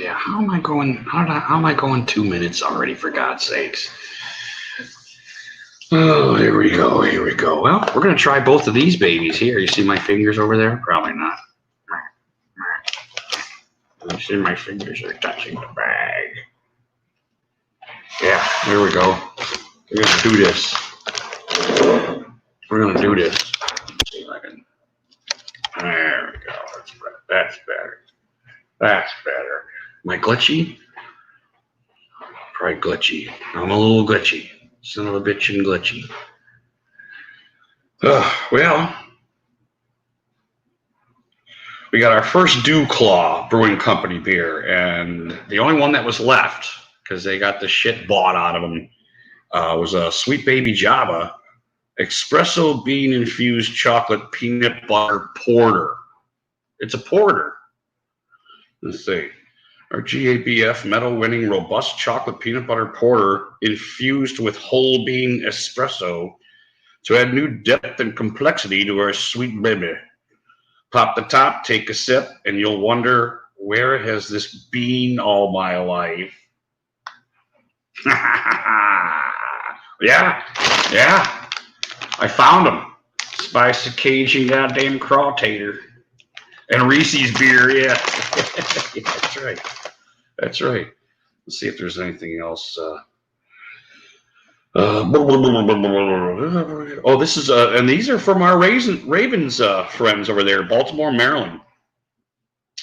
Yeah, how am I going? How am I going 2 minutes already? For God's sakes! Oh, here we go. Here we go. Well, we're gonna try both of these babies here. You see my fingers over there? Probably not. You see my fingers are touching the bag. Yeah, there we go. We're gonna do this. We're gonna do this. Let's see if I can. There we go. That's better. That's better. Am I glitchy? Probably glitchy. I'm a little glitchy. Son of a bitch and glitchy. Well, we got our first DuClaw Brewing Company beer, and the only one that was left, because they got the shit bought out of them, was a Sweet Baby Java espresso bean infused chocolate peanut butter porter. It's a porter. Let's see. Our GABF medal winning robust chocolate peanut butter porter infused with whole bean espresso to add new depth and complexity to our sweet baby. Pop the top, take a sip, and you'll wonder, where has this been all my life? Yeah. I found them. Spicy Cajun goddamn Crawtator. And Reese's beer, yeah. Yeah, that's right. That's right. Let's see if there's anything else. Oh, this is, and these are from our Ravens friends over there, Baltimore, Maryland.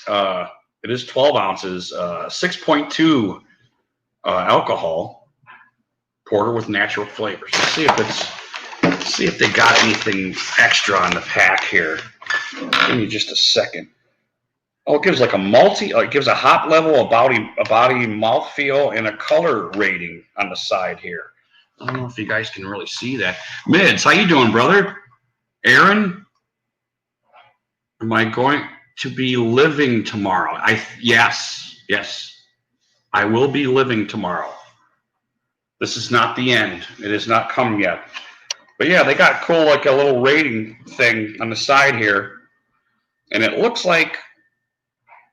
It is 12 ounces, 6.2 alcohol, porter with natural flavors. Let's see if they got anything extra on the pack here. Give me just a second. Oh, it gives like a it gives a hop level, a body mouthfeel, and a color rating on the side here. I don't know if you guys can really see that. Mids, how you doing, brother? Aaron, am I going to be living tomorrow? Yes. I will be living tomorrow. This is not the end. It has not come yet. But yeah, they got cool, like a little rating thing on the side here, and it looks like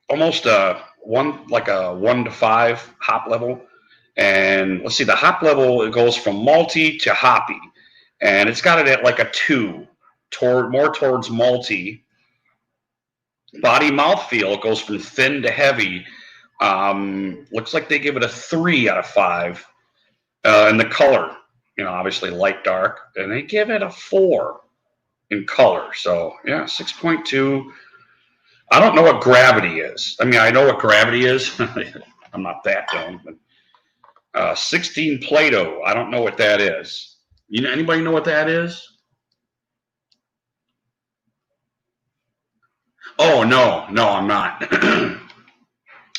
almost a 1 to 5 hop level. And let's see, the hop level, it goes from malty to hoppy, and it's got it at like a 2, more towards malty. Body mouthfeel, it goes from thin to heavy. Looks like they give it a 3 out of 5. And the color, obviously light dark, and they give it a 4 in color. So yeah, 6.2. I don't know what gravity is. I mean, I know what gravity is. I'm not that dumb, but 16 Plato. I don't know what that is. Anybody know what that is? Oh, no, I'm not.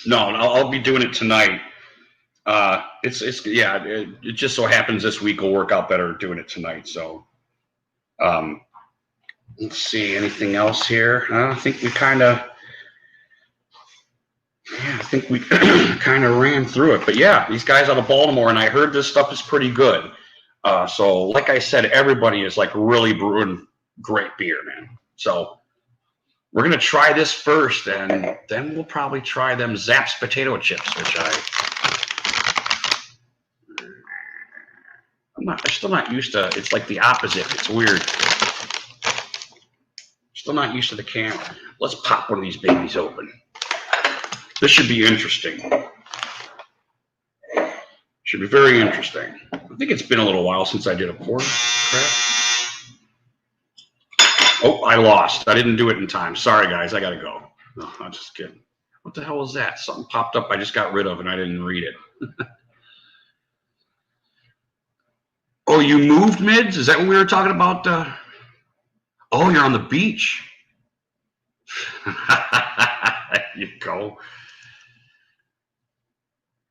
No, I'll be doing it tonight. It just so happens this week will work out better doing it tonight. So, let's see, anything else here? I think we kind of ran through it. But yeah, these guys out of Baltimore, and I heard this stuff is pretty good. So like I said, everybody is like really brewing great beer, man. So we're going to try this first, and then we'll probably try them Zapp's potato chips, which I'm still not used to. It's like the opposite. It's weird. Still not used to the camera. Let's pop one of these babies open. This should be interesting. Should be very interesting. I think it's been a little while since I did a porter. Crap. Oh, I lost. I didn't do it in time. Sorry, guys. I got to go. No, I'm just kidding. What the hell was that? Something popped up I just got rid of, and I didn't read it. Oh, you moved, Mids? Is that what we were talking about? Oh, you're on the beach. There you go.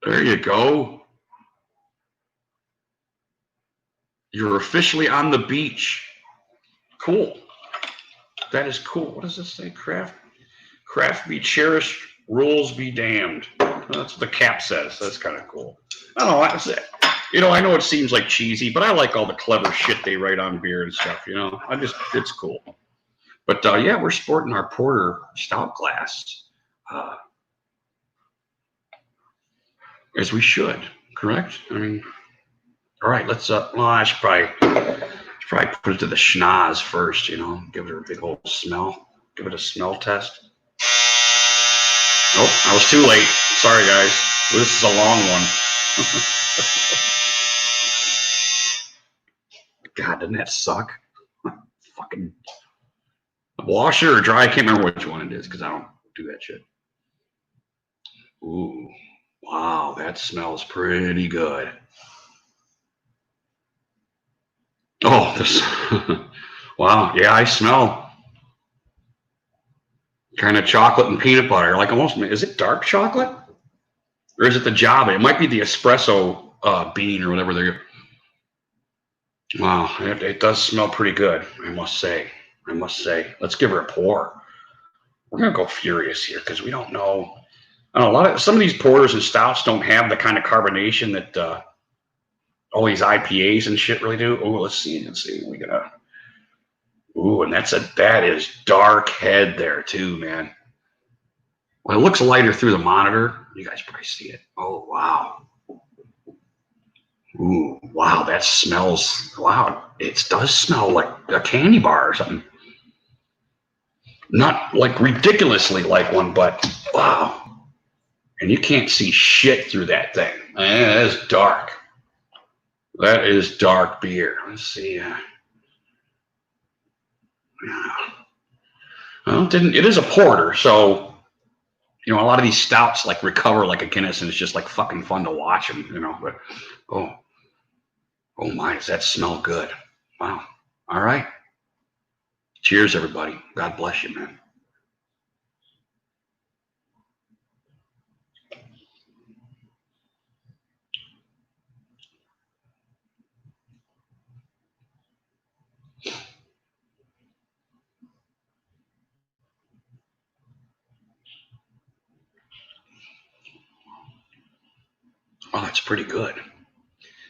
There you go. You're officially on the beach. Cool. That is cool. What does this say? Craft be cherished, rules be damned. That's what the cap says. That's kind of cool. I don't know. That's it. I know it seems like cheesy, but I like all the clever shit they write on beer and stuff. It's cool. But yeah, we're sporting our porter stout glass. as we should. Correct? I mean, all right. Let's. Well, I should probably put it to the schnoz first. You know, give it a big old smell. Give it a smell test. Nope, I was too late. Sorry, guys. This is a long one. God, doesn't that suck? Fucking washer or dry? I can't remember which one it is because I don't do that shit. Ooh, wow, that smells pretty good. Oh, this. Wow, yeah, I smell kind of chocolate and peanut butter, like almost. Is it dark chocolate, or is it the Java? It might be the espresso bean or whatever they're. Wow, it does smell pretty good, I must say. I must say. Let's give her a pour. We're gonna go furious here because we don't know. I don't know, some of these porters and stouts don't have the kind of carbonation that all these IPAs and shit really do. Oh, let's see. We gotta. Ooh, and that is dark head there too, man. Well, it looks lighter through the monitor. You guys probably see it. Oh, wow. Ooh, wow, that smells, wow, it does smell like a candy bar or something. Not like ridiculously like one, but wow. And you can't see shit through that thing. That is dark. That is dark beer. Let's see. Well, it is a porter, so you know a lot of these stouts like recover like a Guinness, and it's just like fucking fun to watch them, you know. But oh my, does that smell good? Wow. All right. Cheers, everybody. God bless you, man. Oh, that's pretty good.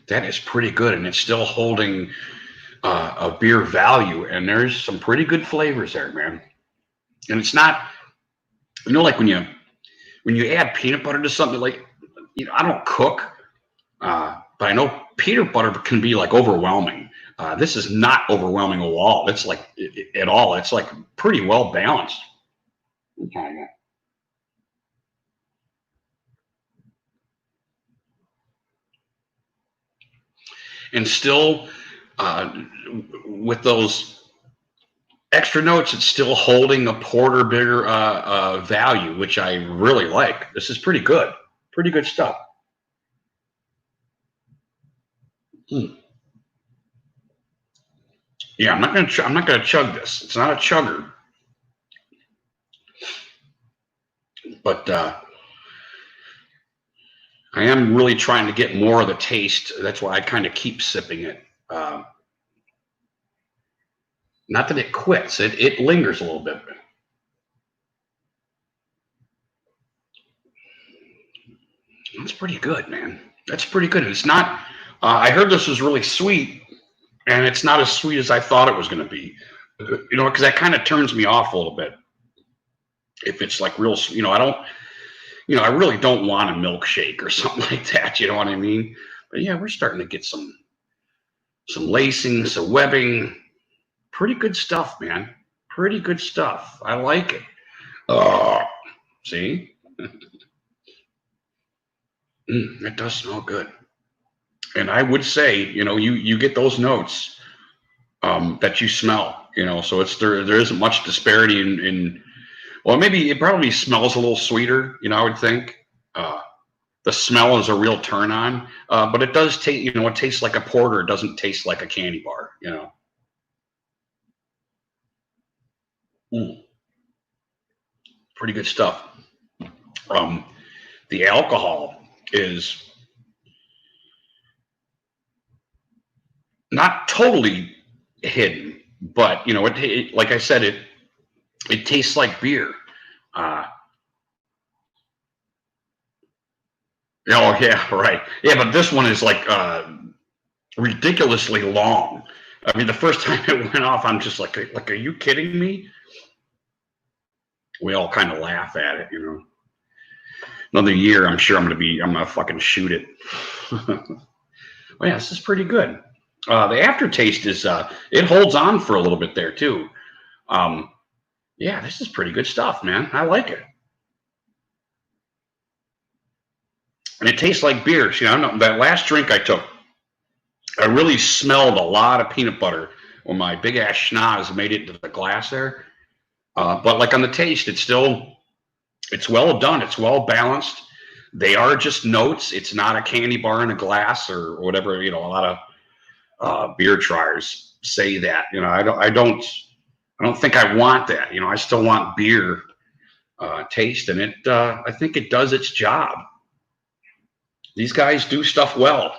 That is pretty good, and it's still holding a beer value, and there's some pretty good flavors there, man. And it's not, you know, like when you add peanut butter to something, like, you know, I don't cook, but I know peanut butter can be like overwhelming. This is not overwhelming at all. It's like at all. It's like pretty well balanced. Okay. And still, with those extra notes, it's still holding a porter bigger value, which I really like. This is pretty good. Pretty good stuff. Yeah, I'm not gonna chug this. It's not a chugger, but I am really trying to get more of the taste. That's why I kind of keep sipping it. Not that it quits. It lingers a little bit. That's pretty good, man. That's pretty good. It's not. I heard this was really sweet, and it's not as sweet as I thought it was going to be. You know, because that kind of turns me off a little bit. If it's like real, you know, I don't. You know, I really don't want a milkshake or something like that. You know what I mean? But yeah, we're starting to get some lacing, some webbing. Pretty good stuff, man. Pretty good stuff. I like it. Oh, see? It does smell good. And I would say, you know, you get those notes that you smell, you know, so there isn't much disparity in well, maybe it probably smells a little sweeter, you know, I would think. The smell is a real turn on, but it does taste, you know, it tastes like a porter. It doesn't taste like a candy bar, you know. Pretty good stuff. The alcohol is not totally hidden, but you know, it like I said, it tastes like beer. Oh yeah, right. Yeah, but this one is like ridiculously long. I mean, the first time it went off, I'm just like, are you kidding me? We all kind of laugh at it, you know. another year, I'm sure I'm gonna fucking shoot it. Well, yeah, this is pretty good. The aftertaste is it holds on for a little bit there too. Yeah, this is pretty good stuff, man. I like it. And it tastes like beer. See, I don't know, that last drink I took, I really smelled a lot of peanut butter when my big ass schnoz made it into the glass there. But like on the taste, it's well done. It's well balanced. They are just notes. It's not a candy bar in a glass or whatever. You know, a lot of beer triers say that. You know, I don't think I want that. You know, I still want beer taste, and it. I think it does its job. These guys do stuff well,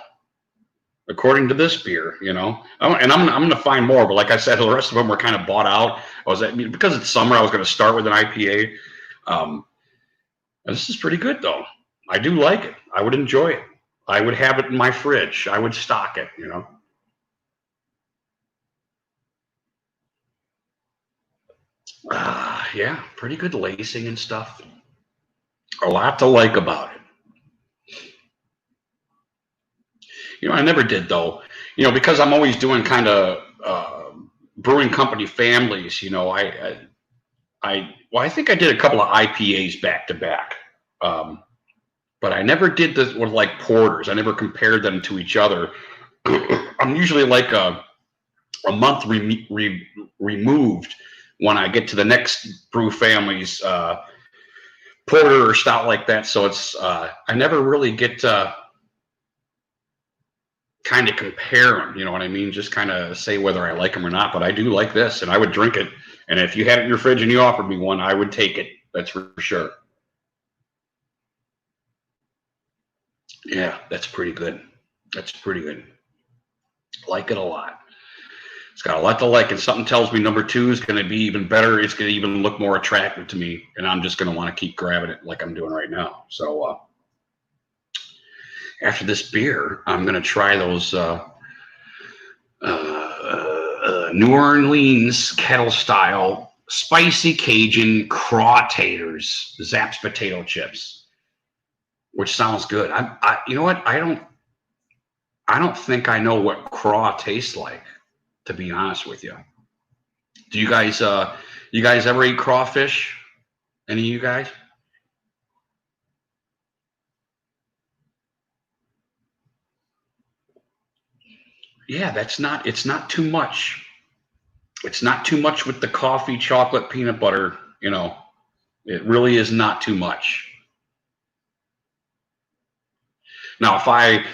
according to this beer. You know, and I'm going to find more. But like I said, the rest of them were kind of bought out. Because it's summer, I was going to start with an IPA. This is pretty good though. I do like it. I would enjoy it. I would have it in my fridge. I would stock it, you know. Yeah, pretty good lacing and stuff. A lot to like about it. You know, I never did though. You know, because I'm always doing kind of brewing company families. You know, I think I did a couple of IPAs back to back. But I never did this with like porters. I never compared them to each other. I'm usually like a month removed when I get to the next brew family's porter or stout like that. So it's I never really get to kind of compare them. You know what I mean? Just kind of say whether I like them or not. But I do like this, and I would drink it. And if you had it in your fridge and you offered me one, I would take it. That's for sure. Yeah, that's pretty good. That's pretty good. Like it a lot. It's got a lot to like, and something tells me number 2 is going to be even better. It's going to even look more attractive to me, and I'm just going to want to keep grabbing it like I'm doing right now. So after this beer, I'm going to try those New Orleans kettle style spicy Cajun Crawtators, Zapp's potato chips. Which sounds good. You know what? I don't think I know what craw tastes like, to be honest with you. Do you guys ever eat crawfish? Any of you guys? Yeah, it's not too much. It's not too much with the coffee, chocolate, peanut butter, you know. It really is not too much. Now, if I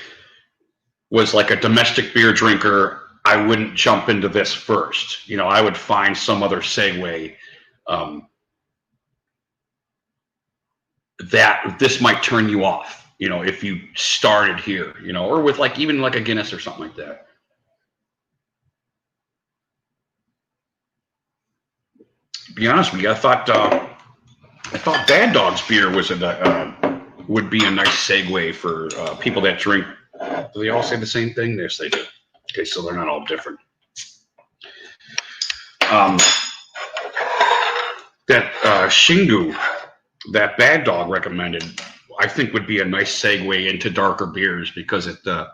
was like a domestic beer drinker, I wouldn't jump into this first. You know, I would find some other segue that this might turn you off, you know, if you started here, you know, or with like even like a Guinness or something like that. To be honest with you, I thought Bad Dog's beer was would be a nice segue for people that drink. Do they all say the same thing? Yes, they do. Okay, so they're not all different. That Shingu, that Bad Dog recommended, I think would be a nice segue into darker beers because it. I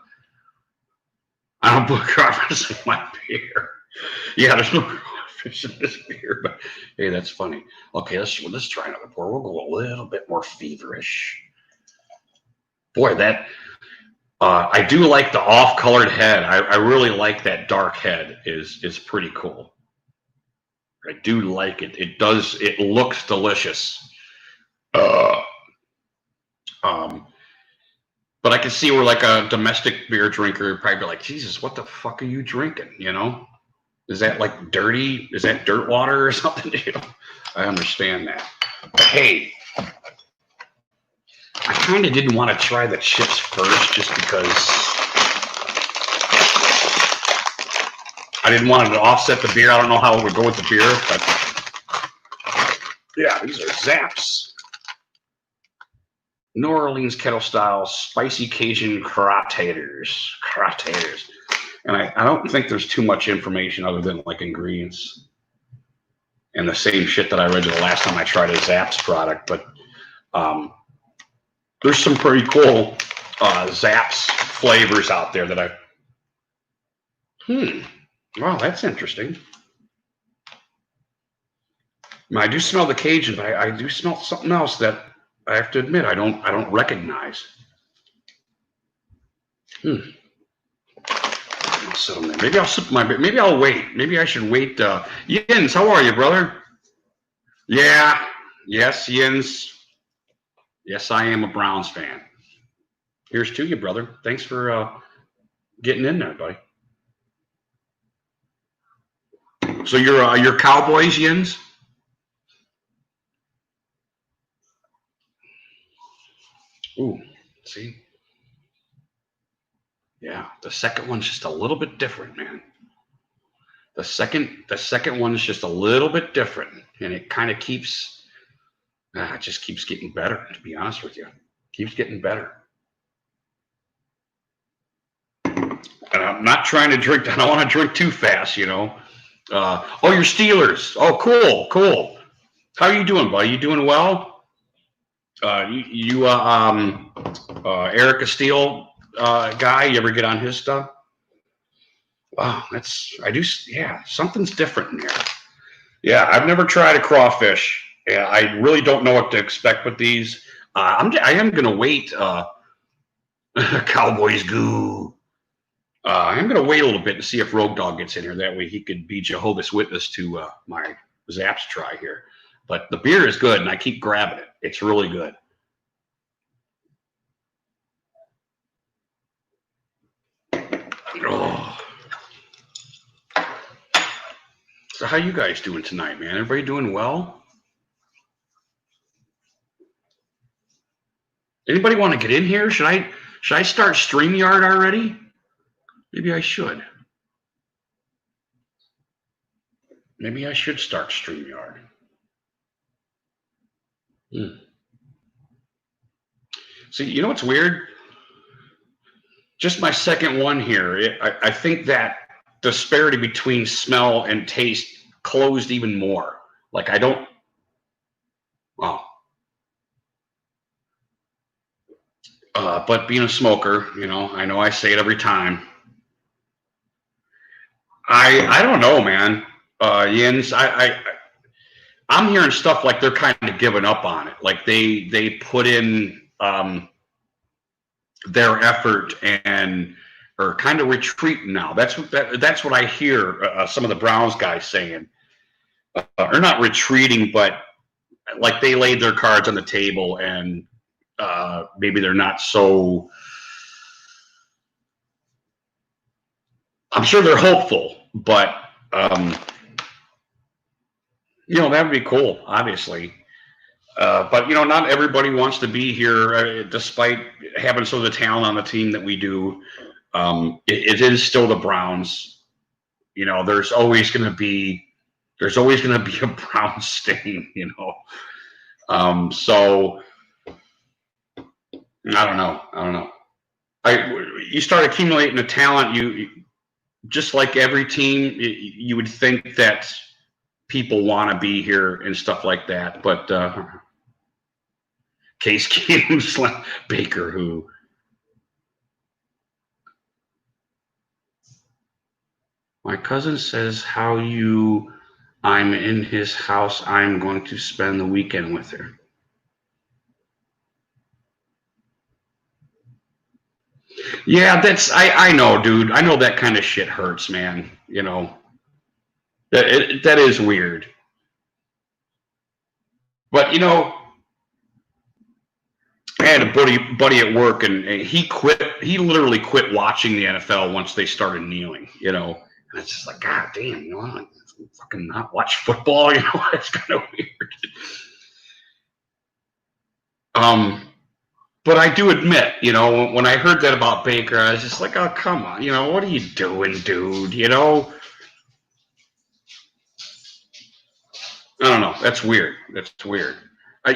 don't put crawfish in my beer. Yeah, there's no crawfish in this beer, but hey, that's funny. Okay, let's try another pour. We'll go a little bit more feverish. Boy, that I do like the off-colored head. I really like that dark head. Is pretty cool. I do like it. It looks delicious. But I can see where like a domestic beer drinker would probably be like, Jesus, what the fuck are you drinking? You know, is that like dirty? Is that dirt water or something? You know, I understand that. But hey, I kind of didn't want to try the chips first just because I didn't want it to offset the beer. I don't know how it would go with the beer, but yeah, these are Zapp's New Orleans kettle style spicy Cajun Crawtators. And I don't think there's too much information other than like ingredients and the same shit that I read the last time I tried a Zapp's product. But There's some pretty cool Zapp's flavors out there that wow, that's interesting. I do smell the Cajun, but I do smell something else that I have to admit I don't recognize. I'll sit them there. Maybe I'll wait. Maybe I should wait. Yins, how are you, brother? Yeah. Yes, Yins. Yes, I am a Browns fan. Here's to you, brother. Thanks for getting in there, buddy. So you're Cowboys, Yins? Ooh, see? Yeah, the second one's just a little bit different, man. The second one is just a little bit different, and it kind of keeps, it just keeps getting better. To be honest with you, keeps getting better. And I'm not trying to drink. I don't want to drink too fast, you know. Oh, you're Steelers. Oh, cool. How are you doing, buddy? You doing well? Erica Steele guy. You ever get on his stuff? Wow, yeah, something's different in here. Yeah, I've never tried a crawfish. Yeah, I really don't know what to expect with these. I am gonna wait. Cowboys goo. I'm gonna wait a little bit to see if Rogue Dog gets in here. That way he could be Jehovah's Witness to my Zapp's try here. But the beer is good, and I keep grabbing it. It's really good. Oh. So how you guys doing tonight, man? Everybody doing well? Anybody want to get in here? Should I start StreamYard already? Maybe I should. Maybe I should start StreamYard. See, you know what's weird? Just my second one here. I think that disparity between smell and taste closed even more. Like I don't. Wow. But being a smoker, you know I say it every time. I don't know, man. Yins, I'm hearing stuff like they're kind of giving up on it. Like they put in their effort and are kind of retreating now. That's what I hear some of the Browns guys saying. Or not retreating, but like they laid their cards on the table and maybe they're not so. I'm sure they're hopeful, but that would be cool, obviously. But not everybody wants to be here, despite having some of the talent on the team that we do. It is still the Browns. There's always going to be a brown stain. So I don't know. You start accumulating the talent. You just like every team, you would think that people want to be here and stuff like that, but Case Keenum, Baker, who my cousin says, I'm in his house. I'm going to spend the weekend with her. Yeah, I know, dude. I know that kind of shit hurts, man. That is weird. But I had a buddy at work, and he quit. He literally quit watching the NFL once they started kneeling. And it's just like, God damn, I fucking not watch football. It's kind of weird. But I do admit, when I heard that about Baker, I was just like, oh, come on, what are you doing, dude? I don't know. That's weird.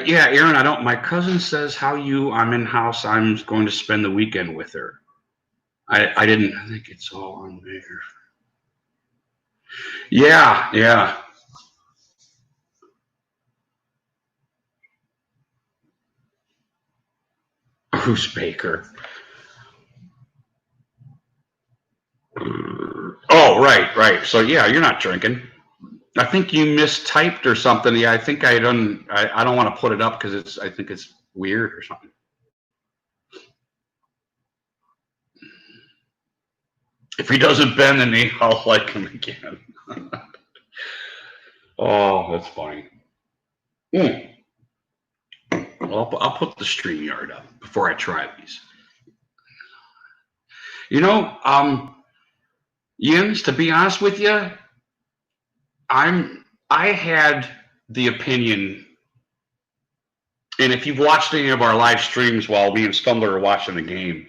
Yeah, Aaron, my cousin says, I'm in house. I'm going to spend the weekend with her. I think it's all on Baker. Yeah. Bruce Baker. Oh, right. So yeah, you're not drinking. I think you mistyped or something. Yeah, I think I don't want to put it up because I think it's weird or something. If he doesn't bend the knee, I'll like him again. Oh, that's funny. Well, I'll put the StreamYard up before I try these. You know, Jens, to be honest with you, I had the opinion, and if you've watched any of our live streams while me and Stumbler are watching the game,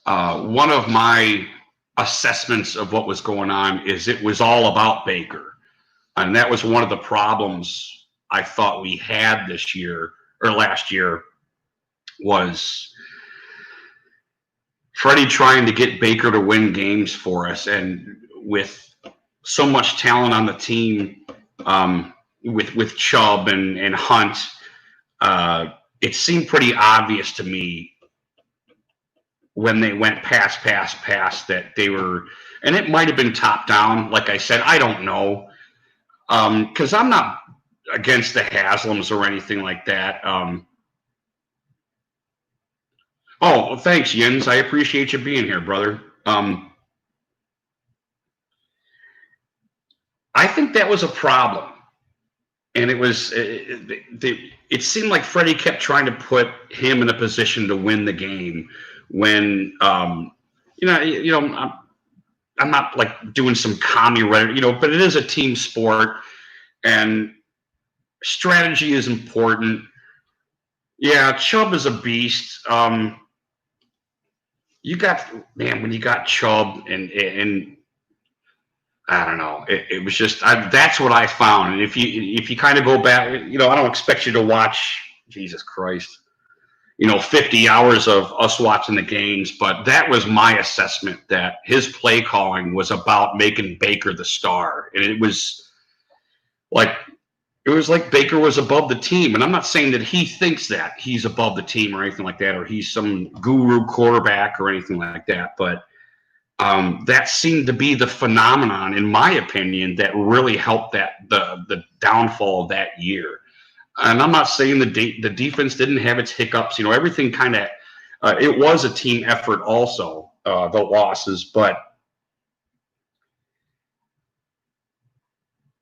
one of my assessments of what was going on is it was all about Baker. And that was one of the problems I thought we had this year or last year was Freddie trying to get Baker to win games for us. And with so much talent on the team, with Chubb and Hunt, it seemed pretty obvious to me when they went pass that they were, and it might have been top down. Like I said, I don't know. Because I'm not against the Haslams or anything like that. Oh, thanks, Jens. I appreciate you being here, brother. I think that was a problem. And it seemed like Freddie kept trying to put him in a position to win the game when, I'm not like doing some commie rhetoric, but it is a team sport and strategy is important. Yeah, Chubb is a beast. When you got Chubb and I don't know, it was just, that's what I found. And if you kind of go back, I don't expect you to watch, Jesus Christ, 50 hours of us watching the games, but that was my assessment that his play calling was about making Baker the star. And it was like Baker was above the team. And I'm not saying that he thinks that he's above the team or anything like that, or he's some guru quarterback or anything like that. But that seemed to be the phenomenon, in my opinion, that really helped the downfall of that year. And I'm not saying the defense didn't have its hiccups. Everything kind of it was a team effort also, the losses. But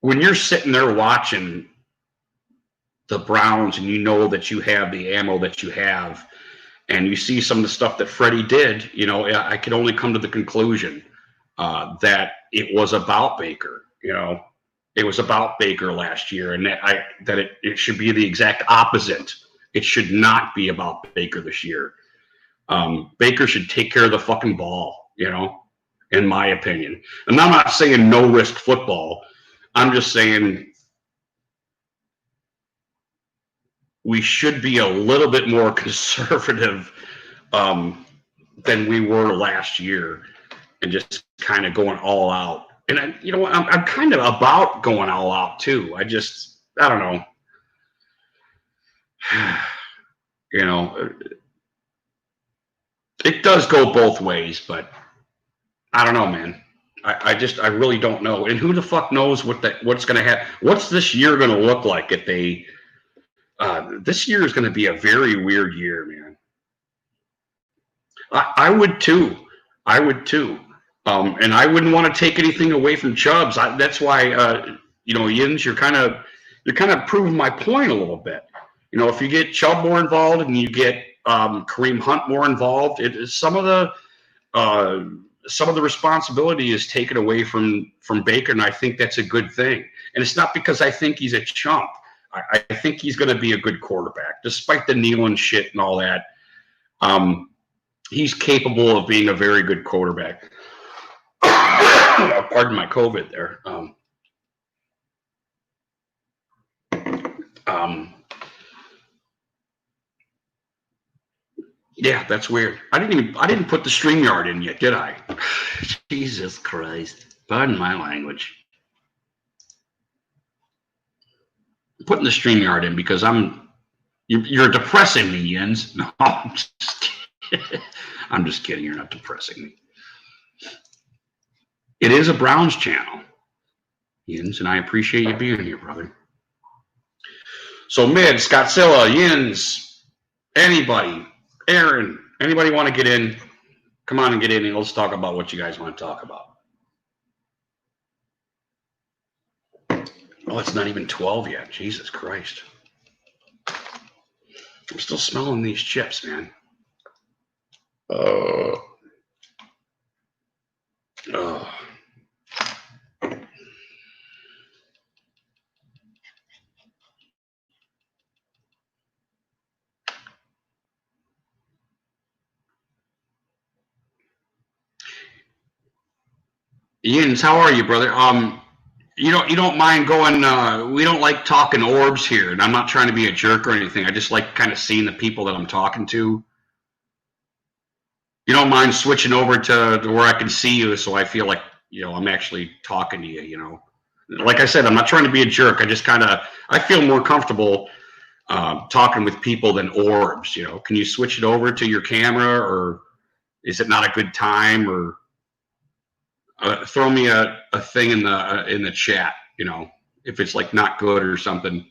when you're sitting there watching the Browns and you know that you have the ammo that you have, and you see some of the stuff that Freddie did, I could only come to the conclusion that it was about Baker. It was about Baker last year, and that it should be the exact opposite. It should not be about Baker this year. Baker should take care of the fucking ball, in my opinion. And I'm not saying no risk football. I'm just saying we should be a little bit more conservative than we were last year, and just kind of going all out. And I'm kind of about going all out too. I don't know. It does go both ways, but I don't know, man. I really don't know. And who the fuck knows what's going to happen? What's this year going to look like if they? This year is going to be a very weird year, man. I would too. And I wouldn't want to take anything away from Chubbs. That's why, Jens, you're kind of proving my point a little bit. If you get Chubb more involved and you get Kareem Hunt more involved, some of the responsibility is taken away from Baker, and I think that's a good thing. And it's not because I think he's a chump. I think he's going to be a good quarterback, despite the kneeling shit and all that. He's capable of being a very good quarterback. Pardon my COVID there. Yeah, that's weird. I didn't put the StreamYard in yet, did I? Jesus Christ. Pardon my language. I'm putting the StreamYard in because you're depressing me, Jens. No, I'm just I'm just kidding. You're not depressing me. It is a Browns channel, Yins, and I appreciate you being here, brother. So Mid, Scottzilla, Yins, anybody, Aaron, anybody want to get in? Come on and get in and let's talk about what you guys want to talk about. Oh, it's not even 12 yet. Jesus Christ. I'm still smelling these chips, man. Oh. Yins, how are you, brother? You don't mind going? We don't like talking orbs here, and I'm not trying to be a jerk or anything. I just like kind of seeing the people that I'm talking to. You don't mind switching over to where I can see you, so I feel like I'm actually talking to you. Like I said, I'm not trying to be a jerk. I just I feel more comfortable talking with people than orbs. Can you switch it over to your camera, or is it not a good time, or throw me a thing in the chat, if it's like not good or something.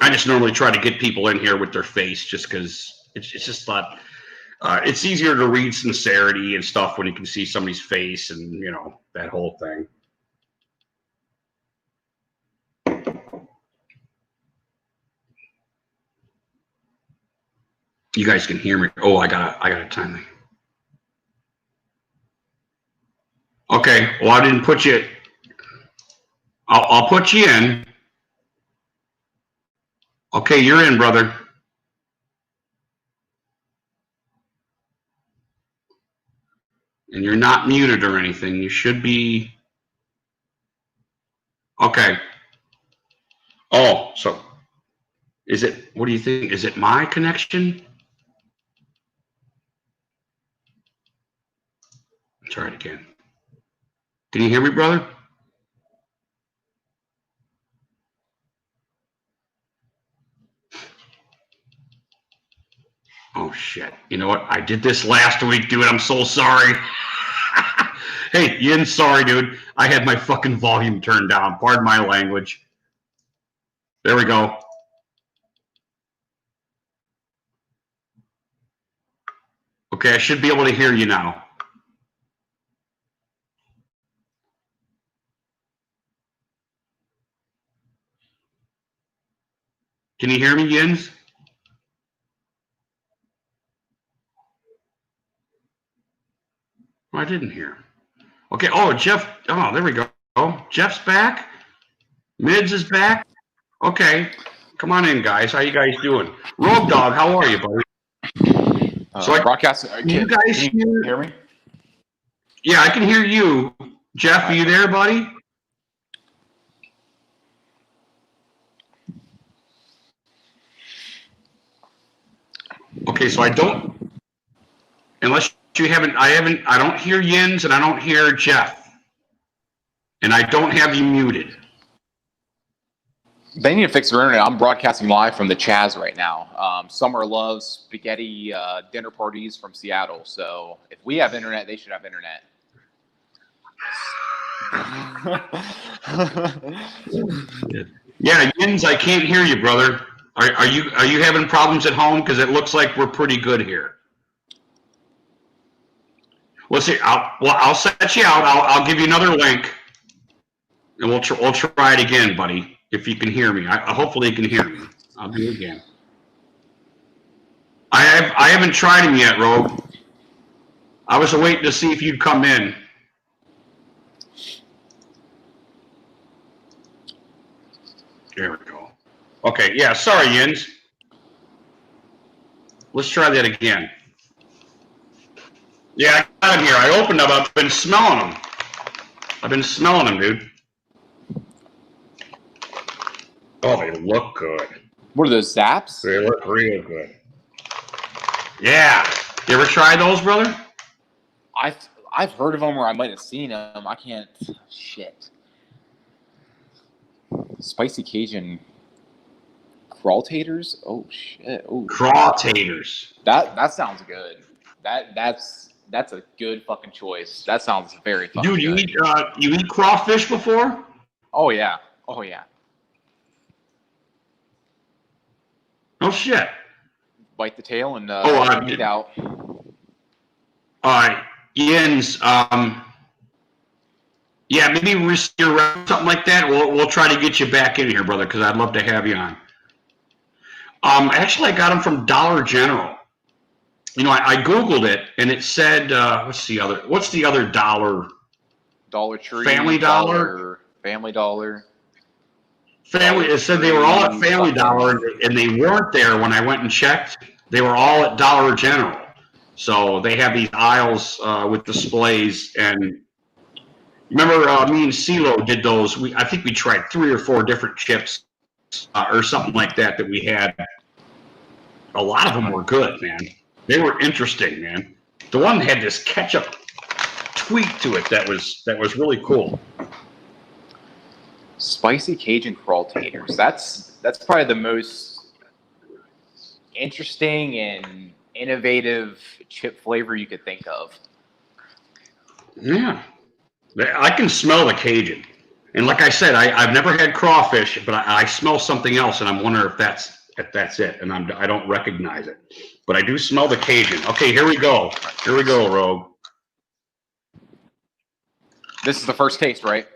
I just normally try to get people in here with their face just because it's just not, it's easier to read sincerity and stuff when you can see somebody's face and, that whole thing. You guys can hear me. Oh, I got a timing. Okay, well, I didn't put you. I'll put you in. Okay, you're in, brother. And you're not muted or anything. You should be. Okay. Oh, so is it? What do you think? Is it my connection? Try it again. Can you hear me, brother? Oh, shit. You know what? I did this last week, dude. I'm so sorry. Hey, Yin, sorry, dude. I had my fucking volume turned down. Pardon my language. There we go. Okay, I should be able to hear you now. Can you hear me, Yins? Oh, I didn't hear. Okay. Oh, Jeff. Oh, there we go. Jeff's back. Mids is back. Okay. Come on in, guys. How you guys doing? Rogue Dog, how are you, buddy? So broadcast. Can you guys hear me? Yeah, I can hear you. Jeff, are you there, buddy? Okay, so I don't, unless you haven't, I don't hear Yins and I don't hear Jeff. And I don't have you muted. They need to fix their internet. I'm broadcasting live from the Chaz right now. Summer loves spaghetti dinner parties from Seattle. So if we have internet, they should have internet. Yeah, Yins, I can't hear you, brother. Are you having problems at home? Because it looks like we're pretty good here. Well, see, I'll set you out. I'll give you another link, and we'll try it again, buddy. If you can hear me, hopefully you can hear me. I'll do it again. I haven't tried him yet, Rogue. I was waiting to see if you'd come in. There we go. Okay, yeah, sorry, Yins. Let's try that again. Yeah, I got him here. I opened them up. I've been smelling them, dude. Oh, they look good. What are those, Zaps? They look real good. Yeah. You ever tried those, brother? I've heard of them, or I might have seen them. I can't. Shit. Spicy Cajun. Crawtators? Oh shit! Oh, Crawtators. that sounds good. That's a good fucking choice. That sounds very fucking Dude, good. you eat crawfish before? Oh yeah. Oh yeah. Oh shit. Bite the tail and meat out. All right, Jens. Yeah, maybe something like that. We'll try to get you back in here, brother, because I'd love to have you on. Actually, I got them from Dollar General. You know, I Googled it and it said, what's the other dollar? Dollar Tree. Family Dollar. Family Dollar. Family. It said they were all at Family Dollar and they weren't there when I went and checked. They were all at Dollar General. So they have these aisles with displays. And remember, me and CeeLo did those. I think we tried 3 or 4 different chips or something like that we had. A lot of them were good, man. They were interesting, man. The one had this ketchup tweak to it that was really cool. Spicy Cajun Crawtators. That's probably the most interesting and innovative chip flavor you could think of. Yeah. I can smell the Cajun. And like I said, I've never had crawfish, but I smell something else, and I'm wondering if that's it, and I don't recognize it. But I do smell the Cajun. Okay, here we go. Here we go, Rogue. This is the first taste, right?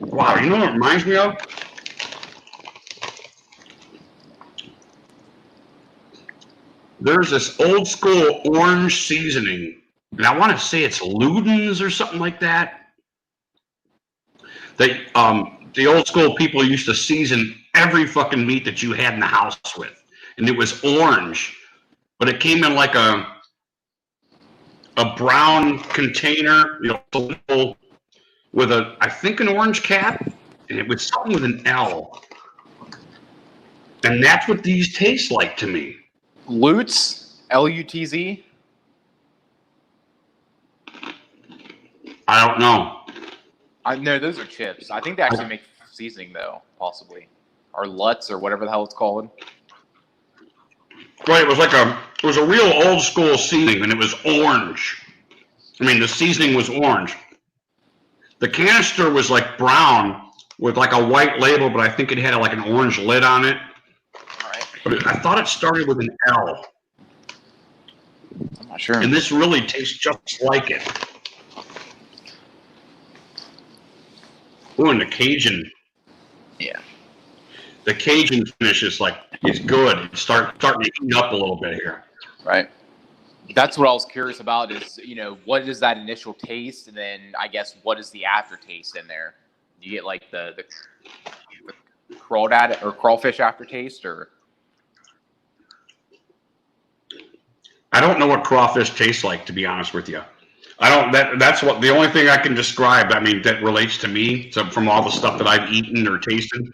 Wow, you know what it reminds me of? There's this old school orange seasoning, and I want to say it's Luden's or something like that. They, the old school people used to season every fucking meat that you had in the house with, and it was orange, but it came in like a brown container, you know, with I think an orange cap, and it was something with an L, and that's what these taste like to me. Lutz, Lutz. I don't know. No, those are chips. I think they actually make seasoning though, possibly, or Lutz or whatever the hell it's called. Right, it was a real old school seasoning, and it was orange. I mean, the seasoning was orange. The canister was like brown with like a white label, but I think it had like an orange lid on it. But I thought it started with an L. I'm not sure. And this really tastes just like it. Ooh, and the Cajun. Yeah. The Cajun finish is it's good. It's starting to heat up a little bit here. Right. That's what I was curious about is, what is that initial taste? And then I guess what is the aftertaste in there? Do you get like the crawfish aftertaste or? I don't know what crawfish tastes like, to be honest with you. That's the only thing I can describe. I mean, that relates to me. So from all the stuff that I've eaten or tasted,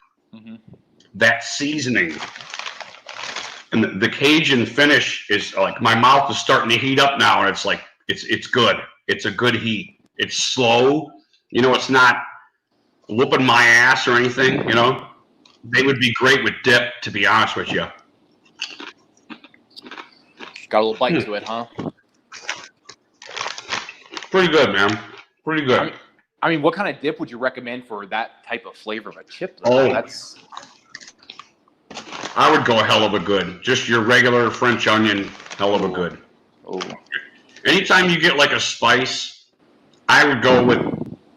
that seasoning and the Cajun finish is like, my mouth is starting to heat up now, and it's like it's good. It's a good heat. It's slow. It's not whooping my ass or anything. They would be great with dip, to be honest with you. Got a little bite to it, huh? Pretty good, man. Pretty good. I mean, what kind of dip would you recommend for that type of flavor of a chip? I would go hell of a good. Just your regular French onion, hell of a good. Oh. Anytime you get like a spice, I would go with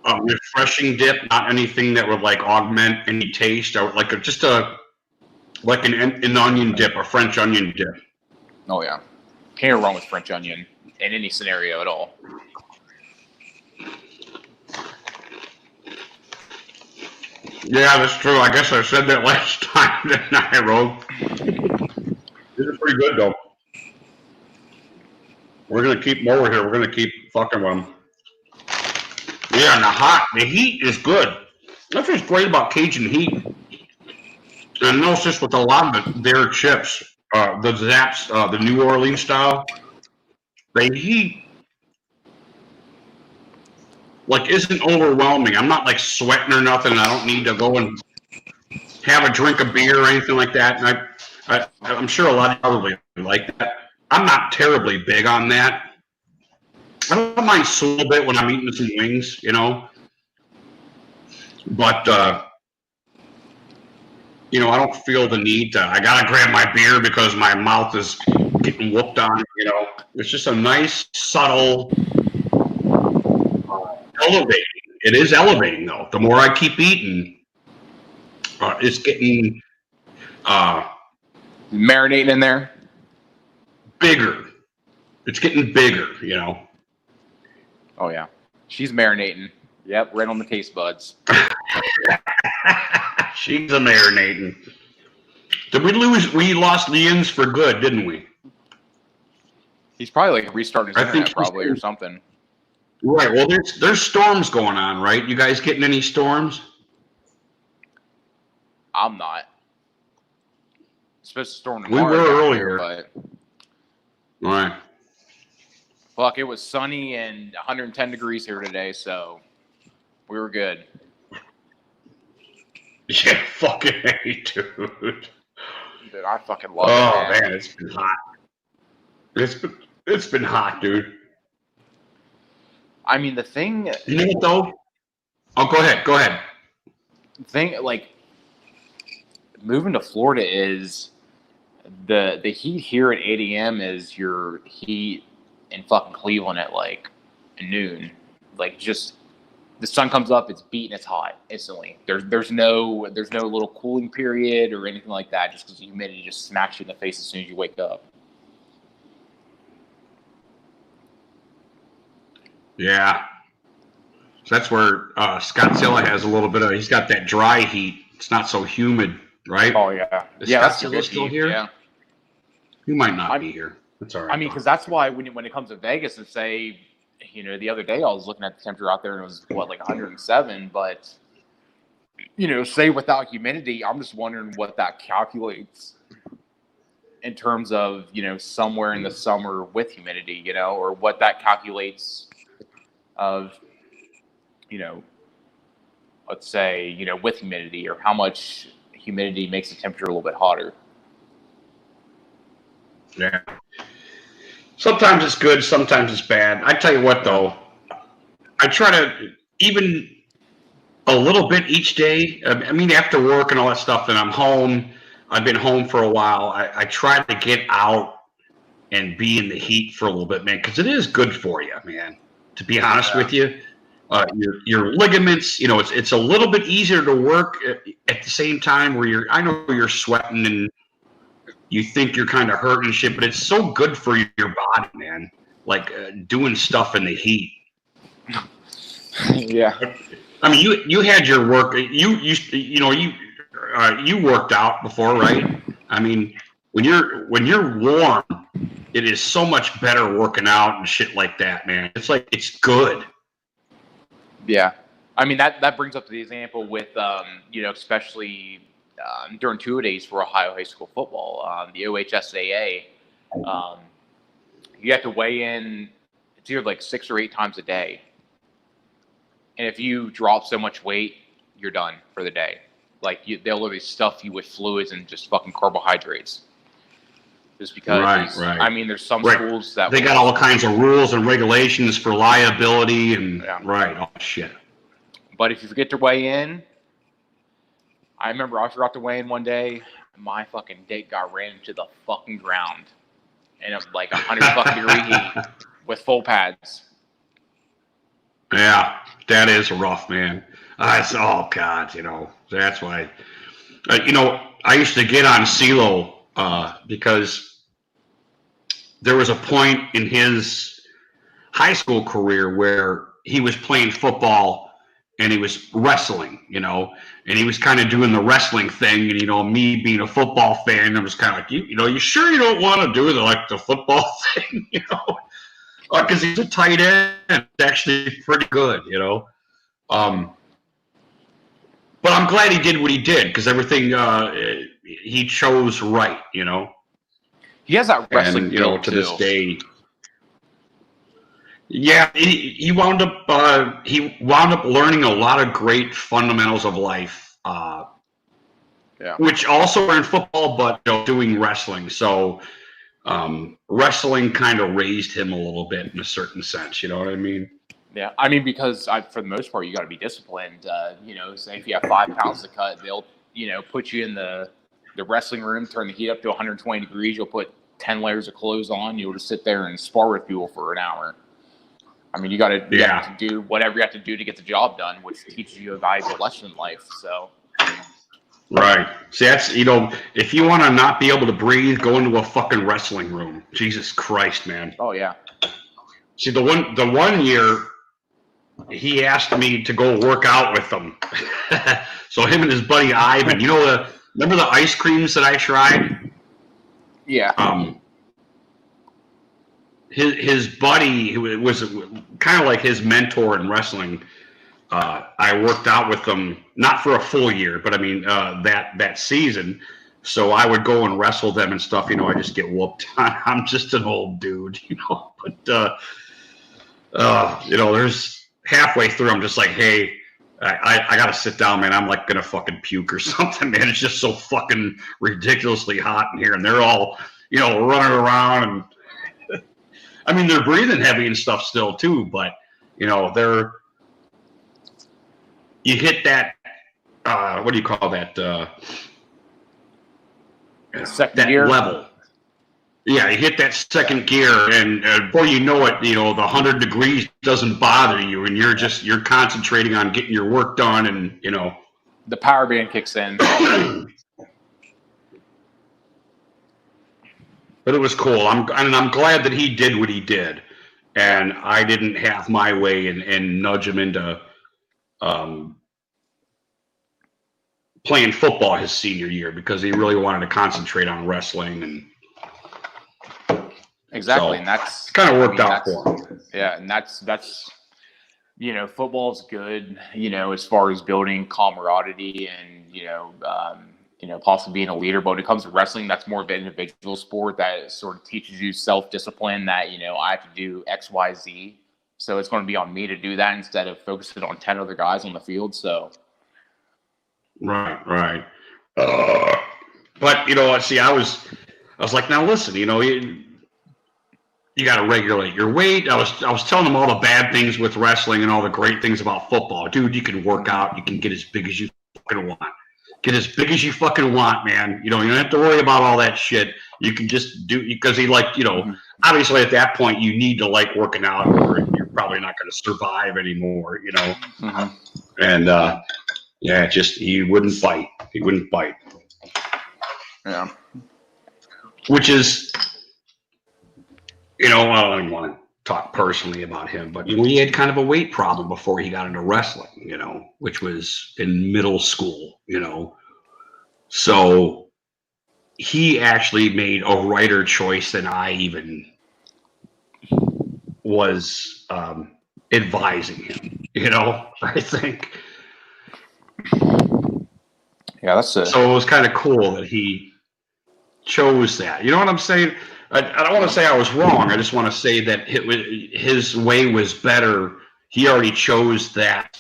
a refreshing dip, not anything that would like augment any taste. I would like an onion dip, a French onion dip. Oh yeah. Can't go wrong with French onion in any scenario at all. Yeah, that's true. I guess I said that last time, didn't I, Rogue? These are pretty good, though. We're going to keep them over here. We're going to keep fucking with them. Yeah, and the heat is good. That's what's great about Cajun heat. I noticed this with a lot of their chips, the Zaps, the New Orleans style. They heat like isn't overwhelming. I'm not like sweating or nothing. I don't need to go and have a drink of beer or anything like that. And I'm sure a lot of you probably like that. I'm not terribly big on that. I don't mind a little bit when I'm eating some wings, you know. But you know, I don't feel the need to. I gotta grab my beer because my mouth is getting whooped on. You know, it's just a nice, subtle, elevating. It is elevating though. The more I keep eating, it's getting marinating in there. Bigger. It's getting bigger. You know. Oh yeah, she's marinating. Yep, right on the taste buds. She's a marinating. Did we lose? We lost Lians for good, didn't we? He's probably like restarting his internet probably or something. Right. Well, there's storms going on, right? You guys getting any storms? I'm not. It's supposed to storm We tomorrow. were earlier, but right. Fuck, it was sunny and 110 degrees here today, so we were good. Yeah, fucking hey, dude. Dude, I fucking love it. Oh man, it's been hot. It's been hot, dude. I mean, the thing. You know what though? Oh, go ahead. Go ahead. Thing like moving to Florida is the heat here at 8 a.m. is your heat in fucking Cleveland at like noon. Like just the sun comes up, it's beating, it's hot instantly. There's no little cooling period or anything like that. Just because the humidity just smacks you in the face as soon as you wake up. Yeah. So that's where Scottzilla has a little bit of. He's got that dry heat. It's not so humid, right? Oh yeah. Is yeah, Scottzilla still here? Yeah. He might not be here. That's all right. I mean, because that's why when it comes to Vegas and say, you know, the other day I was looking at the temperature out there and it was what, like 107, but you know, say without humidity, I'm just wondering what that calculates in terms of, you know, somewhere in the summer with humidity, you know, or what that calculates of, you know, let's say, you know, with humidity or how much humidity makes the temperature a little bit hotter. Yeah. Sometimes it's good, sometimes it's bad. I tell you what, though, I try to even a little bit each day. I mean, after work and all that stuff, and I'm home. I've been home for a while. I try to get out and be in the heat for a little bit, man, because it is good for you, man. To be honest with you, your ligaments, you know, it's a little bit easier to work at the same time where I know you're sweating and you think you're kind of hurting and shit, but it's so good for your body, man. Like doing stuff in the heat. Yeah. I mean, you had your work. You worked out before, right? I mean, when you're warm, it is so much better working out and shit like that, man. It's like it's good. Yeah, I mean that brings up the example with you know, especially during two-a-days for Ohio high school football, the OHSAA, you have to weigh in. It's either like 6 or 8 times a day, and if you drop so much weight, you're done for the day. Like they'll literally stuff you with fluids and just fucking carbohydrates. Just because, right. I mean, there's some schools that they got all kinds of rules and regulations for liability and all shit. But if you forget to weigh in, I remember I forgot to weigh in one day. My fucking date got ran into the fucking ground, and it was like 100 fucking degree heat with full pads. Yeah, that is rough, man. God, you know, that's why. You know, I used to get on CeeLo because there was a point in his high school career where he was playing football and he was wrestling, you know, and he was kind of doing the wrestling thing. And, you know, me being a football fan, I was kind of like, you sure you don't want to do the football thing, you know, because he's a tight end. It's actually pretty good, you know. But I'm glad he did what he did because everything, he chose right, you know. He has that wrestling And you know, build, to too. this day, yeah, he wound up learning a lot of great fundamentals of life, Yeah. which also are in football, but you know, doing wrestling. So wrestling kind of raised him a little bit in a certain sense. You know what I mean? Yeah, I mean, because for the most part, you got to be disciplined. You know, say if you have 5 pounds to cut, they'll, you know, put you in the wrestling room, turn the heat up to 120 degrees. You'll put 10 layers of clothes on. You'll just sit there and spar with people for an hour. I mean, you have to do whatever you have to do to get the job done, which teaches you a valuable lesson in life. So, right. See, that's, you know, if you want to not be able to breathe, go into a fucking wrestling room. Jesus Christ, man. oh yeah, See, the one year he asked me to go work out with him. So him and his buddy Ivan, you know, remember the ice creams that I tried? yeah. His buddy, who was kind of like his mentor in wrestling, I worked out with them, not for a full year, but I mean that season. So I would go and wrestle them and stuff. You know, I just get whooped. I'm just an old dude, you know. But you know, there's halfway through, I'm just like, hey, I gotta sit down, man. I'm like gonna fucking puke or something, man. It's just so fucking ridiculously hot in here, and they're all, you know, running around and. I mean, they're breathing heavy and stuff still too, but you know, you hit that, what do you call that? Second gear level. Yeah, you hit that second gear, and before you know it, you know, the 100 degrees doesn't bother you, and you're concentrating on getting your work done, and you know, the power band kicks in. But it was cool. I'm glad that he did what he did, and I didn't have my way and nudge him into playing football his senior year because he really wanted to concentrate on wrestling, and exactly, so and that's kind of worked out for him. Yeah, and that's you know, football's good, you know, as far as building camaraderie and you know, possibly being a leader. But when it comes to wrestling, that's more of an individual sport that sort of teaches you self-discipline. That, you know, I have to do X, Y, Z, so it's going to be on me to do that instead of focusing on 10 other guys on the field. So, right. But you know, see, I was like, now listen, you know, you got to regulate your weight. I was telling them all the bad things with wrestling and all the great things about football. Dude, you can work out. You can get as big as you fucking want. Get as big as you fucking want, man. You know, you don't have to worry about all that shit. You can just do, because he, like, you know, obviously at that point you need to like working out or you're probably not going to survive anymore, you know. And yeah, just he wouldn't fight. He wouldn't fight. yeah. Which is, you know, I don't even want to talk personally about him, but you know, he had kind of a weight problem before he got into wrestling, you know, which was in middle school, you know. So he actually made a righter choice than I even was advising him, you know, I think. Yeah, that's it. So it was kind of cool that he chose that. You know what I'm saying? I don't want to say I was wrong. I just want to say that his way was better. He already chose that.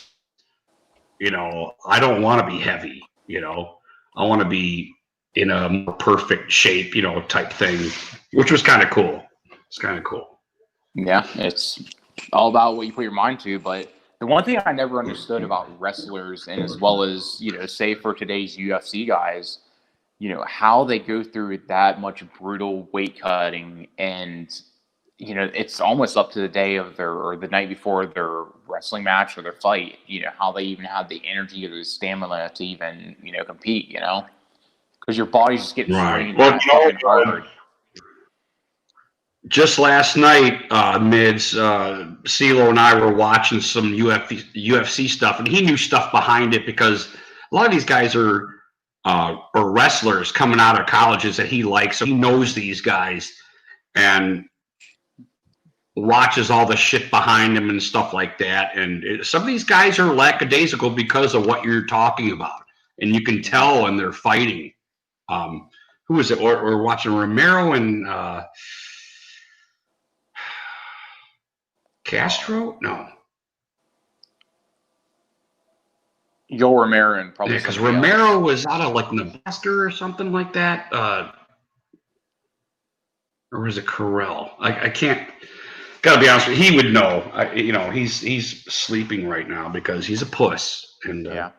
You know, I don't want to be heavy. You know, I want to be in a more perfect shape, you know, type thing, which was kind of cool. It's kind of cool. Yeah, it's all about what you put your mind to. But the one thing I never understood about wrestlers, and as well as, you know, say for today's UFC guys, you know, how they go through that much brutal weight cutting, and you know, it's almost up to the day of their, or the night before their wrestling match or their fight, you know, how they even have the energy or the stamina to even, you know, compete, you know, because your body's just getting strained that fucking hard. Just last night, Mids, CeeLo and I were watching some UFC stuff, and he knew stuff behind it because a lot of these guys are wrestlers coming out of colleges that he likes, so he knows these guys and watches all the shit behind them and stuff like that. And some of these guys are lackadaisical because of what you're talking about, and you can tell when they're fighting. Who was it? We're watching Romero and Castro? No. Yoel Romero and probably because somebody Romero else. was out of like Nebraska or something like that. Or was it Carell? I can't. Gotta be honest with you, he would know. He's sleeping right now because he's a puss. And Yeah.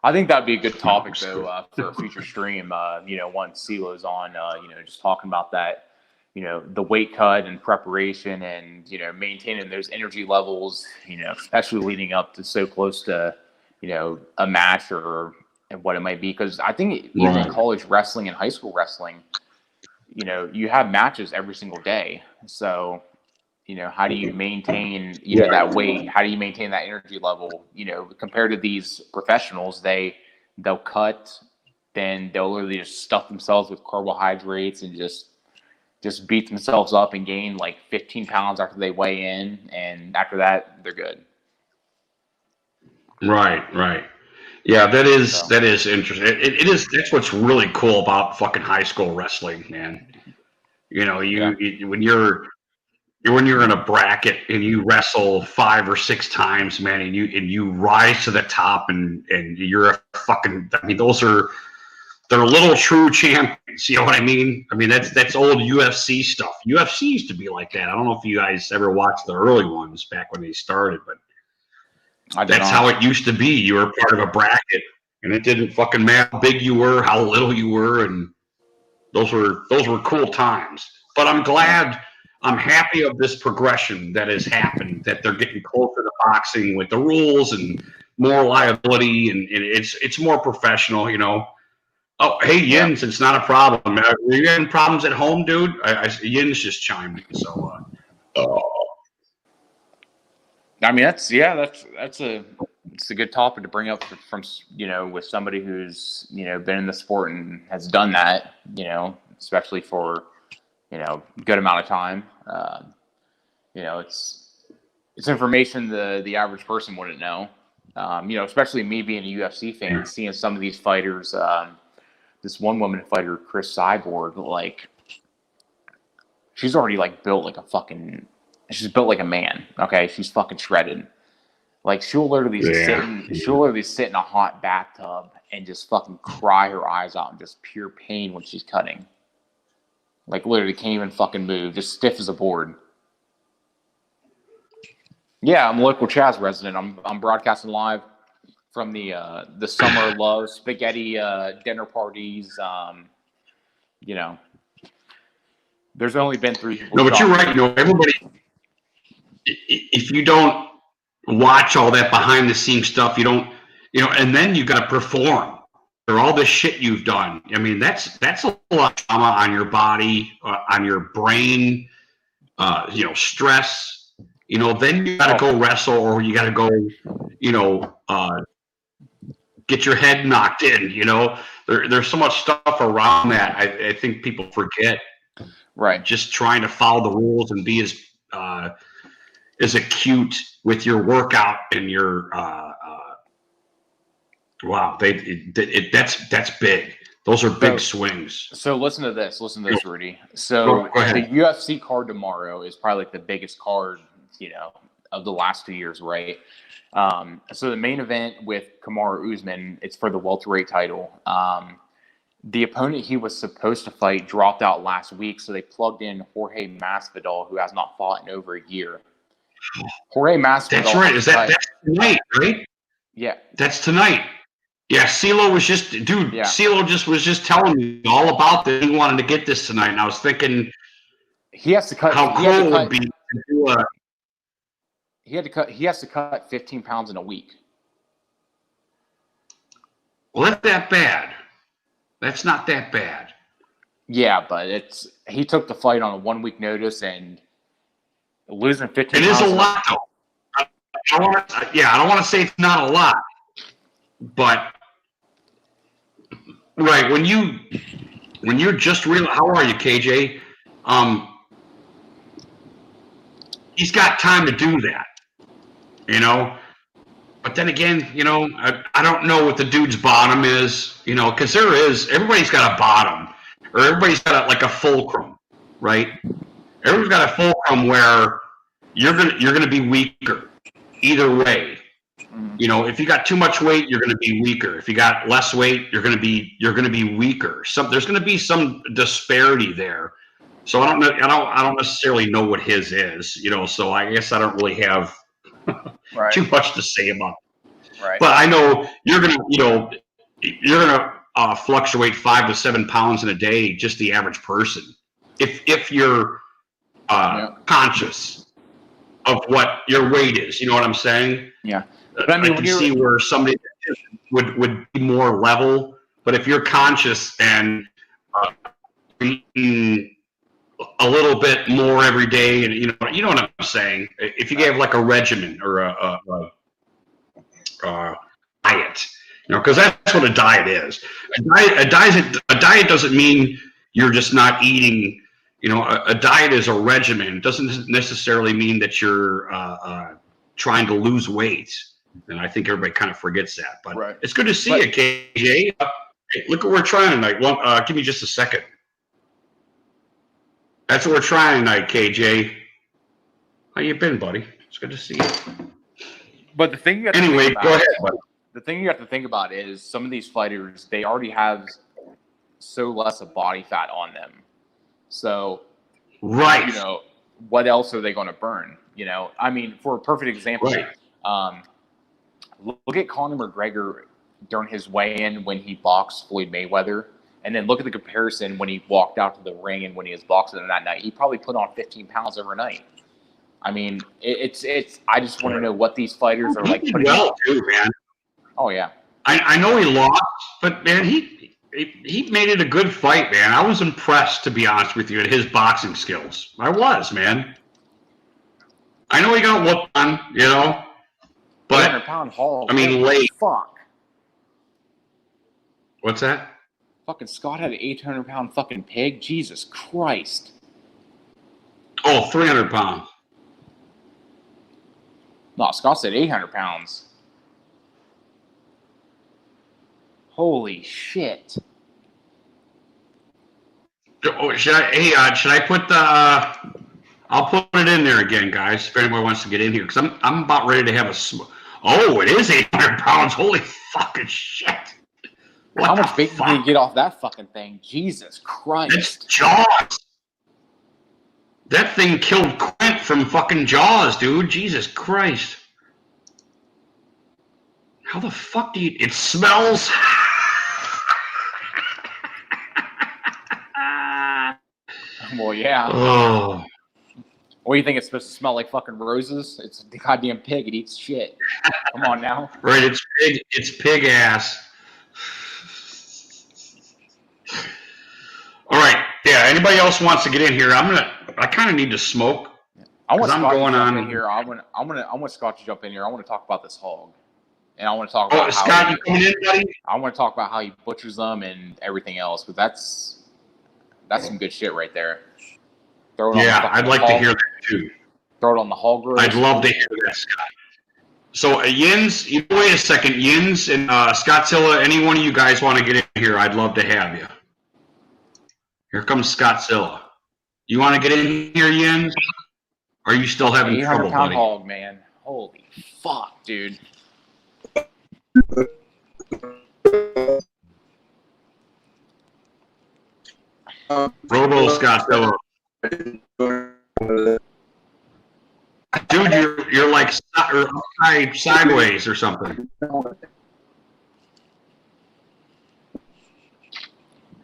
I think that'd be a good topic just though for a future stream. Once CeeLo's on, just talking about that, the weight cut and preparation, and maintaining those energy levels, especially leading up to so close to, a match or and what it might be. Because I think even in college wrestling and high school wrestling, you have matches every single day. So, how do you maintain, that weight? How do you maintain that energy level? Compared to these professionals, they'll cut, then they'll literally just stuff themselves with carbohydrates and just beat themselves up and gain like 15 pounds after they weigh in, and after that, they're good. Right. Yeah, that is interesting. It is. That's what's really cool about fucking high school wrestling, man. When you're in a bracket and you wrestle 5 or 6 times, man, and you rise to the top, and you're a fucking. I mean, they're little true champions. You know what I mean? I mean, that's old UFC stuff. UFC used to be like that. I don't know if you guys ever watched the early ones back when they started, but that's how it used to be. You were part of a bracket, and it didn't fucking matter how big you were, how little you were, and those were cool times. But I'm happy of this progression that has happened, that they're getting closer to boxing with the rules and more liability, and it's more professional, Oh, hey, Yins, it's not a problem. Are you having problems at home, dude? Yins just chimed in, so. I mean, that's a good topic to bring up from with somebody who's been in the sport and has done that, especially for good amount of time. It's information the average person wouldn't know. Especially me being a UFC fan, seeing some of these fighters. This one woman fighter, Chris Cyborg, like she's already like built like a fucking. She's built like a man. Okay, she's fucking shredded. Like she'll literally sit in a hot bathtub and just fucking cry her eyes out in just pure pain when she's cutting. Like literally can't even fucking move, just stiff as a board. Yeah, I'm a local Chaz resident. I'm broadcasting live from the Summer of Love spaghetti dinner parties. There's only been 3 people. No, but you're right. Everybody. If you don't watch all that behind the scenes stuff, you don't. And then you got to perform for all the shit you've done. I mean, that's a lot of trauma on your body, on your brain. Stress. Then you got to go wrestle, or you got to go. Get your head knocked in, there's so much stuff around that. I think people forget, right? Just trying to follow the rules and be as acute with your workout and your wow, that's big. Those are big swings. So listen to this, Rudy. So the UFC card tomorrow is probably like the biggest card, of the last 2 years, right? So the main event with Kamaru Usman, it's for the welterweight title. The opponent he was supposed to fight dropped out last week, so they plugged in Jorge Masvidal, who has not fought in over a year. Jorge Masvidal. That's right. That's tonight, right? Yeah. That's tonight. Yeah, CeeLo was just, dude. Yeah. CeeLo was just telling me all about this. He wanted to get this tonight, and I was thinking, he has to cut. How cool it would be to do a. He has to cut 15 pounds in a week. Well, that's that bad. That's not that bad. Yeah, but he took the fight on a 1 week notice, and losing 15 pounds. It is a lot, though. I don't want to say it's not a lot, but right when you're just real. How are you, KJ? He's got time to do that. But then again, you know, I don't know what the dude's bottom is, you know, because everybody's got a bottom, or everybody's got like a fulcrum, right? Everyone's got a fulcrum where you're gonna be weaker either way. You know, if you got too much weight, you're gonna be weaker. If you got less weight, you're gonna be weaker. There's gonna be some disparity there. So I don't necessarily know what his is, you know. So I guess I don't really have too much to say about it. Right. But I know you're gonna fluctuate 5 to 7 pounds in a day, just the average person, if you're conscious of what your weight is. You know what I'm saying? Yeah. But I mean, I can see where somebody would be more level, but if you're conscious and eating a little bit more every day, and you know what I'm saying. If you have like a regimen or a diet, you know, because that's what a diet is. A diet doesn't mean you're just not eating. You know, a diet is a regimen. It doesn't necessarily mean that you're trying to lose weight. And I think everybody kind of forgets that. But it's good to see you, KJ. Hey, look what we're trying tonight. Well, give me just a second. That's what we're trying tonight, KJ. How you been, buddy? It's good to see you. But the thing you have anyway, go ahead, buddy. The thing you have to think about is some of these fighters, they already have so less of body fat on them. So, you know, what else are they going to burn? You know, I mean, for a perfect example, look at Conor McGregor during his weigh-in when he boxed Floyd Mayweather. And then look at the comparison when he walked out to the ring and when he was boxing that night. He probably put on 15 pounds overnight. I mean, it's. I just want to know what these fighters are like. He did well too, man. Oh yeah. I know he lost, but man, he made it a good fight, man. I was impressed, to be honest with you, at his boxing skills. I was, man. I know he got whooped on, you know, but 800-pound haul. I mean, late. Fuck. What's that? Fucking Scott had an 800-pound fucking pig. Jesus Christ. Oh, 300 pounds. No, Scott said 800 pounds. Holy shit. Oh, should I put the? I'll put it in there again, guys. If anybody wants to get in here, because I'm about ready to have a. Oh, it is 800 pounds. Holy fucking shit! What How much bacon can you get off that fucking thing? Jesus Christ! It's Jaws. That thing killed Quint from fucking Jaws, dude. Jesus Christ! How the fuck do you? It smells. Well, yeah. Oh. What do you think it's supposed to smell like? Fucking roses? It's the goddamn pig. It eats shit. Come on now. Right, it's pig ass. All right, yeah. Anybody else wants to get in here? I kind of need to smoke. I want Scott to jump in here. I want Scott to jump in here. I want to talk about this hog, and I want to talk about how Scott, you coming in, buddy? I want to talk about how he butchers them and everything else, because that's some good shit right there. Yeah, I'd like to hear that too. Throw it on the hog roast. I'd love to hear that, Scott. So, Yins, wait a second. Yins and Scottzilla, any one of you guys want to get in here, I'd love to have you. Here comes Scottzilla. You want to get in here, Yins? Or are you still having trouble, 800-pound buddy? hog, man. Holy fuck, dude. Robo Scottzilla. Dude, you're like sideways or something.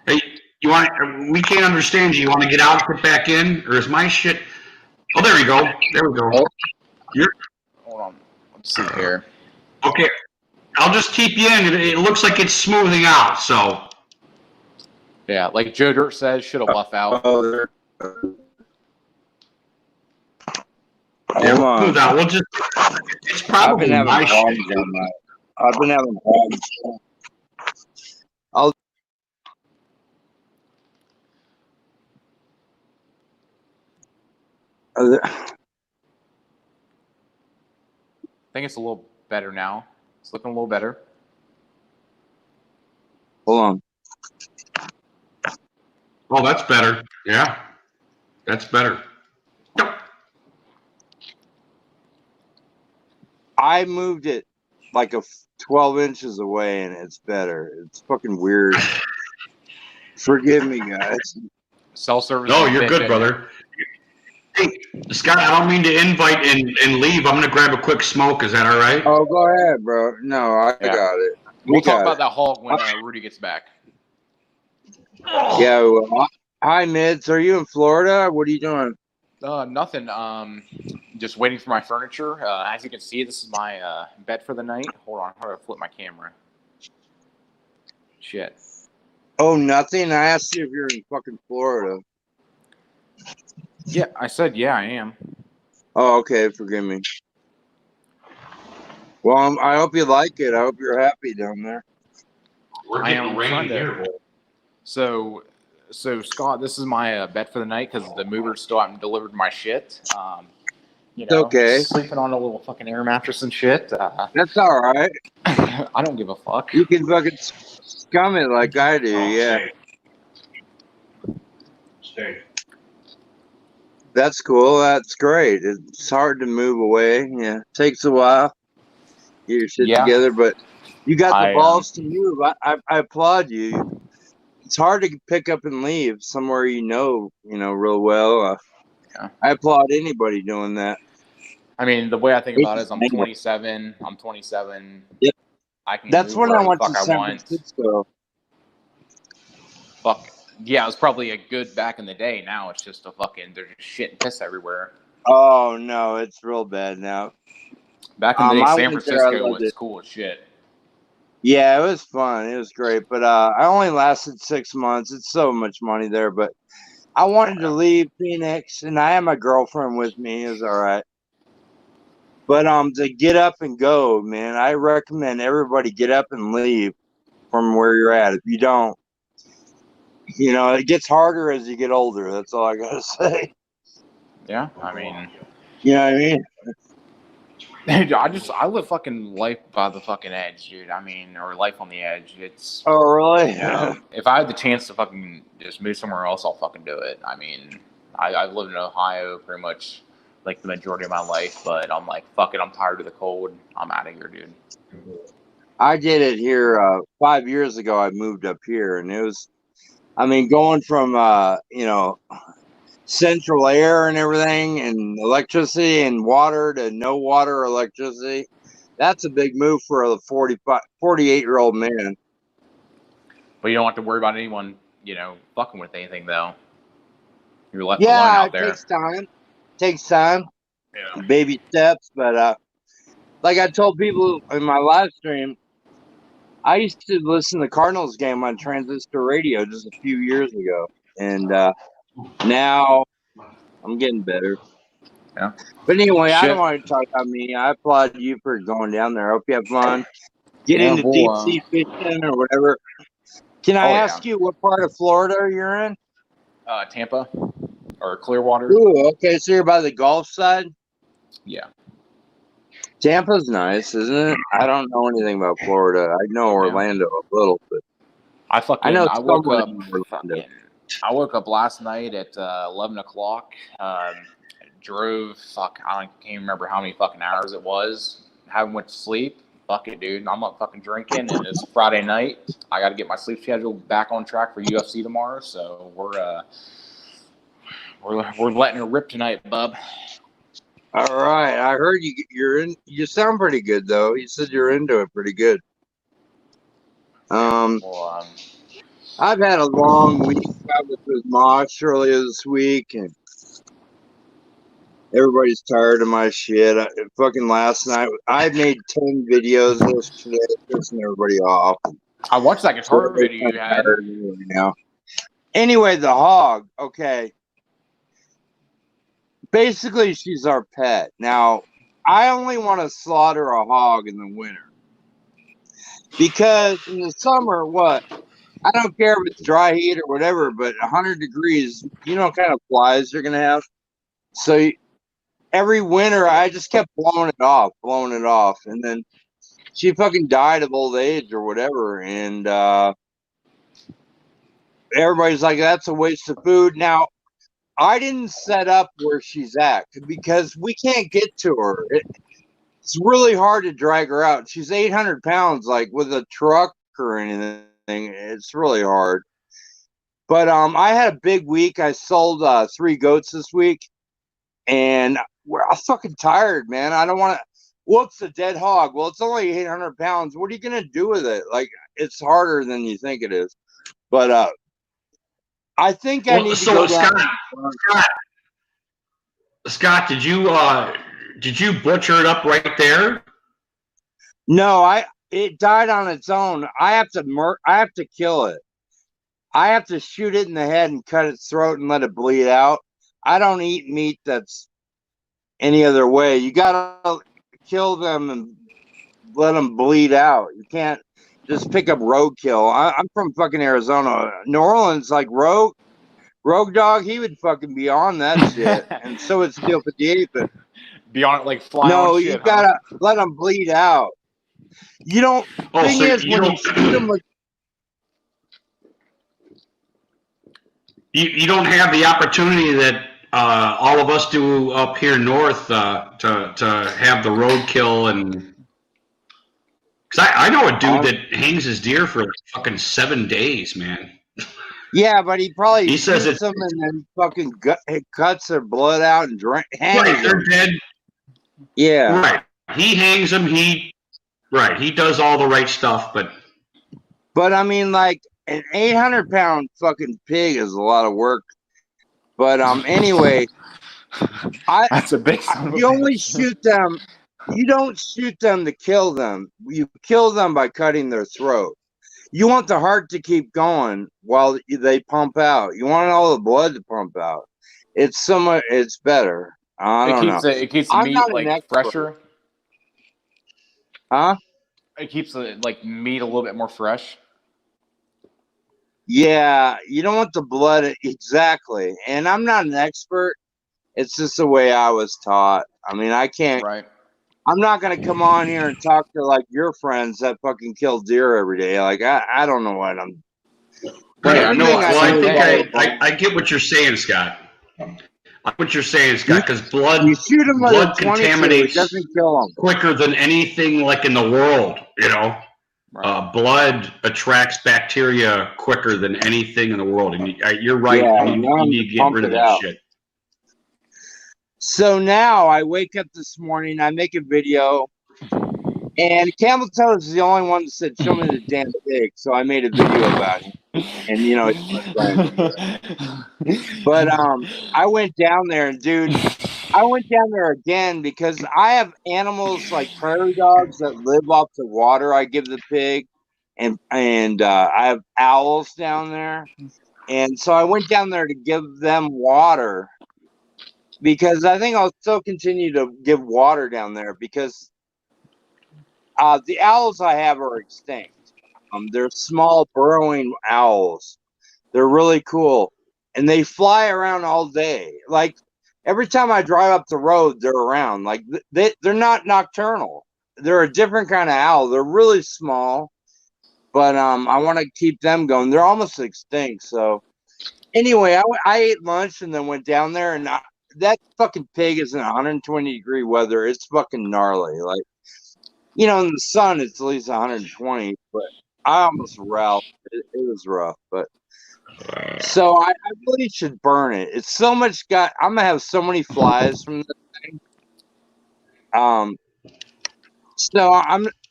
Hey, we can't understand you. You want to get out and get back in? Or is my shit? Oh, there you go. There we go. Hold on. Let's see here. Okay. I'll just keep you in. It looks like it's smoothing out, so. Yeah, like Joe Dirt says, should have left out. Yeah, smooth out. We'll just. It's probably my shit. I've been having problems. I think it's a little better now. It's looking a little better. Hold on. Oh, that's better. Yeah, that's better. I moved it like 12 inches away, and it's better. It's fucking weird. Forgive me, guys. Cell service. No, is you're good, bitching. brother. Hey, Scott, I don't mean to invite and leave. I'm going to grab a quick smoke. Is that all right? Oh, go ahead, bro. No, I Yeah. got it. We'll talk got about it. that hog when Rudy gets back. Yeah. Well, hi, Mids. Are you in Florida? What are you doing? Nothing. Just waiting for my furniture. As you can see, this is my bed for the night. Hold on, how do I flip my camera? Shit. Oh, nothing. I asked you if you're in fucking Florida. Yeah, I said yeah, I am. Oh, okay. Forgive me. Well, I hope you like it. I hope you're happy down there. We're I getting am rain trying to- here. So Scott, this is my bed for the night because the movers still haven't delivered my shit. You know, okay. Sleeping on a little fucking air mattress and shit. That's all right. I don't give a fuck. You can fucking scum it like I do. Yeah. Stay. That's cool. That's great. It's hard to move away. Yeah. Takes a while. Get your shit Yeah. together, but you got the I, balls to move. I applaud you. It's hard to pick up and leave somewhere you know real well. Yeah. I applaud anybody doing that. I mean, the way I think about it is I'm It's 27. I'm 27. Yep. I can That's move when I wherever the went to fuck I San want. Francisco. Fuck. Yeah, it was probably a good back in the day. Now it's just a fucking, there's just shit and piss everywhere. Oh no, it's real bad now. Back in the day, I San went there, I Francisco loved was it. cool as shit. Yeah, it was fun. It was great, but I only lasted 6 months. It's so much money there, but I wanted to leave Phoenix, and I had my girlfriend with me. It was all right. But to get up and go, man, I recommend everybody get up and leave from where you're at. If you don't, it gets harder as you get older. That's all I gotta say. Yeah, I mean, You know what I mean? I live fucking life by the fucking edge, dude. I mean, or life on the edge. It's, Oh, really? you know, if I had the chance to fucking just move somewhere else, I'll fucking do it. I mean, I've lived in Ohio pretty much like the majority of my life, but I'm like, fuck it, I'm tired of the cold. I'm out of here, dude. I did it here 5 years ago. I moved up here, and it was, I mean, going from central air and everything, and electricity and water to no water or electricity. That's a big move for a 48-year-old man. But you don't have to worry about anyone, fucking with anything though. You're left alone out there. It takes time. Takes time. Yeah. Baby steps, but like I told people in my live stream, I used to listen to the Cardinals game on transistor radio just a few years ago, and now I'm getting better. Yeah. But anyway, I Shit. don't want to talk about me. I applaud you for going down there. I hope you have fun. Get Yeah, into deep sea fishing or whatever. Can I ask you what part of Florida you're in? Tampa or Clearwater. Ooh, okay. So you're by the Gulf side? Yeah. Tampa's nice, isn't it? I don't know anything about Florida. I know Orlando a little, but I know I woke up. Orlando. I woke up last night at 11 o'clock. Drove. I can't remember how many fucking hours it was. Haven't went to sleep. Fuck it, dude. I'm not fucking drinking, and it's Friday night. I got to get my sleep schedule back on track for UFC tomorrow. So we're letting it rip tonight, bub. All right. I heard you're in. You sound pretty good though. You said you're into it pretty good. I've had a long week. I was with Mosh earlier this week, and everybody's tired of my shit. Fucking last night, I made 10 videos yesterday, pissing everybody off. I watched that guitar video you had. Now. Anyway, the hog. Okay. Basically, she's our pet. Now, I only want to slaughter a hog in the winter. Because in the summer, I don't care if it's dry heat or whatever, but 100 degrees, you know what kind of flies you're going to have? So every winter, I just kept blowing it off. And then she fucking died of old age or whatever, and everybody's like, that's a waste of food. Now, I didn't set up where she's at because we can't get to her. It's really hard to drag her out. She's 800 pounds, like with a truck or anything. It's really hard. But I had a big week. I sold 3 goats this week, and I'm fucking tired, man. I don't want to. What's a dead hog? Well, it's only 800 pounds. What are you gonna do with it? Like, it's harder than you think it is. But I think I need to go down. Scott, did you butcher it up right there? No, it died on its own. I have to kill it. I have to shoot it in the head and cut its throat and let it bleed out. I don't eat meat that's any other way. You gotta kill them and let them bleed out. You can't just pick up roadkill. I'm from fucking Arizona. New Orleans, like Rogue Dog, he would fucking be on that shit. And so it's Steel 58, but be on it like flying. No, on you shit, gotta let them bleed out. You don't. Thing so is, when you shoot them with you don't have the opportunity that all of us do up here north to have the roadkill and. Because I know a dude that hangs his deer for like fucking 7 days, man. Yeah, but he probably says shoots them and then fucking cuts their blood out and hangs right, they're them. dead. Yeah. Right. He hangs them. He does all the right stuff, but I mean, like, an 800-pound fucking pig is a lot of work. But anyway, that's a big. You only shoot them. You don't shoot them to kill them. You kill them by cutting their throat. You want the heart to keep going while they pump out. You want all the blood to pump out. It's better. I don't know. It keeps the meat like fresher. Huh? It keeps the like meat a little bit more fresh. Yeah, you don't want the blood exactly. And I'm not an expert. It's just the way I was taught. I mean, I can't. Right. I'm not gonna come on here and talk to like your friends that fucking kill deer every day. Like I don't know what I'm. Right. I know. Well, I get what you're saying, Scott. What you're saying, Scott, because blood contaminates doesn't kill them quicker than anything like in the world. You know, right. Blood attracts bacteria quicker than anything in the world, and you're right. Yeah, you need to get rid of that shit. So now I wake up this morning, I make a video, and Camel Toe is the only one that said, "Show me the damn pig." So I made a video about it, and it's my friend. But I went down there, and dude, I went down there again because I have animals like prairie dogs that live off the water. I give the pig, and I have owls down there, and so I went down there to give them water. Because I think I'll still continue to give water down there because the owls I have are extinct. They're small burrowing owls. They're really cool. And they fly around all day. Like, every time I drive up the road, they're around. Like, they're not nocturnal. They're a different kind of owl. They're really small. But I want to keep them going. They're almost extinct. So, anyway, I ate lunch and then went down there and that fucking pig is in 120-degree weather. It's fucking gnarly. Like, in the sun, it's at least 120. But I almost ralphed. It was rough. But so I really should burn it. It's so much. I'm gonna have so many flies from this thing. So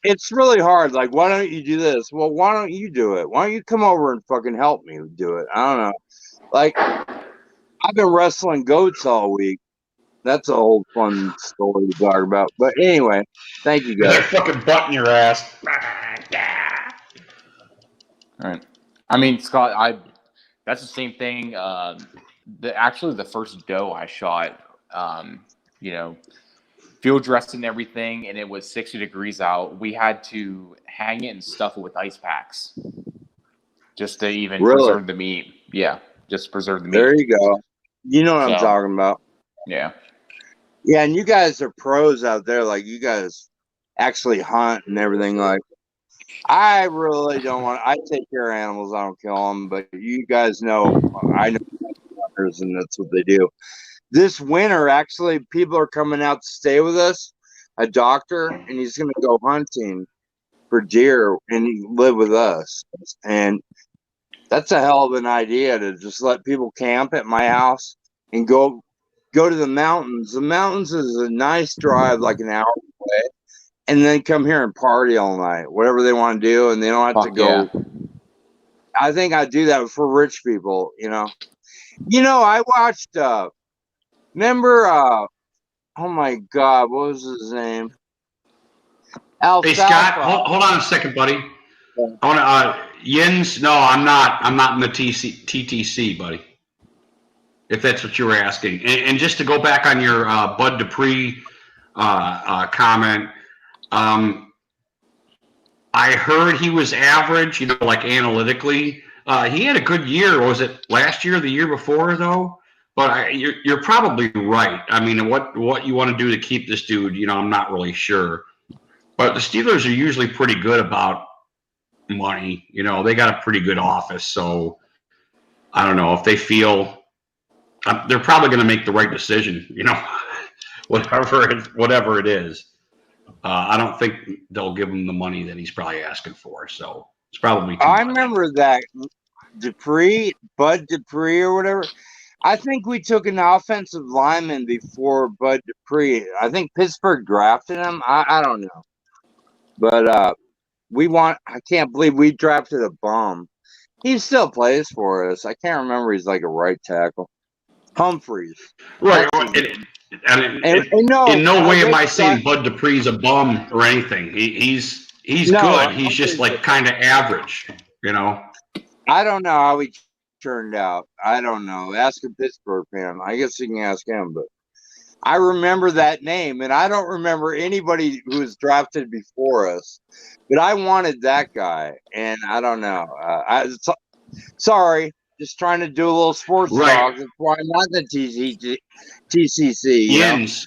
It's really hard. Like, why don't you do this? Well, why don't you do it? Why don't you come over and fucking help me do it? I don't know. Like, I've been wrestling goats all week. That's a whole fun story to talk about. But anyway, thank you guys. They're fucking butting your ass. All right. I mean, Scott, that's the same thing. Actually, the first doe I shot, field dressed and everything, and it was 60 degrees out. We had to hang it and stuff it with ice packs just to even preserve the meat. Yeah, just preserve the meat. There you go. You know what I'm talking about. Yeah. Yeah, and you guys are pros out there. Like, you guys actually hunt and everything. Like, I really don't want. I take care of animals. I don't kill them. But you guys know, I know hunters, and that's what they do. This winter, actually, people are coming out to stay with us. A doctor, and he's going to go hunting for deer, and he live with us. And that's a hell of an idea to just let people camp at my house and go to the mountains. The mountains is a nice drive, like an hour away, and then come here and party all night, whatever they want to do, and they don't have to go. Yeah. I think I do that for rich people, you know. I watched. Remember? Oh my God, what was his name? Hey Scott, hold on a second, buddy. I want to Yins. No, I'm not. I'm not in the TTC, buddy. If that's what you were asking, and just to go back on your Bud Dupree comment, I heard he was average. Like analytically, he had a good year. Was it last year or the year before though? But you're probably right. I mean, what you want to do to keep this dude, I'm not really sure. But the Steelers are usually pretty good about money. They got a pretty good office. So I don't know if they feel they're probably going to make the right decision, whatever it is. I don't think they'll give him the money that he's probably asking for. So it's probably too much. Remember that Bud Dupree or whatever. I think we took an offensive lineman before Bud Dupree. I think Pittsburgh drafted him. I don't know. But I can't believe we drafted a bum. He still plays for us. I can't remember. He's like a right tackle. Humphreys. Right. In no way am I saying Bud Dupree's a bum or anything. He's good. He's just like kind of average, I don't know how he turned out. I don't know. Ask a Pittsburgh fan. I guess you can ask him, but I remember that name, and I don't remember anybody who was drafted before us. But I wanted that guy, and I don't know. Sorry, just trying to do a little sports talk. That's why I'm not the TCC. Yins.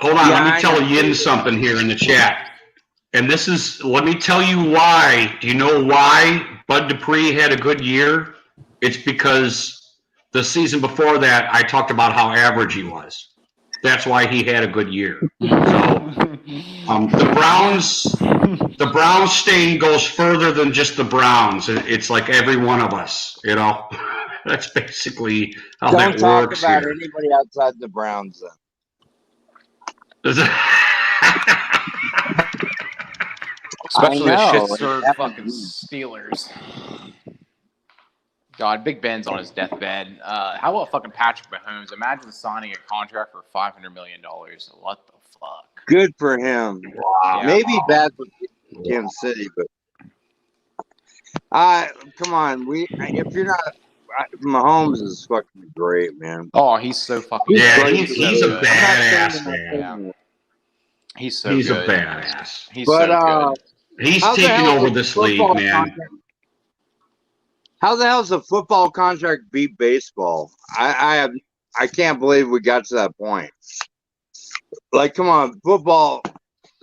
Hold on, let me tell Yins something here in the chat. And let me tell you why. Do you know why Bud Dupree had a good year? It's because the season before that, I talked about how average he was. That's why he had a good year. So the Browns stain goes further than just the Browns. It's like every one of us, That's basically how that works. Don't talk about anybody outside the Browns, then. Especially the shit-stirred fucking Steelers. God, Big Ben's on his deathbed. How about fucking Patrick Mahomes? Imagine signing a contract for $500 million. What the fuck? Good for him. Wow. Maybe bad for Kansas City, but come on. If you're not, Mahomes is fucking great, man. Oh, he's so fucking. Yeah, he's a badass, man. Yeah. He's a badass. He's so good. He's taking over this league, man. How the hell does a football contract beat baseball? I can't believe we got to that point. Like, come on, football,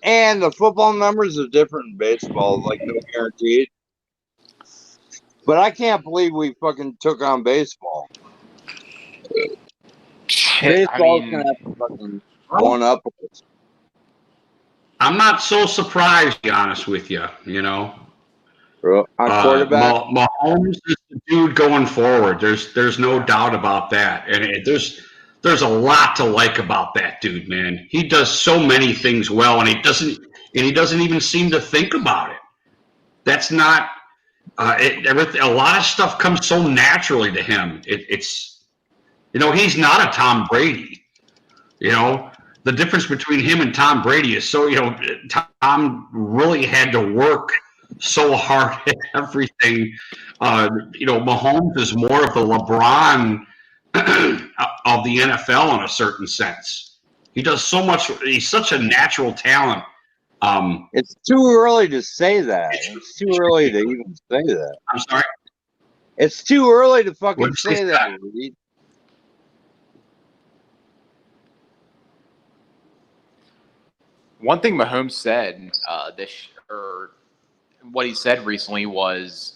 and the football numbers are different in baseball, like no guaranteed. But I can't believe we fucking took on baseball. Baseball's gonna have to fucking going up. I'm not so surprised, to be honest with you. Quarterback. Mahomes is the dude going forward. There's no doubt about that, and there's a lot to like about that dude, man. He does so many things well, and he doesn't even seem to think about it. That's not a lot of stuff comes so naturally to him. It's he's not a Tom Brady. The difference between him and Tom Brady is Tom really had to work so hard at everything. Mahomes is more of the LeBron of the NFL in a certain sense. He does so much. He's such a natural talent. It's too early to say that. It's too early to even say that. I'm sorry? It's too early to fucking say that, Reed. One thing Mahomes said or what he said recently was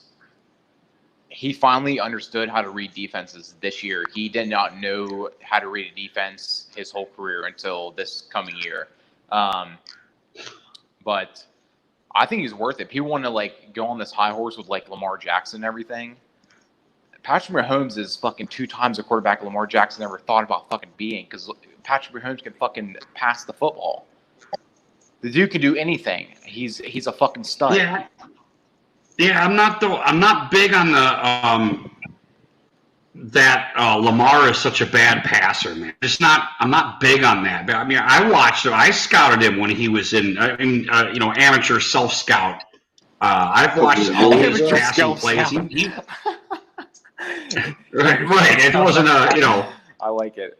he finally understood how to read defenses this year. He did not know how to read a defense his whole career until this coming year. But I think he's worth it. People want to like go on this high horse with like Lamar Jackson and everything. Patrick Mahomes is fucking 2 times the quarterback Lamar Jackson ever thought about fucking being, because Patrick Mahomes can fucking pass the football. The dude can do anything. He's a fucking stud. Yeah. I'm not big on the that Lamar is such a bad passer, man. I'm not big on that. But I mean, I watched him. I scouted him when he was in amateur self scout. I've watched all his passing plays. Right. It wasn't I like it.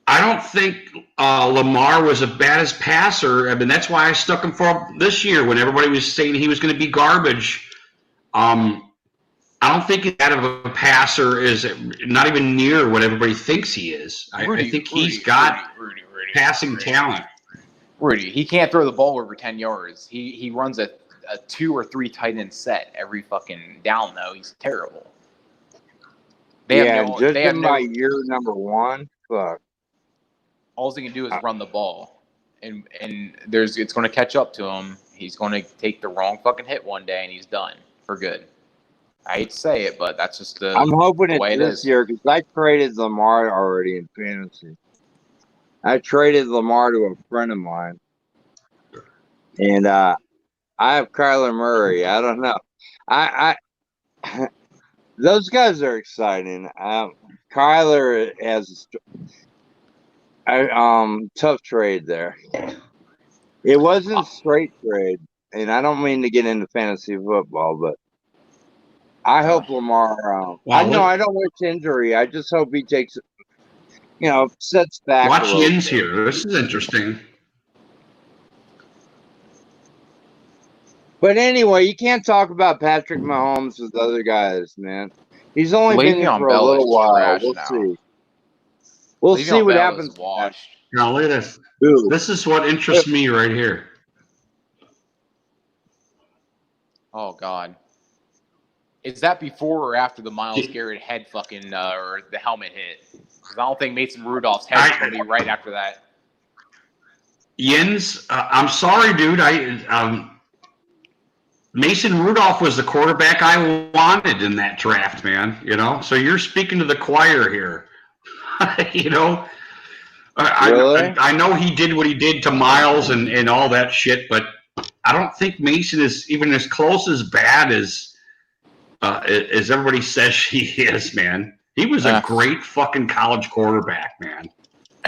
I don't think Lamar was as bad as passer. I mean, that's why I stuck him for this year when everybody was saying he was going to be garbage. I don't think that of a passer is not even near what everybody thinks he is. I think he's got passing talent. Rudy, he can't throw the ball over 10 yards. He runs a 2 or 3 tight end set every fucking down, though. He's terrible. Judging by year number 1, fuck. All he can do is run the ball, and it's going to catch up to him. He's going to take the wrong fucking hit one day, and he's done for good. I hate to say it, but that's just I'm hoping it's this year, because I traded Lamar already in fantasy. I traded Lamar to a friend of mine, and I have Kyler Murray. I don't know. I those guys are exciting. Kyler has tough trade there. It wasn't a straight trade, and I don't mean to get into fantasy football, but I hope Lamar. I don't wish injury. I just hope he takes, sets back. Watch Yins here. This is interesting. But anyway, you can't talk about Patrick Mahomes with other guys, man. He's only been here for a little while. We'll see. We'll see what happens. Now look at this. Ooh. This is what interests me right here. Oh God. Is that before or after the Myles Garrett head fucking or the helmet hit? Because I don't think Mason Rudolph's head is going to be right after that. Yins, I'm sorry, dude. Mason Rudolph was the quarterback I wanted in that draft, man. So you're speaking to the choir here. Really? I know he did what he did to Miles and all that shit, but I don't think Mason is even as close as bad as everybody says he is, man. He was a great fucking college quarterback, man.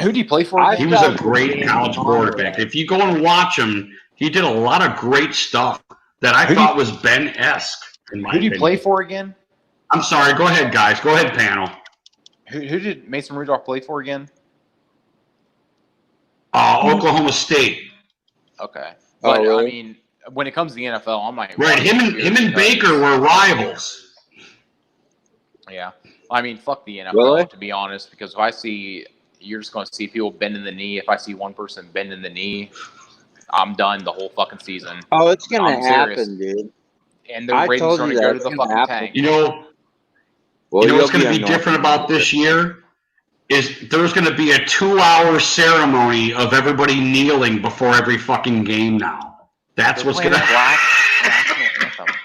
Who did he play for? He was a great college quarterback. If you go and watch him, he did a lot of great stuff that I thought was Ben-esque. Who did he play for again? I'm sorry. Go ahead, guys. Go ahead, panel. Who did Mason Rudolph play for again? Oklahoma State. Okay. But, really? I mean, when it comes to the NFL, I might... Right, him and Baker were rivals. Yeah. I mean, fuck the NFL, to be honest, because if I see... You're just going to see people bending the knee. If I see one person bending the knee, I'm done the whole fucking season. Oh, it's going to happen, dude. And the ratings are going to go to the fucking tank. What's going to be different about this year is there's going to be a 2-hour ceremony of everybody kneeling before every fucking game now. That's what's going to happen.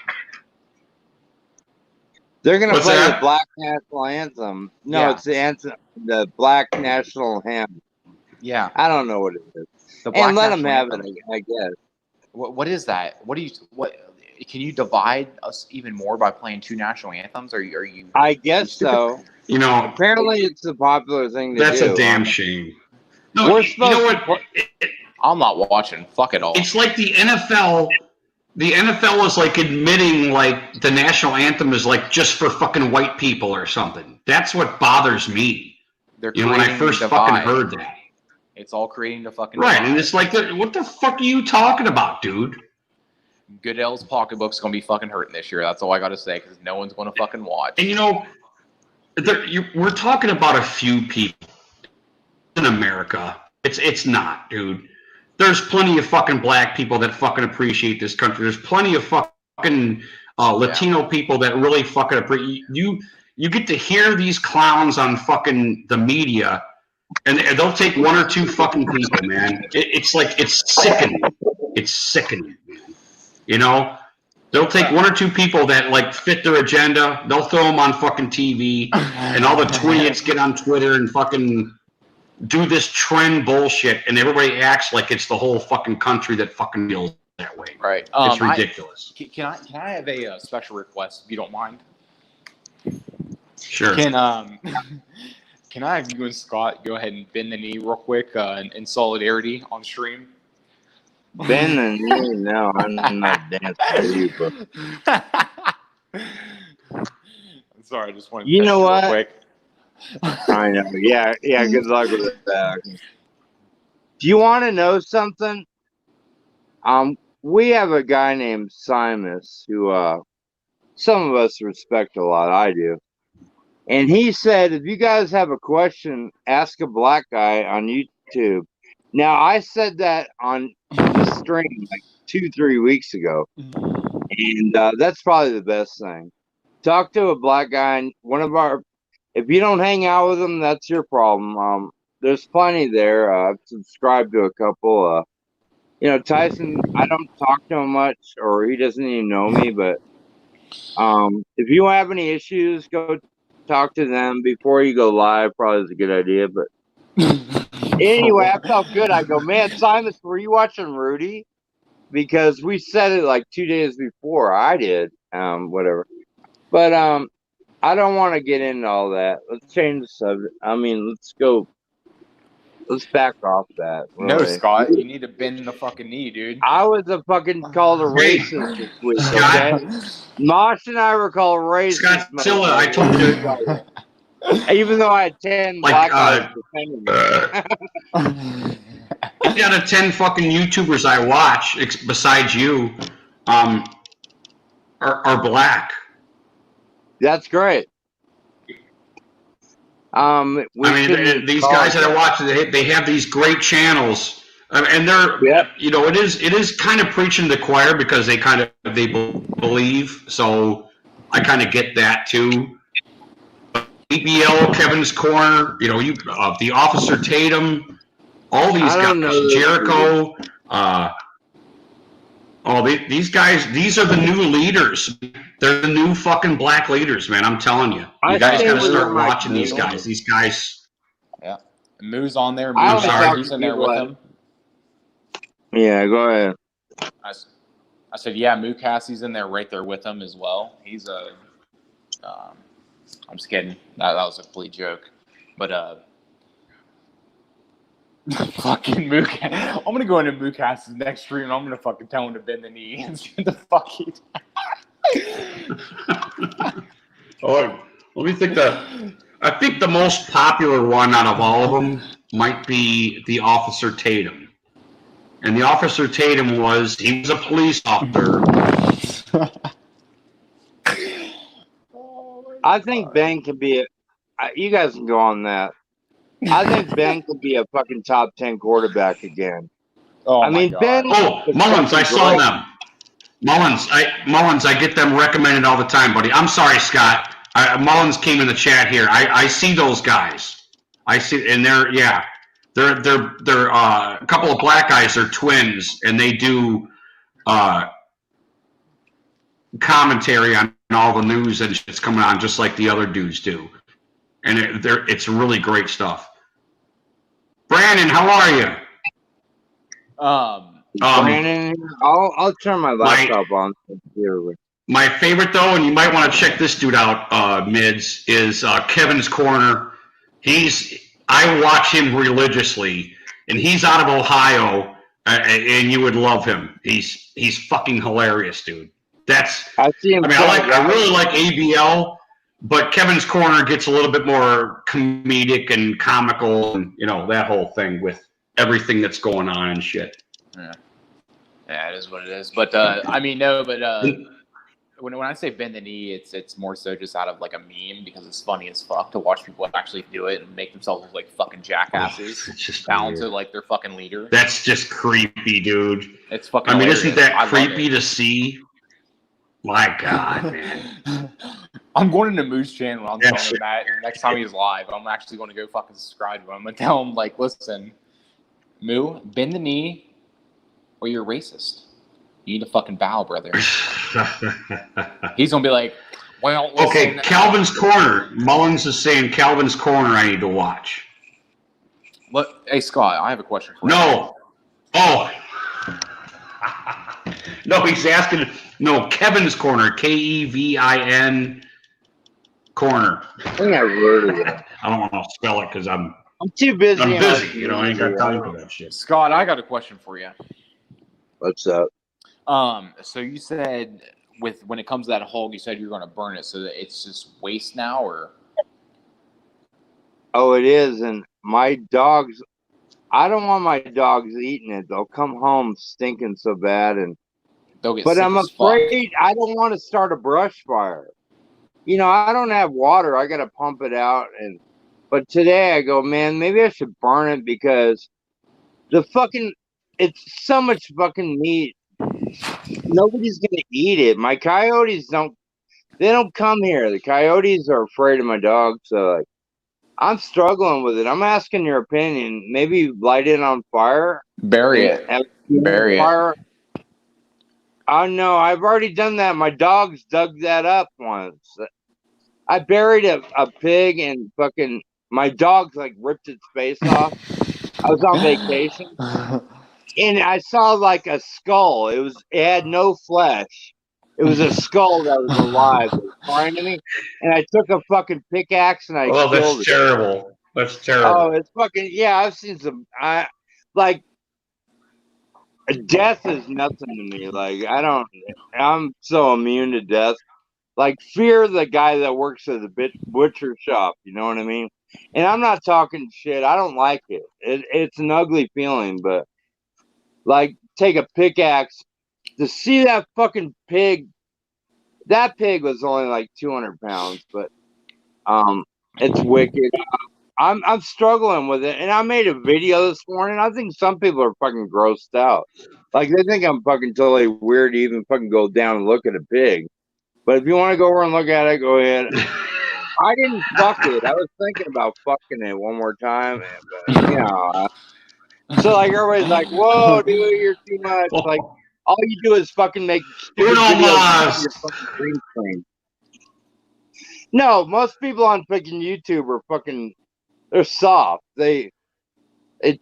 They're going to play the Black National Anthem. No, it's the anthem, the Black National Hymn. Yeah. I don't know what it is. And let them have it, I guess. What is that? What can you divide us even more by playing 2 national anthems? Are you? I guess so. Apparently it's a popular thing to do. That's a damn shame. No, we're supposed to. I'm not watching. Fuck it all. It's like the NFL. The NFL is like admitting like the national anthem is like just for fucking white people or something. That's what bothers me. When I first fucking heard that. It's all creating the fucking right, divide. and it's like, what the fuck are you talking about, dude? Goodell's pocketbook's gonna be fucking hurting this year. That's all I gotta say, because no one's gonna fucking watch. And we're talking about a few people in America It's not, dude. There's plenty of fucking black people that fucking appreciate this country. There's plenty of fucking Latino people that really fucking appreciate you get to hear these clowns on fucking the media, and they'll take one or two fucking people, man. It's like it's sickening. It's sickening, man. You know, they'll take one or two people that like fit their agenda. They'll throw them on fucking TV, and all the twits get on Twitter and fucking do this trend bullshit, and everybody acts like it's the whole fucking country that fucking feels that way. Right. It's ridiculous. Can I have a special request if you don't mind? Sure. Can I have you and Scott go ahead and bend the knee real quick in solidarity on stream? Bend the knee? No, I'm not dancing with you, but I'm sorry, I just wanted to you know what? real quick. I know. Yeah. Good luck with that. Do you want to know something? We have a guy named Simus who some of us respect a lot. I do. And he said, if you guys have a question, ask a black guy on YouTube. Now, I said that on the stream like 2-3 weeks ago. And that's probably the best thing. Talk to a black guy. And if you don't hang out with them, that's your problem. There's plenty there. I've subscribed to a couple. Tyson, I don't talk to him much, or he doesn't even know me. But if you have any issues, go talk to them before you go live. Probably is a good idea. But anyway, I felt good. I go, man, Simus, were you watching Rudy? Because we said it like 2 days before. I did. Whatever. But I don't want to get into all that. Let's change the subject. I mean, let's go. Let's back off that. Really. No, Scott, you need to bend the fucking knee, dude. I was called a racist this week, okay? Mosh and I were called racist. Scottzilla, I told you. Even though I had 10 black guys defending me. 8 out of 10 fucking YouTubers I watch, besides you, are black. That's great. These guys that I watch, they have these great channels, and they're, it is kind of preaching to the choir because they believe. So I kind of get that too. ABL, Kevin's Corner, the Officer Tatum, all these guys, Jericho. These guys, these are the new leaders. They're the new fucking black leaders, man. I'm telling you. You guys got to start watching these guys. These guys. Yeah. Moo's on there. Moo's in there with him. Yeah, go ahead. I said, yeah, Moo Cassie's in there right there with him as well. He's I'm just kidding. That was a complete joke. But, fucking Moo. I'm gonna go into Moo Cassie's next stream and I'm gonna fucking tell him to bend the knee and see the fucking. Let me think. I think the most popular one out of all of them might be the Officer Tatum, and the Officer Tatum he was a police officer. I think Ben could be you guys can go on that. I think Ben could be a fucking top 10 quarterback again. Oh, I mean, Ben. Oh, Mullins, I saw them. Mullins, I get them recommended all the time, buddy. I'm sorry, Scott. Mullins came in the chat here. I see those guys. I see, and they're a couple of black guys. They're twins, and they do commentary on all the news and shit's coming on, just like the other dudes do. And it's really great stuff. Brandon, how are you? Brandon, I'll turn my laptop on. My favorite, though, and you might want to check this dude out, Mids, is Kevin's Corner. I watch him religiously, and he's out of Ohio, and you would love him. He's fucking hilarious, dude. I really like ABL, but Kevin's Corner gets a little bit more comedic and comical, and that whole thing with everything that's going on and shit. Yeah, it is what it is. But when I say bend the knee, it's more so just out of like a meme because it's funny as fuck to watch people actually do it and make themselves look like fucking jackasses. It's just down weird. to like their fucking leader. That's just creepy, dude. It's fucking. I mean, hilarious. isn't that I love creepy it. to see? My God, man. I'm going into Moose channel. I'm Yeah, telling him that next time he's live, I'm actually going to go fucking subscribe to him. I'm going to tell him, like, listen, Moo, bend the knee or you're racist. You need to fucking bow, brother. He's going to be like, well, listen. Okay, Calvin's Corner. Mullins is saying Calvin's Corner I need to watch. Look, hey, Scott, I have a question for you. No. Oh. No, he's asking. No, Kevin's Corner. Kevin Corner. I think I've heard of it. I don't want to spell it because I'm too busy. busy. I ain't got time for that shit. Scott, I got a question for you. What's up? So you said when it comes to that hog, you said you're going to burn it, so that it's just waste now, or? Oh, it is, and my dogs. I don't want my dogs eating it. They'll come home stinking so bad, and They'll get but sick I'm as afraid I don't want to start a brush fire. You know, I don't have water. I got to pump it out, but today I go, man, maybe I should burn it because it's so much fucking meat. Nobody's gonna eat it. My coyotes don't come here. The coyotes are afraid of my dog, so like, I'm struggling with it. I'm asking your opinion. Maybe light it on fire. Bury it. Bury it. Oh no, I've already done that. My dogs dug that up once. I buried a pig and fucking my dogs like ripped its face off. I was on vacation and I saw like a skull. It had no flesh. It was a skull that was alive. It was crying to me. And I took a fucking pickaxe and I killed it. That's terrible. That's terrible. Oh, it's fucking, yeah, I've seen some, death is nothing to me. Like, I'm so immune to death. Like, fear the guy that works at the butcher shop. You know what I mean? And I'm not talking shit. I don't like it. It's an ugly feeling, but like, take a pickaxe to see that fucking pig. That pig was only like 200 pounds, but it's wicked. I'm struggling with it, and I made a video this morning. I think some people are fucking grossed out. Like, they think I'm fucking totally weird to even fucking go down and look at a pig. But if you want to go over and look at it, go ahead. I didn't fuck it. I was thinking about fucking it one more time, but you know. So like everybody's like, "Whoa, dude, you're too much." Like, all you do is fucking make stupid videos on your fucking green screen. No, most people on fucking YouTube are fucking. They're soft. They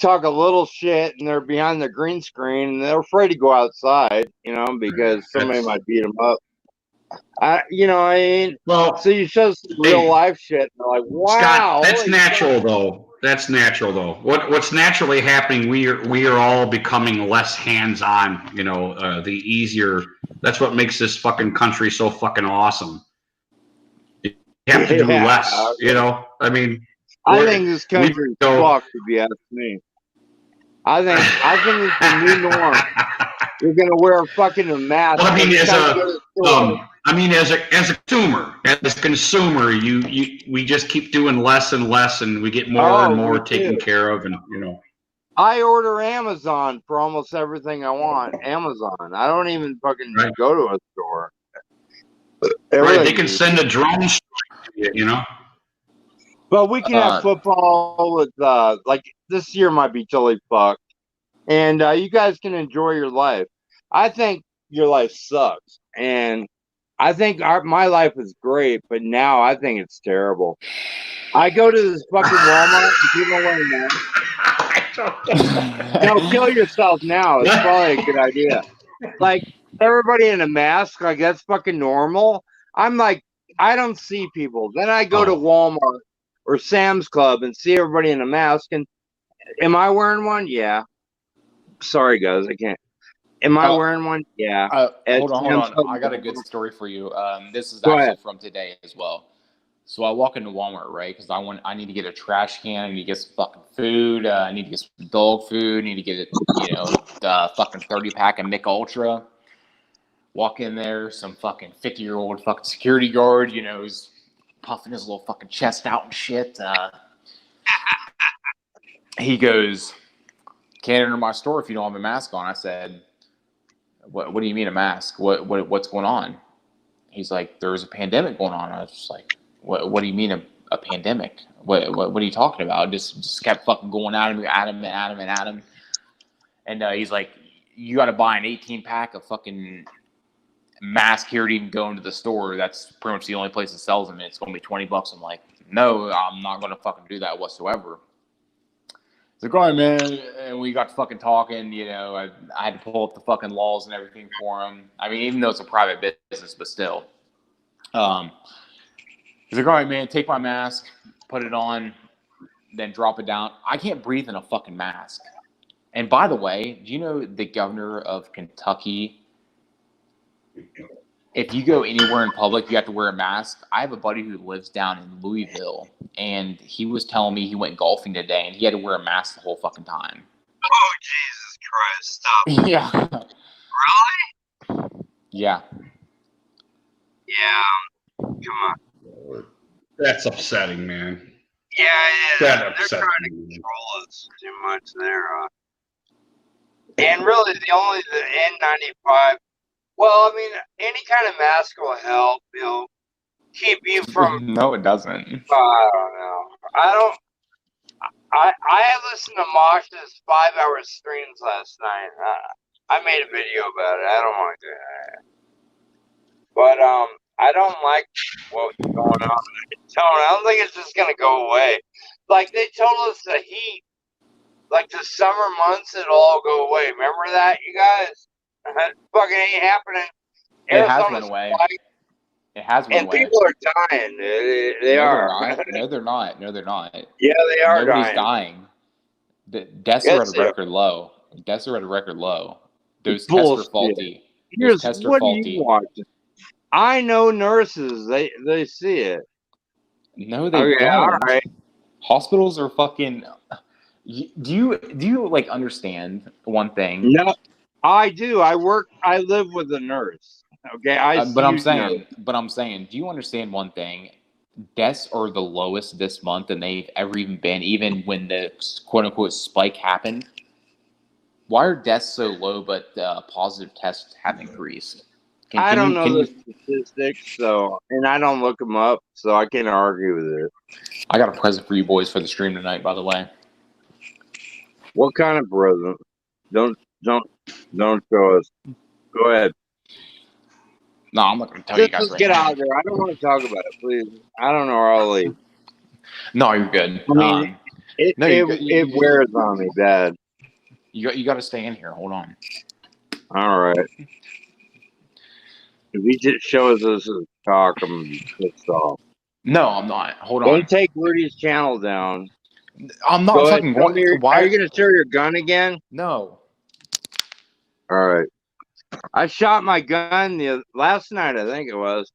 talk a little shit and they're behind the green screen and they're afraid to go outside, you know, because somebody might beat them up. You know, I mean, well, so you show some real life shit and they're like, wow. Scott, that's natural though. That's natural though. What's naturally happening? We are all becoming less hands-on. You know, the easier. That's what makes this fucking country so fucking awesome. You have to do less. You know, I mean. I think this country is fucked, if you ask me. I think it's the new norm. You're gonna wear a fucking mask. Well, I mean, as a consumer, we just keep doing less and less, and we get more and more taken care of, and you know. I order Amazon for almost everything I want. Amazon. I don't even fucking go to a store. Right, they can send a drone strike to you, you know. But we can have football with like this year might be totally fucked, and you guys can enjoy your life. I think your life sucks, and I think my life is great, but now I think it's terrible. I go to this fucking Walmart and people wearing masks. No, kill yourself now. It's probably a good idea. Like everybody in a mask, like that's fucking normal. I'm like, I don't see people. Then I go to Walmart or Sam's Club and see everybody in a mask. And am I wearing one? Yeah. Sorry, guys, I can't. Am I wearing one? Yeah. Hold on. I got a good story for you. This is actually from today as well. So I walk into Walmart, right? Because I need to get a trash can. I need to get some fucking food. I need to get some dog food. I need to get the fucking 30-pack of Mick Ultra. Walk in there, some fucking 50-year-old fucking security guard, you know, who's puffing his little fucking chest out and shit. He goes, "Can't enter my store if you don't have a mask on." I said, What do you mean a mask? What's going on?" He's like, "There's a pandemic going on." I was just like, What do you mean a pandemic? What are you talking about?" Just kept fucking going at him. And he's like, "You got to buy an 18-pack of fucking mask here to even go into the store. That's pretty much the only place that sells them. And it's going to be $20. I'm like, "No, I'm not going to fucking do that whatsoever." He's like, "All right, man." And we got to fucking talking, you know, I had to pull up the fucking laws and everything for him. I mean, even though it's a private business, but still. He's like, "All right, man, take my mask, put it on, then drop it down." I can't breathe in a fucking mask. And by the way, do you know the governor of Kentucky, if you go anywhere in public, you have to wear a mask? I have a buddy who lives down in Louisville, and he was telling me he went golfing today, and he had to wear a mask the whole fucking time. Oh, Jesus Christ, stop. Yeah. Really? Yeah. Yeah. Come on. That's upsetting, man. Yeah, That they're upsets trying to me. control us too much there. And really, the N95. Well, I mean, any kind of mask will help. It'll keep you from. No, it doesn't. I don't know. I listened to Mosh's 5-hour streams last night. I made a video about it. I don't want to do that. But I don't like what's going on. I don't think it's just gonna go away. Like they told us the heat, like the summer months, it'll all go away. Remember that, you guys? That fucking ain't happening. It has went away. It has went away. And people are dying. They are. No, they're not. No, they're not. Yeah, they are. Nobody's dying. The deaths are at a record low. Those tests are faulty. Here's what do you want? I know nurses. They see it. No, they don't. All right. Hospitals are fucking. Do you like understand one thing? No, I do. I live with a nurse. Okay, but I'm saying, do you understand one thing? Deaths are the lowest this month than they've ever even been, even when the quote unquote spike happened. Why are deaths so low, but positive tests have increased? I don't know the statistics, and I don't look them up, so I can't argue with it. I got a present for you boys for the stream tonight, by the way. What kind of present? Don't show us. Go ahead. No, I'm not going to tell you guys. Just get out of there. I don't want to talk about it, please. I don't know where I'll leave. No, you're good. I mean, it wears on me bad. You got to stay in here. Hold on. All right. If he just shows us his talk, I'm pissed off. No, I'm not. Hold on. Don't take Rudy's channel down. I'm not fucking going. Why are you going to show your gun again? No. All right. I shot my gun last night, I think it was.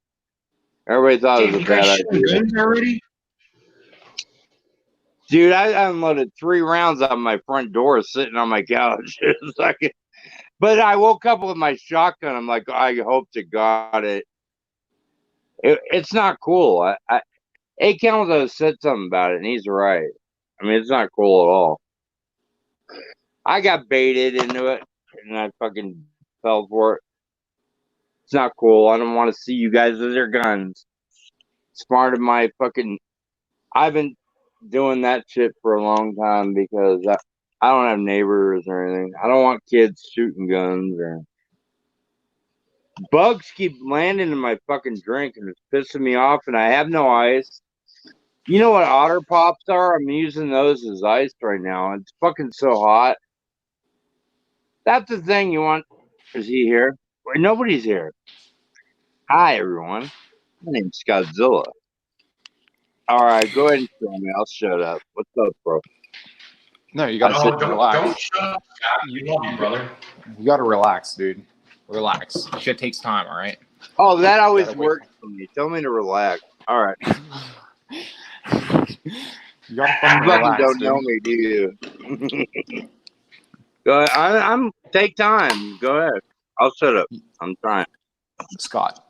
Everybody thought it was a bad idea. Already? Dude, I unloaded 3 rounds out of my front door sitting on my couch. But I woke up with my shotgun. I'm like, I hope to God it's not cool. A Camels said something about it, and he's right. I mean, it's not cool at all. I got baited into it, and I fucking fell for it. It's not cool. I don't want to see you guys with your guns. It's part of my fucking. I've been doing that shit for a long time because I don't have neighbors or anything. I don't want kids shooting guns or. Bugs keep landing in my fucking drink and it's pissing me off, and I have no ice. You know what Otter Pops are? I'm using those as ice right now. It's fucking so hot. That's the thing you want. Is he here? Wait, nobody's here. Hi, everyone. My name's Godzilla. All right, go ahead and show me. I'll shut up. What's up, bro? No, you gotta sit and relax. Don't shut up, Scott. You love me, brother. You gotta relax, dude. Relax. Shit takes time, all right? Oh, that always works for me. Tell me to relax. All right. You gotta fucking relax, don't dude. know me, do you? Go ahead. I'm take time. Go ahead. I'll shut up. I'm trying. Scott.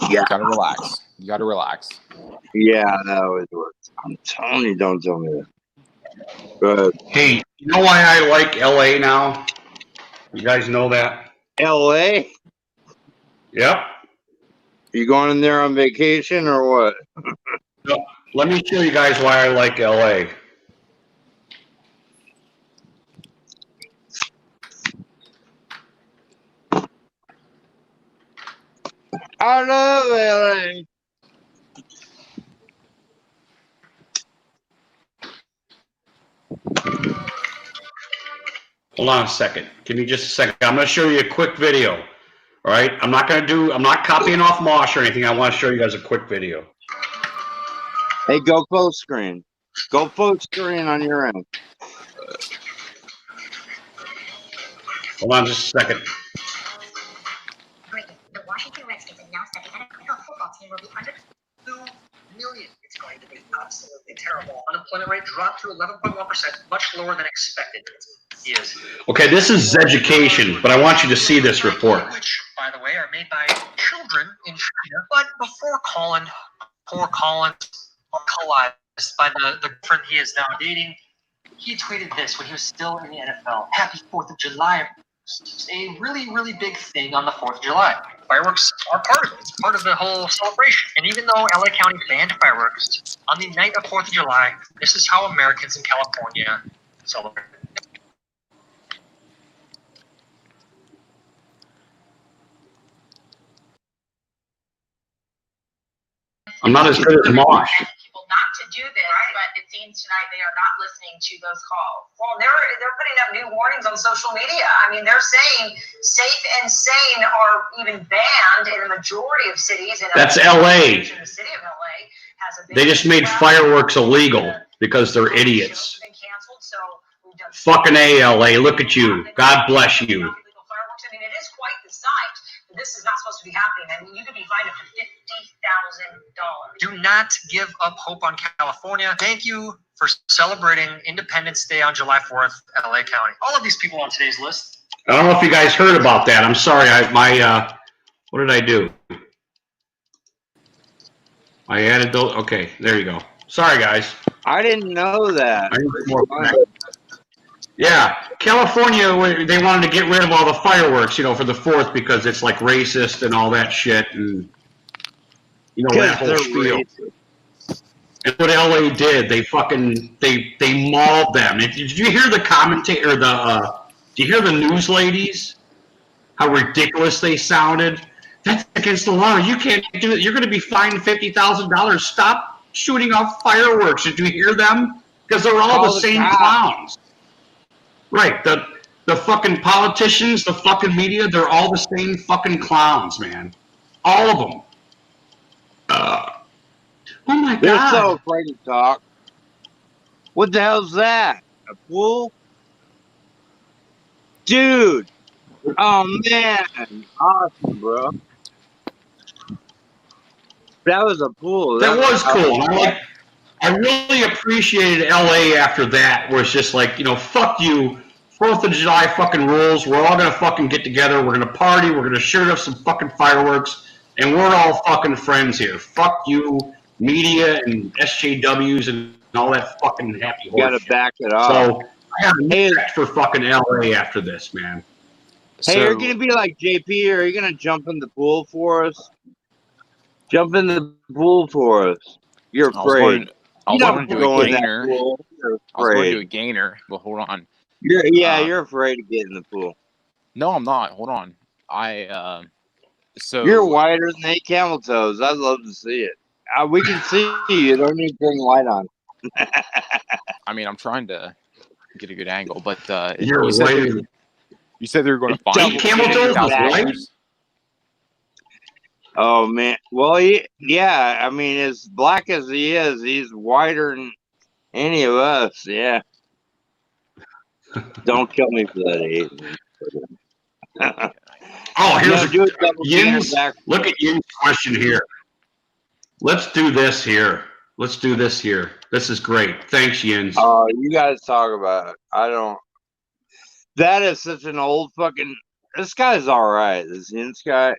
Yeah. You gotta relax. You gotta relax. Yeah, that always works. I'm telling you, don't tell me that. Go ahead. Hey, you know why I like LA now? You guys know that? LA? Yep. You going in there on vacation or what? No, let me show you guys why I like LA. I love LA. Hold on a second. Give me just a second. I'm going to show you a quick video. All right. I'm not copying off Mosh or anything. I want to show you guys a quick video. Hey, go full screen. Go full screen on your end. Hold on just a second. The Washington Redskins announced that the NFL football team will be under 2 million. It's going to be absolutely terrible. Unemployment rate dropped to 11.1%, much lower than expected. Is Okay, this is education, but I want you to see this report. Which, by the way, are made by children in China. But before Colin, poor Colin, collapsed by the girlfriend he is now dating, he tweeted this when he was still in the NFL. Happy 4th of July. It's a really, really big thing on the 4th of July. Fireworks are part of it. It's part of the whole celebration. And even though LA County banned fireworks, on the night of 4th of July, this is how Americans in California celebrate. I'm not as good as Mosh. people not to do this, but it seems tonight they are not listening to those calls. Well, they're putting up new warnings on social media. I mean, they're saying safe and sane are even banned in a majority of cities. That's LA. The city of LA has a big They just made fireworks illegal because they're idiots. Fucking A, LA. Look at you. God bless you. I mean, it is quite the sight. But this is not supposed to be happening. I mean, you could be fined up to $50,000. Do not give up hope on California. Thank you for celebrating Independence Day on July 4th, LA County. All of these people on today's list. I don't know if you guys heard about that. I'm sorry. What did I do? I added those. Okay, there you go. Sorry, guys. I didn't know that. Yeah, California, they wanted to get rid of all the fireworks, for the 4th because it's like racist and all that shit, and that whole spiel. And what LA did, they mauled them. Did you hear the commentator, did you hear the news ladies? How ridiculous they sounded. That's against the law. You can't do it. You're going to be fined $50,000. Stop shooting off fireworks. Did you hear them? Because they're all the same clowns. Right, the fucking politicians, the fucking media, they're all the same fucking clowns, man. All of them. Oh my God. They're so afraid to talk. What the hell's that? A pool? Dude. Oh, man. Awesome, bro. That was a pool. That was cool. I really appreciated LA after that, where it's just like, fuck you. 4th of July fucking rules. We're all going to fucking get together. We're going to party. We're going to shoot off some fucking fireworks. And we're all fucking friends here. Fuck you, media and SJWs and all that fucking happy horse. You got to back it up. So I have respect for fucking LA after this, man. Hey, you're going to be like JP, or are you going to jump in the pool for us? Jump in the pool for us. You're afraid. I was going to do a gainer. I was going to do a gainer, but hold on. You're afraid to get in the pool. No, I'm not. Hold on. So you're whiter than 8 camel toes. I'd love to see it. We can see you. You don't need to turn the light on. I mean, I'm trying to get a good angle, but you said they were going to find camel toes with white? Oh man. Well, yeah. I mean, as black as he is, he's whiter than any of us. Yeah. Don't kill me for that, Aiden. Oh, here's Yin's. Look at Yin's question here. Let's do this here. This is great. Thanks, Yin's. Oh, you guys talk about it. I don't. That is such an old fucking. This guy's all right. This Yin's guy.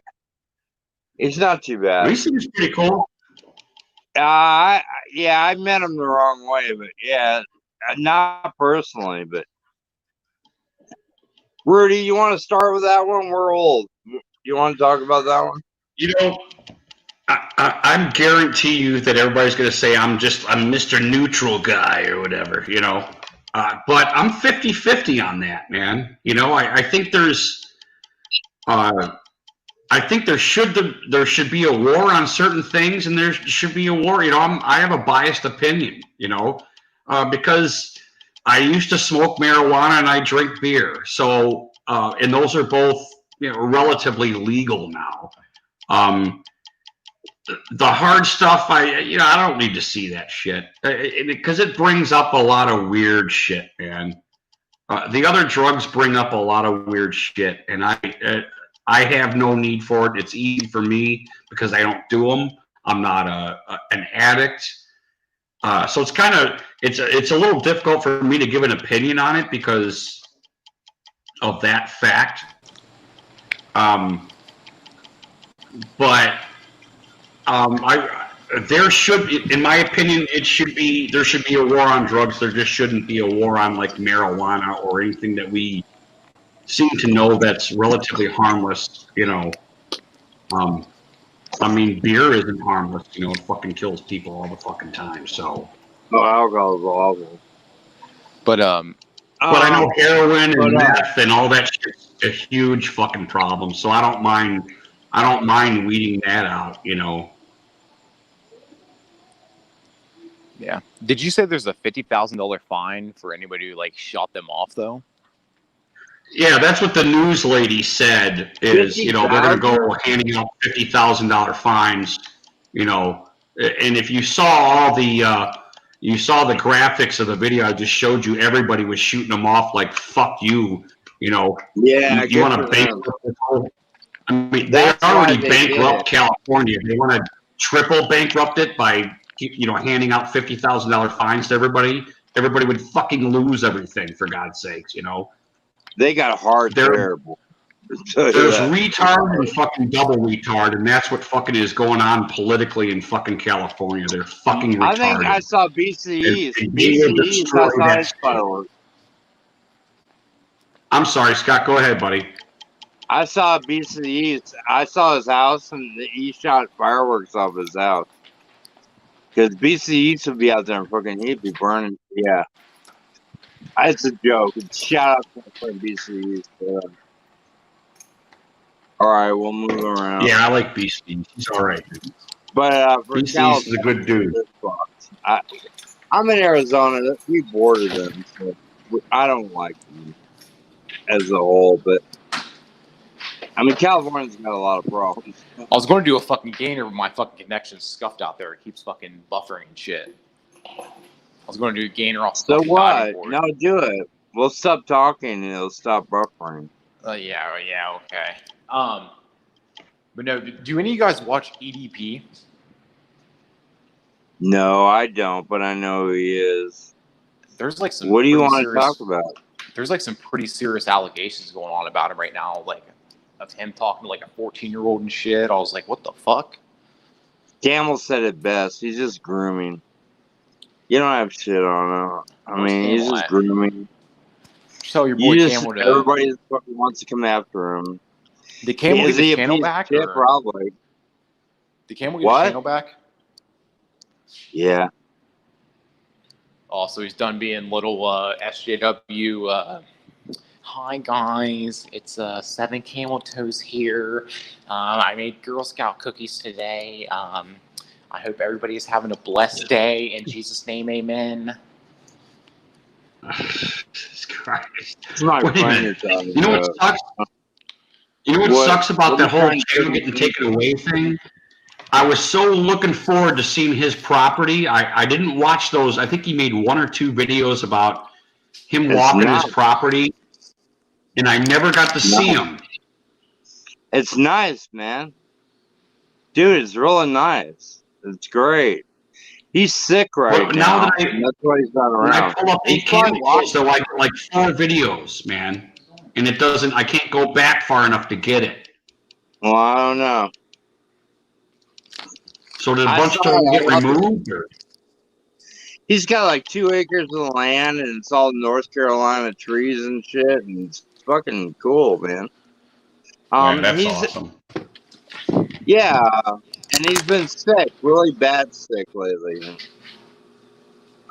He's not too bad. He seems pretty cool. I met him the wrong way, but yeah, not personally, but Rudy, you want to start with that one? We're old. You want to talk about that one? You know, I guarantee you that everybody's going to say I'm Mr. Neutral guy or whatever, you know. But I'm 50-50 on that, man. You know, I think there's, I think there should be a war on certain things, and there should be a war. You know, I have a biased opinion, you know, because I used to smoke marijuana and I drink beer. So, and those are both, you know, relatively legal now. The hard stuff, I don't need to see that shit because it brings up a lot of weird shit, man. The other drugs bring up a lot of weird shit, and I have no need for it. It's easy for me because I don't do them. I'm not an addict, so it's kind of it's a little difficult for me to give an opinion on it because of that fact. But there should, in my opinion, there should be a war on drugs. There just shouldn't be a war on like marijuana or anything that we seem to know that's relatively harmless. You know, I mean, beer isn't harmless. You know, it fucking kills people all the fucking time. So, alcohol is awful. But I know heroin and meth and all that shit's a huge fucking problem. So I don't mind weeding that out. You know. yeah, did you say there's a $50,000 fine for anybody who like shot them off though? Yeah, that's what the news lady said. Is you know they're going to go handing out $50,000 fines. You know, and if you saw all the you saw the graphics of the video I just showed you, everybody was shooting them off like "fuck you." You know, yeah, you want to bankrupt this whole. I mean, they already bankrupt California. They want to triple bankrupt it by handing out $50,000 fines to everybody. Everybody would fucking lose everything, for God's sakes, you know. They got hard terrible. There's retard and fucking double retard, and that's what fucking is going on politically in fucking California. They're fucking retarded. I think I saw BCE's. BCE's outside fireworks. I'm sorry, Scott. Go ahead, buddy. I saw BCE's. I saw his house, and he shot fireworks off his house. Because BCE's would be out there and fucking he'd be burning. Yeah. It's a joke. Shout out to BCE's. All right, we'll move around. Yeah, I like BCE's. He's all right. But for BCE's is a good dude. I'm in Arizona. We border them. So I don't like them as a whole, but I mean, California's got a lot of problems. I was going to do a fucking gainer, but my fucking connection's scuffed out there. It keeps fucking buffering and shit. I was going to do a gainer off the So what? No, do it. We'll stop talking and it'll stop buffering. Yeah, okay. But no, do any of you guys watch EDP? No, I don't, but I know who he is. There's like some. What do you want to talk about? There's like some pretty serious allegations going on about him right now, like of him talking to like a 14-year-old and shit. I was like, what the fuck? Camel said it best. He's just grooming. You don't have shit on him. I mean, he's just grooming. Tell your boy Camel to. Everybody fucking wants to come after him. Did Camel get his channel back? Yeah, probably. Did Camel get his channel back? Yeah. Oh, so he's done being little SJW. Hi guys, it's 7 Camel Toes here. I made Girl Scout cookies today. I hope everybody is having a blessed day. In Jesus' name, amen. Jesus Christ. It's not funny. You know what sucks? You know what sucks about the whole channel getting taken away thing? I was so looking forward to seeing his property. I didn't watch those. I think he made 1 or 2 videos about him walking his property, and I never got to see him. It's nice, man. Dude, it's really nice. It's great. He's sick right now. That's why he's not around. When I pull up 8 channels, they're like 4 videos, man. And it doesn't, I can't go back far enough to get it. Well, I don't know. So did a I bunch saw of them it. get removed? Or? He's got like 2 acres of land, and it's all North Carolina trees and shit, and it's fucking cool, man. Man, that's He's awesome. yeah, and he's been sick, really bad sick lately.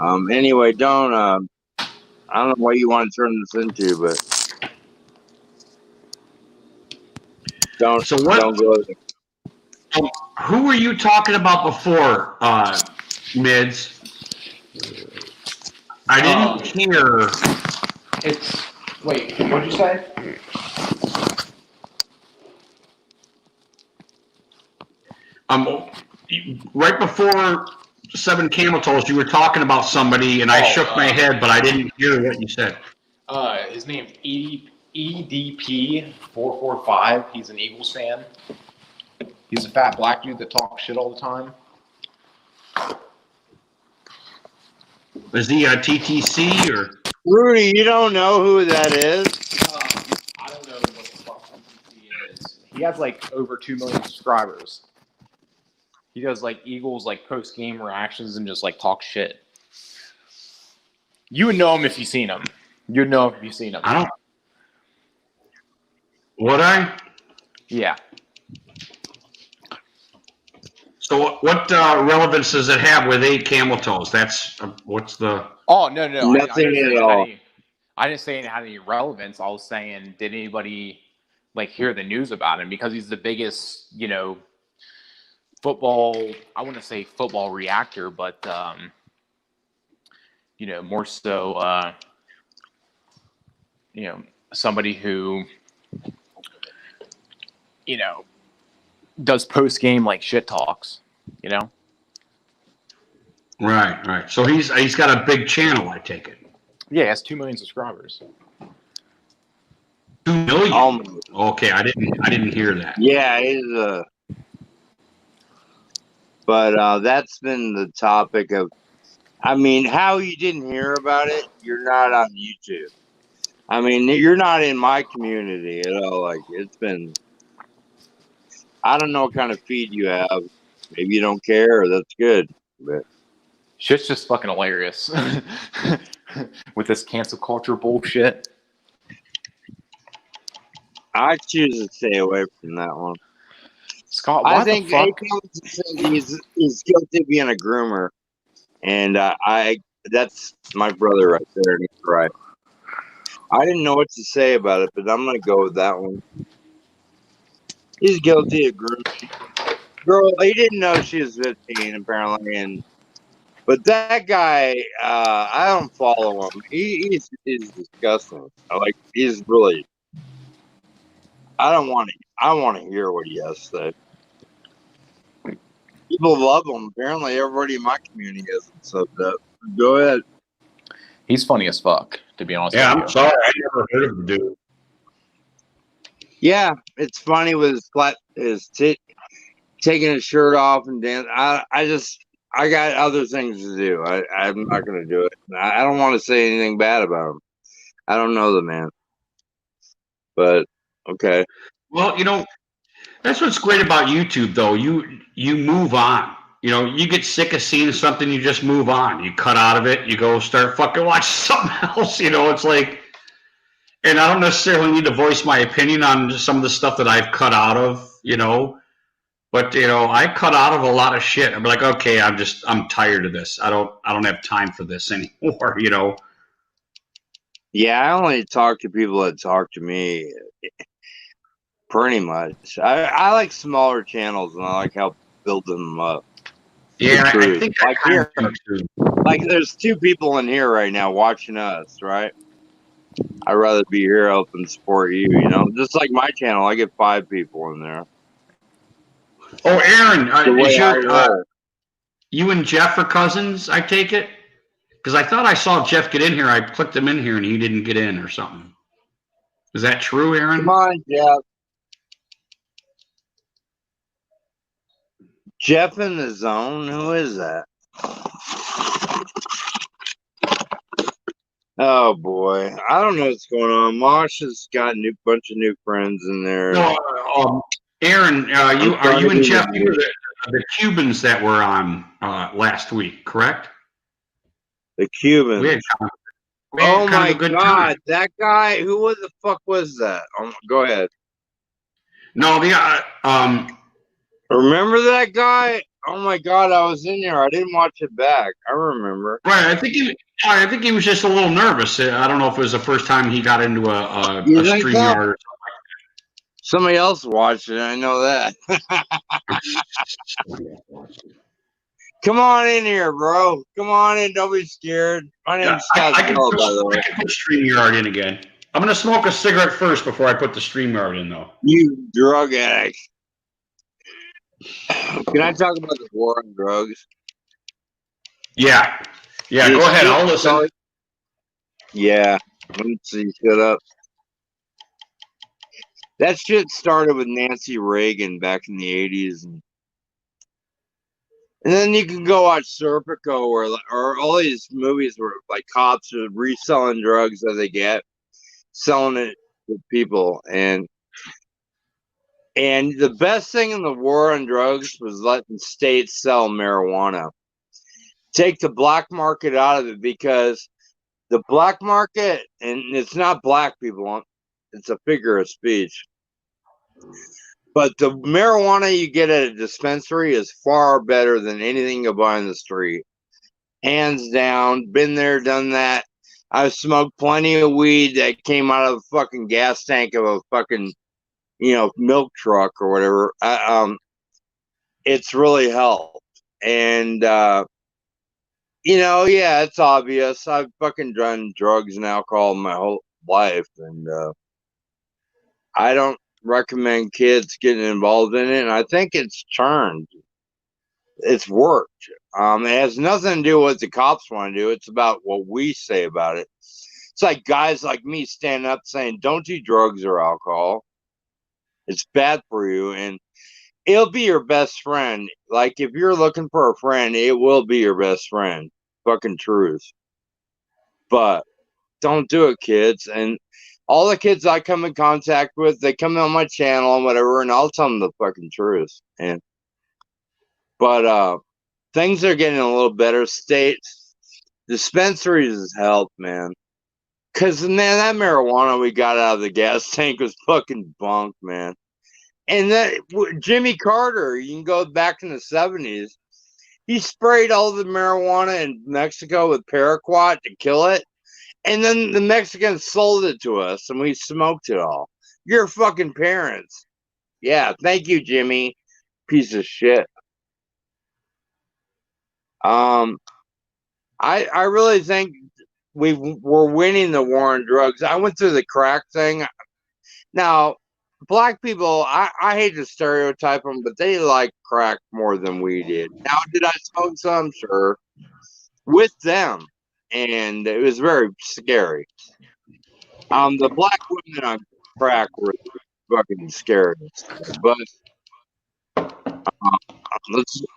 Anyway, don't I don't know what you want to turn this into, but don't So what? don't go there. Who were you talking about before, Mids? I didn't hear. Wait, what'd you say? Right before Seven Camel Toes, you were talking about somebody, and I shook my head, but I didn't hear what you said. His name's EDP445. He's an Eagles fan. He's a fat black dude that talks shit all the time. Is he a TTC or? Rudy, you don't know who that is? I don't know what the fuck he is. He has like over 2 million subscribers. He does like Eagles like post game reactions and just like talk shit. You would know him if you seen him. You'd know him if you seen him. I don't. Would I? Yeah. So what relevance does it have with 8 camel toes? That's what's the? Oh no. Nothing at all. I didn't say it had any relevance. I was saying, did anybody like hear the news about him? Because he's the biggest, football. I wouldn't say football reactor, but more so, somebody who, does post game like shit talks. Right. So he's got a big channel, I take it. Yeah, he has 2 million subscribers. 2 million. Okay, I didn't hear that. Yeah, he's but that's been the topic of. I mean, how you didn't hear about it? You're not on YouTube. I mean, you're not in my community at all. Like it's been. I don't know what kind of feed you have. Maybe you don't care. That's good. But Shit's just fucking hilarious with this cancel culture bullshit. I choose to stay away from that one. Scott, why I think the fuck? he's guilty of being a groomer, and that's my brother right there. And he's right. I didn't know what to say about it, but I'm gonna go with that one. He's guilty of grooming. Girl, he didn't know she was 15 apparently, but that guy, I don't follow him. He's disgusting. He's really. I want to hear what he has to say. People love him. Apparently, everybody in my community has him subbed up. Go ahead. He's funny as fuck, to be honest. Yeah, with I'm you. sorry, I never heard of the dude. Yeah, it's funny with his taking his shirt off and dance. I got other things to do. I'm not gonna do it. I don't want to say anything bad about him. I don't know the man, but okay. Well, that's what's great about YouTube, though. You move on. You get sick of seeing something, you just move on. You cut out of it. You go start fucking watching something else. It's like, and I don't necessarily need to voice my opinion on some of the stuff that I've cut out of. But I cut out of a lot of shit. I'm like, okay, I'm tired of this. I don't have time for this anymore. Yeah, I only talk to people that talk to me. Pretty much. I like smaller channels, and I like how building them up. Yeah, I think like here, like there's 2 people in here right now watching us, right? I'd rather be here helping support you. Just like my channel, I get 5 people in there. Oh, Aaron, you and Jeff are cousins, I take it? Because I thought I saw Jeff get in here. I clicked him in here and he didn't get in or something. Is that true, Aaron? Come on, Jeff. Jeff in the zone? Who is that? Oh boy, I don't know what's going on. Mosh has got a bunch of new friends in there. No, Aaron, are you and Jeff? the Cubans that were on last week, correct? The Cuban. We had Oh kind my of a good God, time. that guy! Who the fuck was that? Go ahead. No, Remember that guy? Oh my God, I was in there. I didn't watch it back. I remember. right. I think he was just a little nervous. I don't know if it was the first time he got into a You think so? StreamYard or Somebody else watched it. I know that. something. Come on in here, bro. Come on in. Don't be scared. My Yeah, name's I Scott can Bell, by the way. put StreamYard in again. I'm gonna smoke a cigarette first before I put the StreamYard in, though. You drug addict. Can I talk about the war on drugs? Yeah, This go ahead. shit I'll listen. started- Yeah. Let me see. Shut up. That shit started with Nancy Reagan back in the 80s. And then you can go watch Serpico or all these movies where like cops are reselling drugs that they get, selling it to people. And the best thing in the war on drugs was letting states sell marijuana. Take the black market out of it, because the black market, and it's not black people, it's a figure of speech. But the marijuana you get at a dispensary is far better than anything you buy on the street. Hands down. Been there, done that. I've smoked plenty of weed that came out of a fucking gas tank of a fucking, milk truck or whatever. It's really helped. And, yeah, it's obvious. I've fucking done drugs and alcohol my whole life. And I don't recommend kids getting involved in it, and I think it's turned. It's worked. It has nothing to do with what the cops want to do. It's about what we say about it. It's like guys like me standing up saying, "Don't do drugs or alcohol. It's bad for you," and it'll be your best friend. Like if you're looking for a friend, it will be your best friend. Fucking truth. But don't do it, kids. And all the kids I come in contact with, they come on my channel and whatever, and I'll tell them the fucking truth. But things are getting a little better. States, dispensaries has helped, man. Cause man, that marijuana we got out of the gas tank was fucking bunk, man. And that Jimmy Carter, you can go back in the 70s. He sprayed all the marijuana in Mexico with paraquat to kill it. And then the Mexicans sold it to us, and we smoked it all. Your fucking parents. Yeah, thank you, Jimmy. Piece of shit. I really think we're winning the war on drugs. I went through the crack thing. Now, black people, I hate to stereotype them, but they like crack more than we did. Now, did I smoke some? Sure. With them. And it was very scary. The black women on crack were fucking scary. But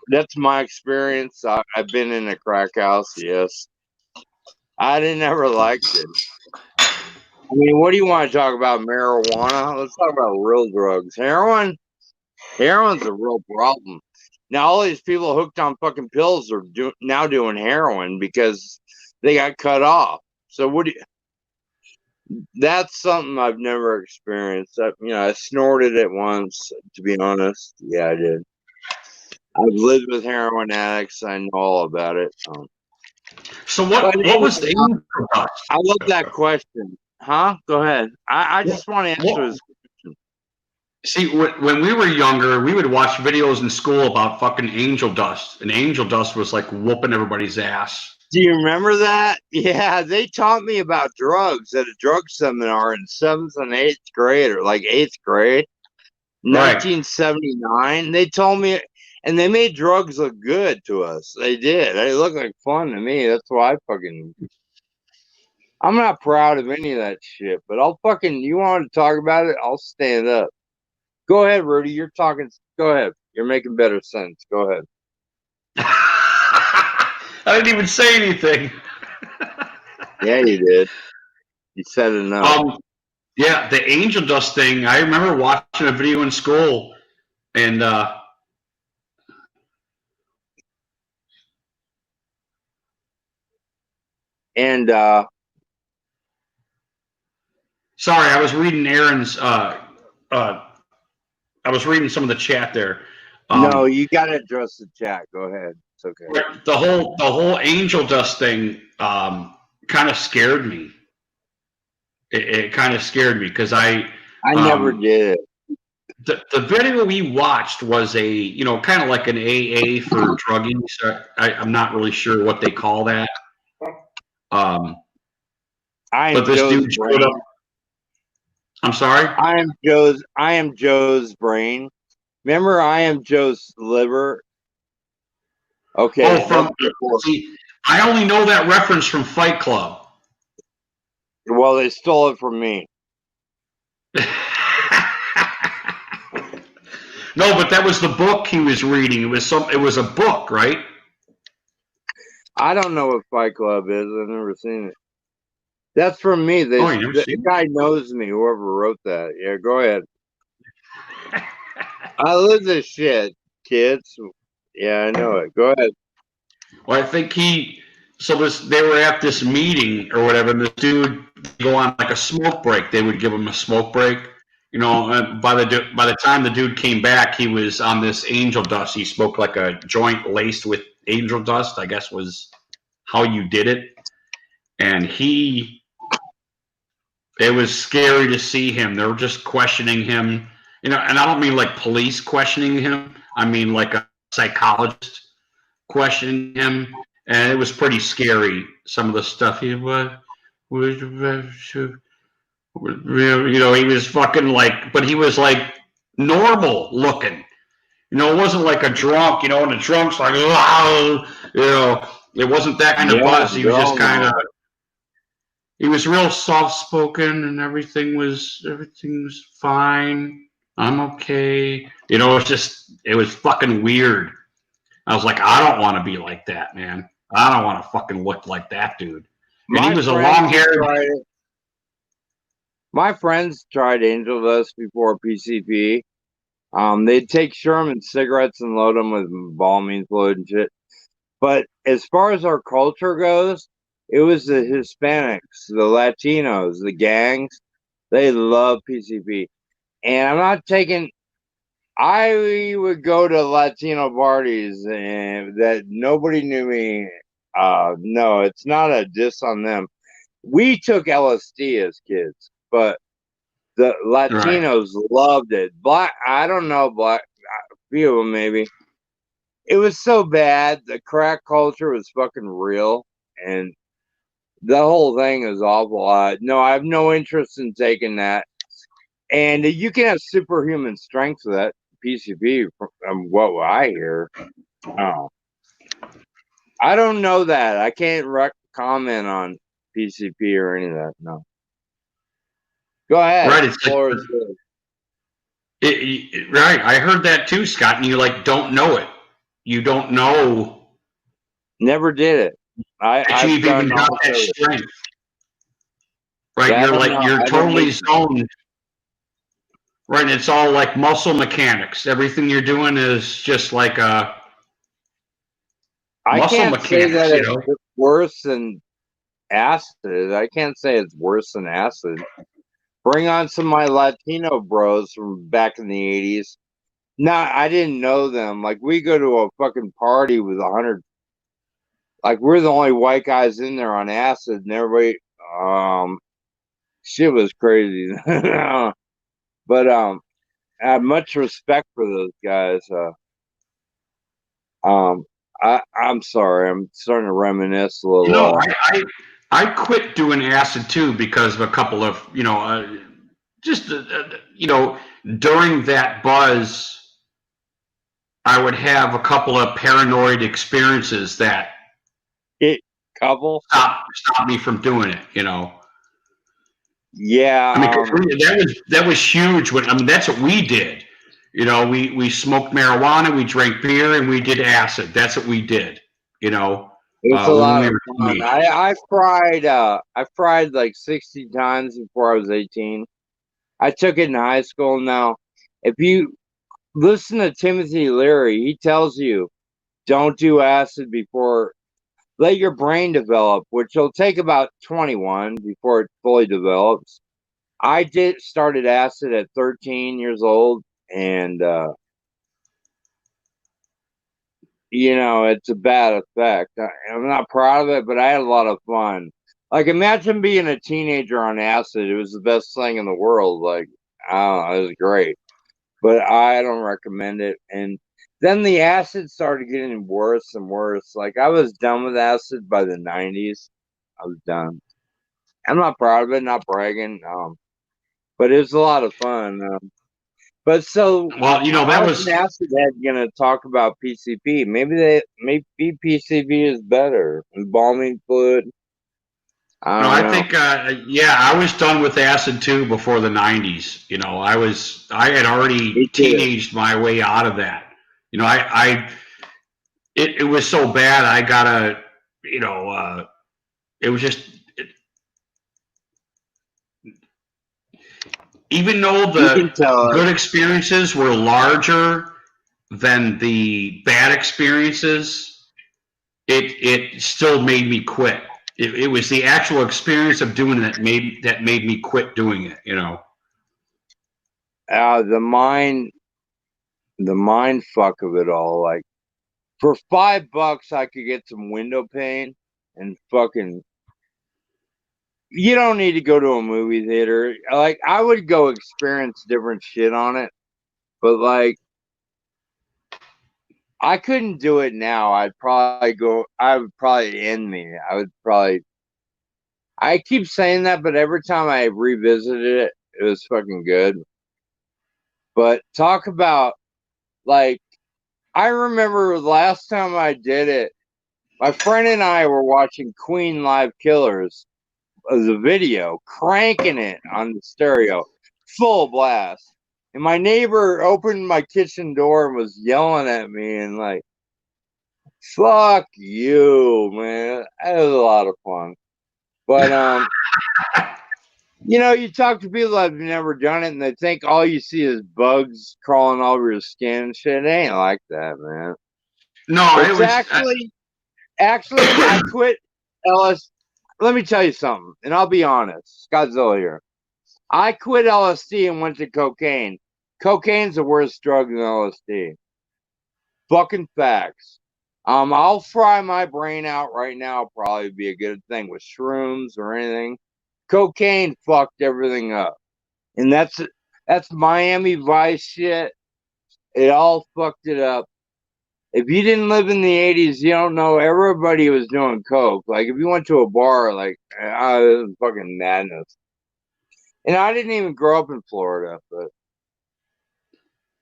that's my experience. I've been in a crack house, yes. I didn't ever liked it. I mean, what do you want to talk about? Marijuana? Let's talk about real drugs. Heroin's a real problem. Now, all these people hooked on fucking pills are now doing heroin because they got cut off. So that's something I've never experienced. I snorted it once, to be honest. Yeah, I did. I've lived with heroin addicts. I know all about it. So what was the angel dust? I love that question. Huh? Go ahead. I just want to answer this question. See, when we were younger, we would watch videos in school about fucking angel dust, and angel dust was like whooping everybody's ass. Do you remember that? Yeah, they taught me about drugs at a drug seminar in 7th and 8th grade, or like 8th grade, 1979. They told me, and they made drugs look good to us. They did. They looked like fun to me. That's why I'm not proud of any of that shit, but you want to talk about it? I'll stand up. Go ahead, Rudy. You're talking. Go ahead. You're making better sense. Go ahead. I didn't even say anything. Yeah, you did. You said enough. Yeah, the angel dust thing. I remember watching a video in school, and And Sorry, I was reading Aaron's. I was reading some of the chat there. no, you got to address the chat. Go ahead. It's okay. The whole angel dust thing kind of scared me. It kind of scared me because I never did it. The video we watched was a kind of like an AA for druggies. I'm not really sure what they call that. But this dude showed up. I'm sorry. I am Joe's brain. Remember, I am Joe's liver. Okay. See, I only know that reference from Fight Club. Well, they stole it from me. No, but that was the book he was reading. It was a book, right? I don't know what Fight Club is. I've never seen it. That's from me. The guy knows me, whoever wrote that. Yeah, go ahead. I live this shit, kids. Yeah, I know it. Go ahead. Well, I think they were at this meeting or whatever, and this dude go on like a smoke break. They would give him a smoke break. And by the time the dude came back, he was on this angel dust. He smoked like a joint laced with angel dust, I guess was how you did it. And it was scary to see him. They were just questioning him, and I don't mean like police questioning him. I mean like a psychologist questioning him, and it was pretty scary. Some of the stuff he was, he was fucking like, but he was like normal looking. It wasn't like a drunk. And a drunk's like, wow, it wasn't that kind of buzz. He was just kind of. He was real soft-spoken, and everything was fine. I'm okay. It was fucking weird. I was like, I don't want to be like that, man. I don't want to fucking look like that dude. And he was a long-haired. My friends tried angel dust before PCP. They'd take Sherman cigarettes and load them with embalming fluid and shit. But as far as our culture goes, it was the Hispanics, the Latinos, the gangs. They love PCP. And I'm not taking... I would go to Latino parties and that nobody knew me. No, it's not a diss on them. We took LSD as kids, but the Latinos loved it. I don't know, a few of them maybe. It was so bad. The crack culture was fucking real. And the whole thing is awful. No, I have no interest in taking that. And you can have superhuman strength with that PCP, from what I hear. Oh, I don't know that. I can't comment on PCP or any of that. No. Go ahead. Right. Right. I heard that too, Scott. And you don't know it. You don't know. Never did it. You've even got that strength. Right. Yeah, you're totally zoned. Right. And it's all like muscle mechanics. Everything you're doing is just like muscle mechanics. Say that it's worse than acid. I can't say it's worse than acid. Bring on some of my Latino bros from back in the 80s. No, I didn't know them. Like, we go to a fucking party with 100. Like, we're the only white guys in there on acid, and everybody, shit was crazy. But I have much respect for those guys. I'm sorry. I'm starting to reminisce a little. No, I quit doing acid too because of a couple of during that buzz, I would have a couple of paranoid experiences that stop me from doing it. Yeah, I mean, that was huge. That's what we did. We smoked marijuana, we drank beer, and we did acid. That's what we did. It's a lot of fun. I fried like 60 times before I was 18. I took it in high school. Now, if you listen to Timothy Leary, he tells you don't do acid before let your brain develop, which will take about 21 before it fully develops. I started acid at 13 years old, and it's a bad effect. I'm not proud of it, but I had a lot of fun. Like, imagine being a teenager on acid. It was the best thing in the world. Like, I don't know, it was great, but I don't recommend it. And then the acid started getting worse and worse. Like, I was done with acid by the 90s. I was done. I'm not proud of it, not bragging. But it was a lot of fun. But so, Well, that how's was an acid head gonna talk about PCP? Maybe PCP is better. Embalming fluid. I no. don't I know. think I was done with acid too before the '90s. I had already Me too. teenaged my way out of that. It was so bad. I gotta, it was just even though You can the tell good experiences were larger than the bad experiences, it still made me quit. It was the actual experience of doing it that made me quit doing it. the mind fuck of it all. Like, for $5, I could get some window pane and fucking. You don't need to go to a movie theater. Like, I would go experience different shit on it, but like, I couldn't do it now. I would probably end me. I keep saying that, but every time I revisited it, it was fucking good. But talk about, like, I remember the last time I did it, my friend and I were watching Queen Live Killers as a video, cranking it on the stereo, full blast. And my neighbor opened my kitchen door and was yelling at me and like, fuck you, man. That was a lot of fun. But you talk to people that have never done it and they think all you see is bugs crawling over your skin and shit. It ain't like that, man. No, it It's was. actually I quit LSD. Let me tell you something, and I'll be honest. Godzilla here. I quit LSD and went to cocaine. Cocaine's the worst drug than LSD. Fucking facts. I'll fry my brain out right now. Probably be a good thing with shrooms or anything. Cocaine fucked everything up, and that's Miami Vice shit. It all fucked it up. If you didn't live in the 80s, you don't know. Everybody was doing coke. Like, if you went to a bar, like, this is fucking madness. And I didn't even grow up in Florida, but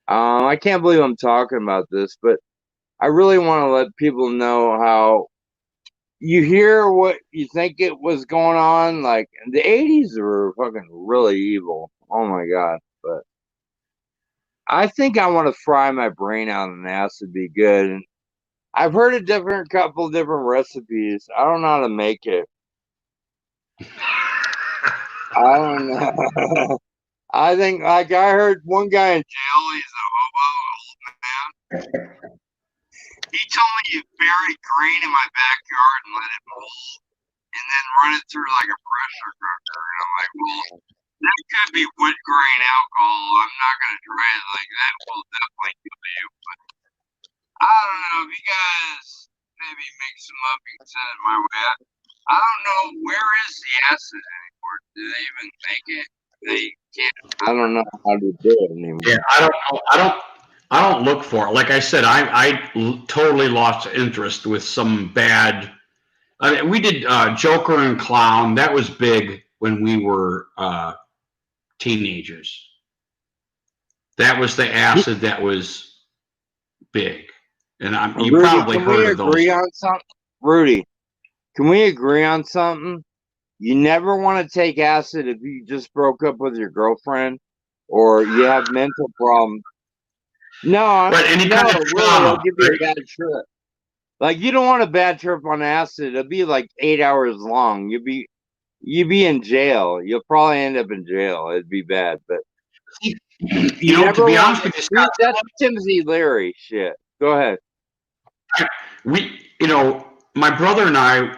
I can't believe I'm talking about this, but I really want to let people know how you hear what you think it was going on. Like, the 80s were fucking really evil. Oh my God. But I think I want to fry my brain out and acid be good. And I've heard a couple different recipes. I don't know how to make it. I don't know. I think, like, I heard one guy in jail, he's a hobo, old man. He told me you bury grain in my backyard and let it mold and then run it through like a pressure cooker. And I'm like, well, that could be wood grain alcohol. I'm not going to try it like that. Will definitely kill you. But I don't know. If you guys maybe mix them up, you can send it my way. I don't know. Where is the acid anymore? Do they even make it? They can't. I don't know how to do it anymore. Yeah, I don't know. I don't look for it. Like I said, I totally lost interest with some bad. I mean, we did Joker and Clown. That was big when we were teenagers. That was the acid that was big, and you Rudy, probably heard of those. Agree on something? Rudy, can we agree on something? You never want to take acid if you just broke up with your girlfriend or you have mental problems. No, Right, any no, kind of really, trauma, it'll give you a bad trip. Like, you don't want a bad trip on acid. It'll be like 8 hours long. You'd be in jail. You'll probably end up in jail. It'd be bad, but you never to be want. honest with you, Scott, That's Timothy Leary shit. Go ahead. we, my brother and I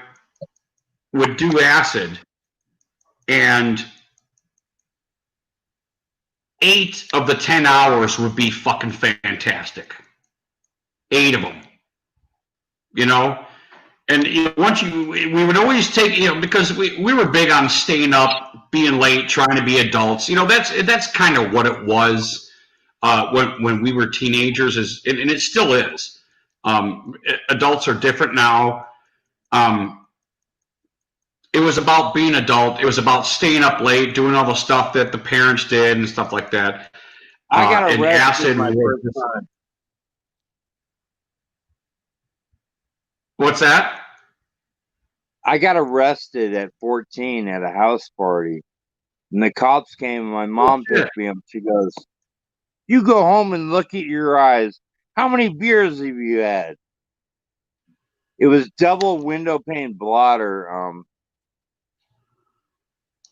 would do acid, and 8 of the 10 hours would be fucking fantastic. 8 of them, you know. And once we would always take, because we were big on staying up, being late, trying to be adults. That's kind of what it was when we were teenagers, and it still is. Adults are different now. It was about being adult. It was about staying up late, doing all the stuff that the parents did and stuff like that. I got and arrested acid. my first time. What's that? I got arrested at 14 at a house party, and the cops came, and my mom picked me up. She goes, "You go home and look at your eyes. How many beers have you had?" It was double window pane blotter.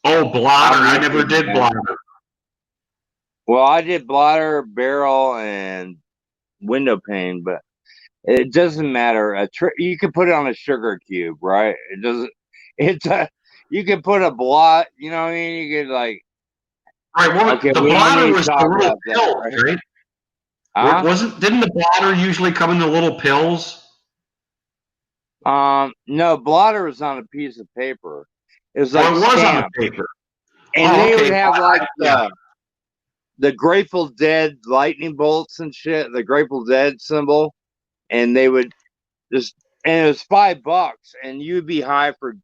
Oh, blotter. I never did blotter. Well, I did blotter, barrel, and window pane, but it doesn't matter. You can put it on a sugar cube, right? It doesn't. You can put a blot. You know what I mean? You could like. Right. Well, okay, the blotter was the little pills, right? Didn't the blotter usually come in the little pills? No, blotter was on a piece of paper. It was like it was on a paper. And they would have like the Grateful Dead lightning bolts and shit, the Grateful Dead symbol, and they would just, and it was $5, and you'd be high for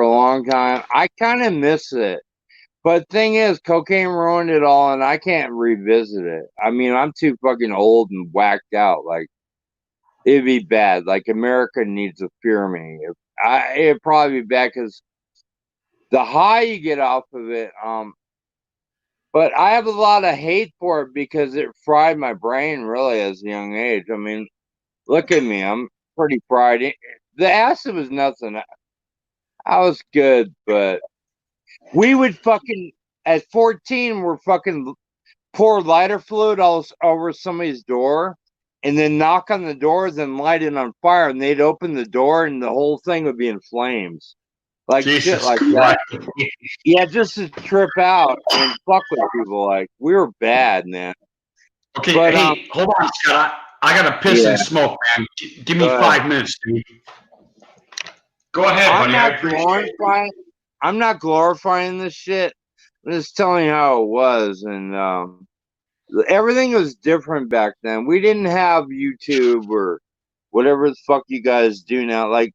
a long time. I kind of miss it, but thing is, cocaine ruined it all, and I can't revisit it. I mean, I'm too fucking old and whacked out. Like, it'd be bad. Like, America needs to fear me. It'd probably be bad because the high you get off of it, but I have a lot of hate for it because it fried my brain really as a young age. I mean, look at me. I'm pretty fried. The acid was nothing. I was good, but we would fucking, at 14, we're fucking pour lighter fluid all over somebody's door and then knock on the door, then light it on fire, and they'd open the door and the whole thing would be in flames. Like Jesus shit like Christ. That. Yeah, just to trip out and fuck with people. Like, we were bad, man. Okay, but, hey, hold on, Scott. I got to piss and smoke, man. Give me 5 minutes, dude. Go ahead, buddy. I'm not glorifying this shit. I'm just telling you how it was. And everything was different back then. We didn't have YouTube or whatever the fuck you guys do now. Like,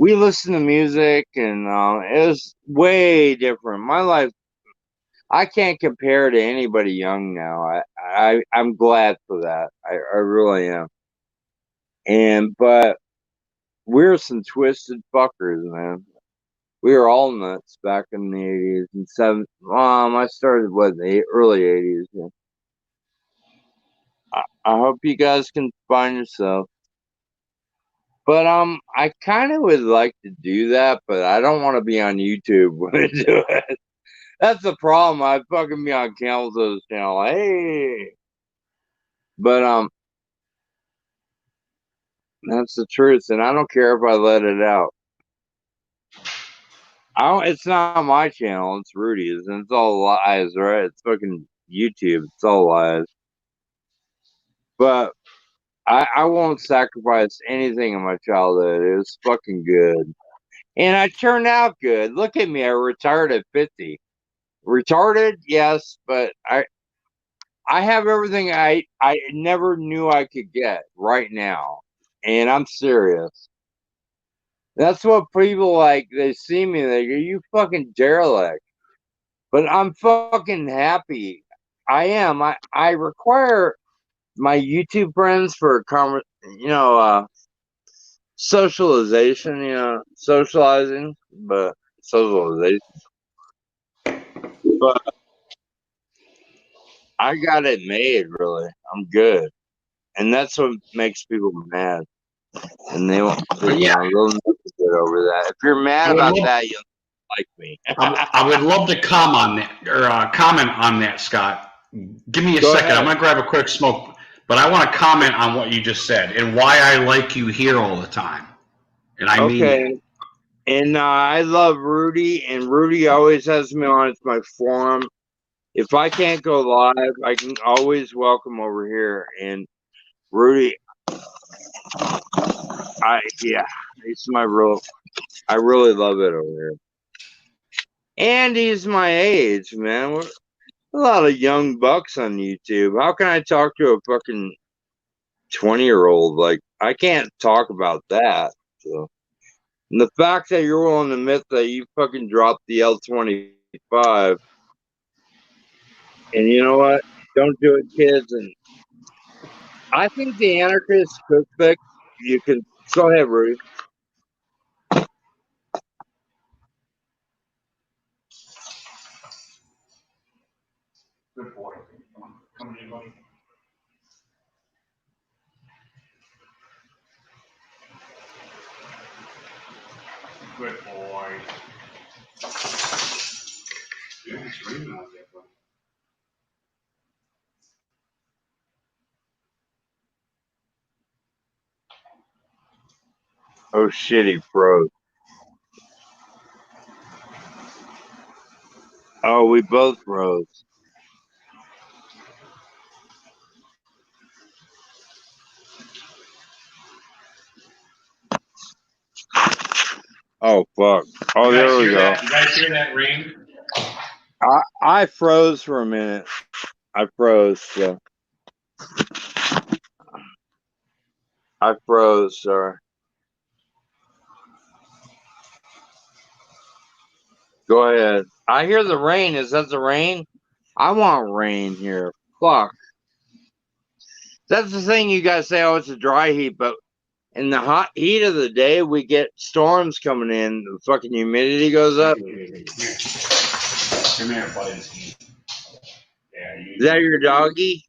we listened to music, and it was way different. My life, I can't compare to anybody young now. I'm glad for that. I really am. But we're some twisted fuckers, man. We were all nuts back in the 80s and 70s. I started in the early 80s. Yeah. I hope you guys can find yourself. But I kind of would like to do that, but I don't want to be on YouTube when I do it. That's the problem. I'd fucking be on Camel's channel. Hey, but that's the truth, and I don't care if I let it out. It's not my channel. It's Rudy's, and it's all lies, right? It's fucking YouTube. It's all lies. But I won't sacrifice anything in my childhood. It was fucking good. And I turned out good. Look at me. I retired at 50. Retarded? Yes, but I have everything I never knew I could get right now. And I'm serious. That's what people like. They see me, they go, "You fucking derelict." But I'm fucking happy. I am. I require my YouTube friends for socialization, socializing, but socialization. But I got it made, really. I'm good, and that's what makes people mad, and they won't. They'll never get over that. If you're mad about that, you'll like me. I would love to comment on that, Scott. Give me a second. I'm gonna grab a quick smoke. But I want to comment on what you just said and why I like you here all the time. And I mean it. And I love Rudy, and Rudy always has me on. It's my forum. If I can't go live, I can always welcome over here. And Rudy, he's my real. I really love it over here. And he's my age, man. We're a lot of young bucks on YouTube. How can I talk to a fucking 20-year-old? Like, I can't talk about that. So, and the fact that you're willing to admit that you fucking dropped the L25, and you know what? Don't do it, kids. And I think the anarchist cookbook, you can go ahead, Rudy. Good boy. Come in, buddy. Good boy. Yeah, it's raining out there, buddy. Oh shit, he froze. Oh, we both froze. Oh fuck. Oh, there we go. You guys hear that rain? I froze for a minute. I froze. So. I froze, sorry. Go ahead. I hear the rain. Is that the rain? I want rain here. Fuck. That's the thing you guys say, oh, it's a dry heat, but in the hot heat of the day, we get storms coming in. The fucking humidity goes up. Come here, buddy. Yeah, Is that your doggy?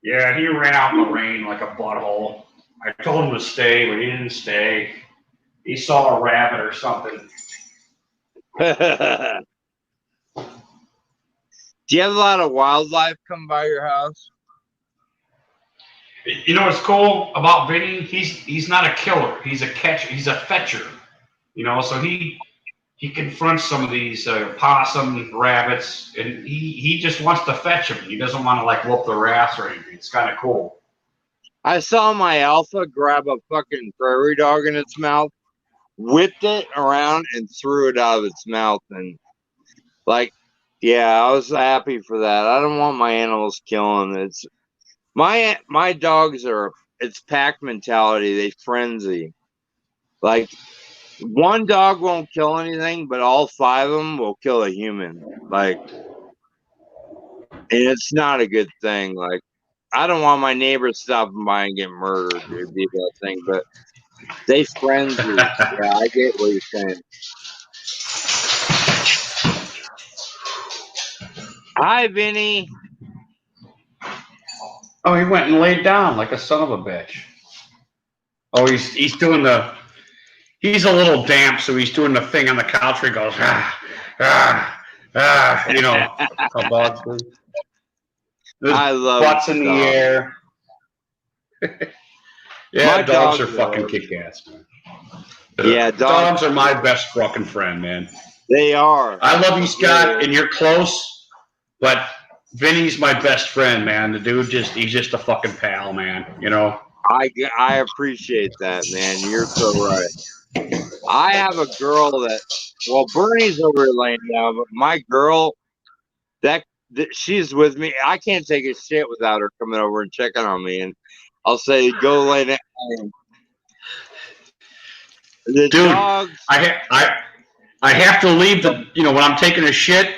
Yeah, he ran out in the rain like a butthole. I told him to stay, but he didn't stay. He saw a rabbit or something. Do you have a lot of wildlife come by your house? You know what's cool about Vinny? He's not a killer. He's a catcher. He's a fetcher. You know, so he confronts some of these possum, rabbits, and he just wants to fetch them. He doesn't want to like whoop their ass or anything. It's kind of cool. I saw my alpha grab a fucking prairie dog in its mouth, whipped it around, and threw it out of its mouth. And like, yeah, I was happy for that. I don't want my animals killing. It's my dogs are. It's pack mentality. They frenzy. Like, one dog won't kill anything, but all 5 of them will kill a human. Like, and it's not a good thing. Like, I don't want my neighbors stopping by and get murdered. It'd be that thing, but they frenzy. Yeah, I get what you're saying. Hi, Vinny. Oh, he went and laid down like a son of a bitch. Oh, he's doing the. He's a little damp, so he's doing the thing on the couch where he goes, you know, how dogs do. I love butts in the air. Yeah, my dogs are fucking kick-ass, man. Yeah, dogs are my best fucking friend, man. They are. I love you, Scott, and you're close, but Vinny's my best friend, man. The dude he's just a fucking pal, man, you know? I appreciate that, man. You're so right. I have a girl that, well, Bernie's over here laying down, but my girl, that she's with me. I can't take a shit without her coming over and checking on me. And I'll say, go lay down. The Dude, dogs. I have to leave the, you know, when I'm taking a shit,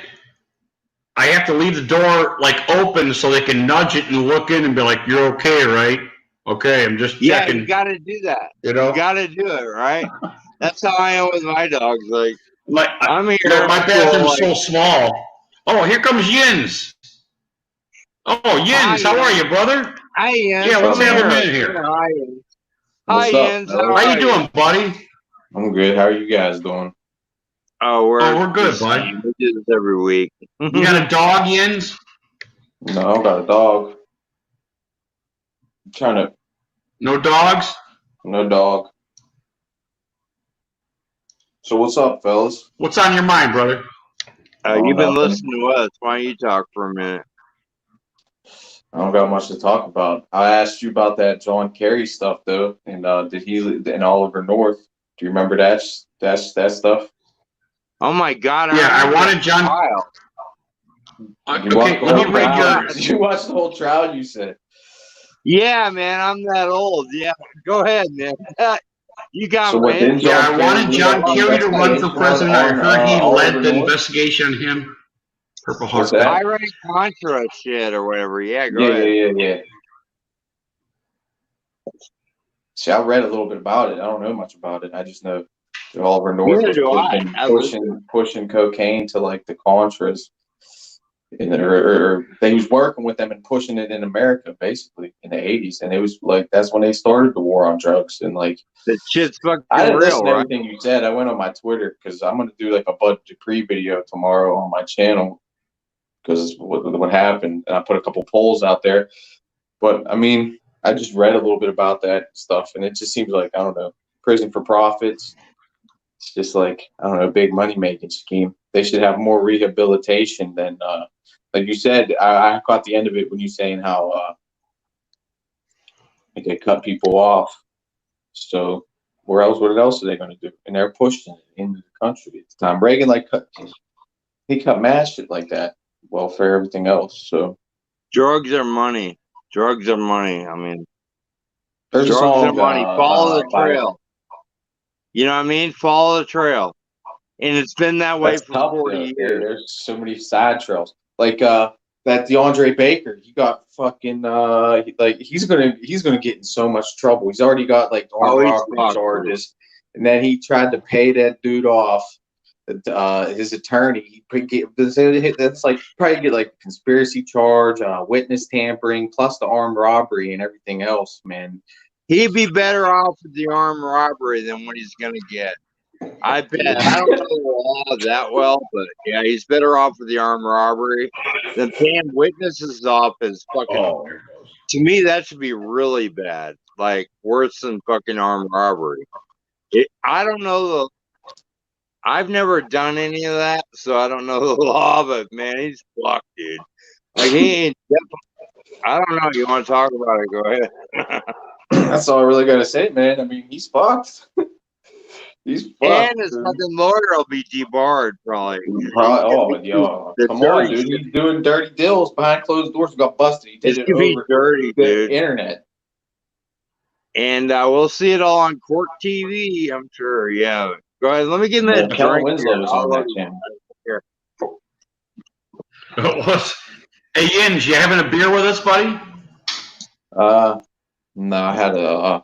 I have to leave the door like open so they can nudge it and look in and be like, "You're okay, right? Okay, I'm just checking." Yeah, you got to do that. You know, you got to do it, right? That's how I am with my dogs. Like I'm here. My bathroom's so small. Oh, here comes Yins. Oh, Yins, how are you, brother? Hi, Yins. Yeah, let's have him in here. Hi, Yins. What's Hi, up, Yins. How you doing, buddy? I'm good. How are you guys doing? Oh, we're good, buddy. We do this every week. You got a dog, Yins? No, I got a dog. trying to. No dogs? No dog. So what's up, fellas? What's on your mind, brother? You've been Nothing. listening to us. Why don't you talk for a minute? I don't got much to talk about. I asked you about that John Kerry stuff though, and did he in Oliver North? Do you remember that stuff? Oh my God! Yeah, I remember wanted that John. trial. Okay, let me read your. You watched the whole trial. You said. Yeah, man, I'm that old. Yeah, go ahead, man. You got So what, me. didn't Yeah, I John wanted Kerry John lead Kerry to run for investigation president. I on, heard he Oliver led the North? investigation on him. Purple Heart. What's that? Irate Contra shit or whatever. Yeah, go Yeah, ahead. yeah. See, I read a little bit about it. I don't know much about it. I just know that Oliver North Neither do I. was pushing cocaine to like the Contras, or they was working with them and pushing it in America, basically in the '80s, and it was like that's when they started the war on drugs. And like The shit's fucking I didn't real, listen to right? everything you said. I went on my Twitter because I'm gonna do like a Bud Dupree video tomorrow on my channel because what happened, and I put a couple polls out there. But I mean, I just read a little bit about that stuff, and it just seems like, I don't know, prison for profits. It's just like, I don't know, big money making scheme. They should have more rehabilitation than, like you said. I caught the end of it when you saying how they cut people off. So what else are they going to do? And they're pushing it into the country at the time. Reagan he cut mad shit like that. Welfare, everything else. So Drugs are money. Drugs are money. I mean, there's a drugs song, are money. Follow the by- trail. You know what I mean? Follow the trail. And it's been that way That's for tough, 40 though. years. There's so many side trails. Like that DeAndre Baker, he got fucking like he's gonna get in so much trouble. He's already got like armed robbery charges, and then he tried to pay that dude off. His attorney, that's like probably get like conspiracy charge, witness tampering, plus the armed robbery and everything else. Man, He'd be better off with the armed robbery than what he's going to get. I bet. I don't know the law that well, but yeah, he's better off with the armed robbery than paying witnesses off as fucking. Oh, there it goes. To me, that should be really bad. Like worse than fucking armed robbery. I don't know I've never done any of that, so I don't know the law. But man, he's fucked, dude. Like he ain't. I don't know. You want to talk about it? Go ahead. that's all I really gotta say, man. I mean, he's fucked. He's fucked. And his fucking lawyer will be debarred, probably. Come on, dude. He's doing dirty deals behind closed doors. Got busted. He did it over dirty, the dude. internet. And we'll see it all on Court TV, I'm sure. Yeah. Go ahead. Let me get in that Kellen drink. Winslow is on that channel. Hey, Yins, you having a beer with us, buddy? No, I had a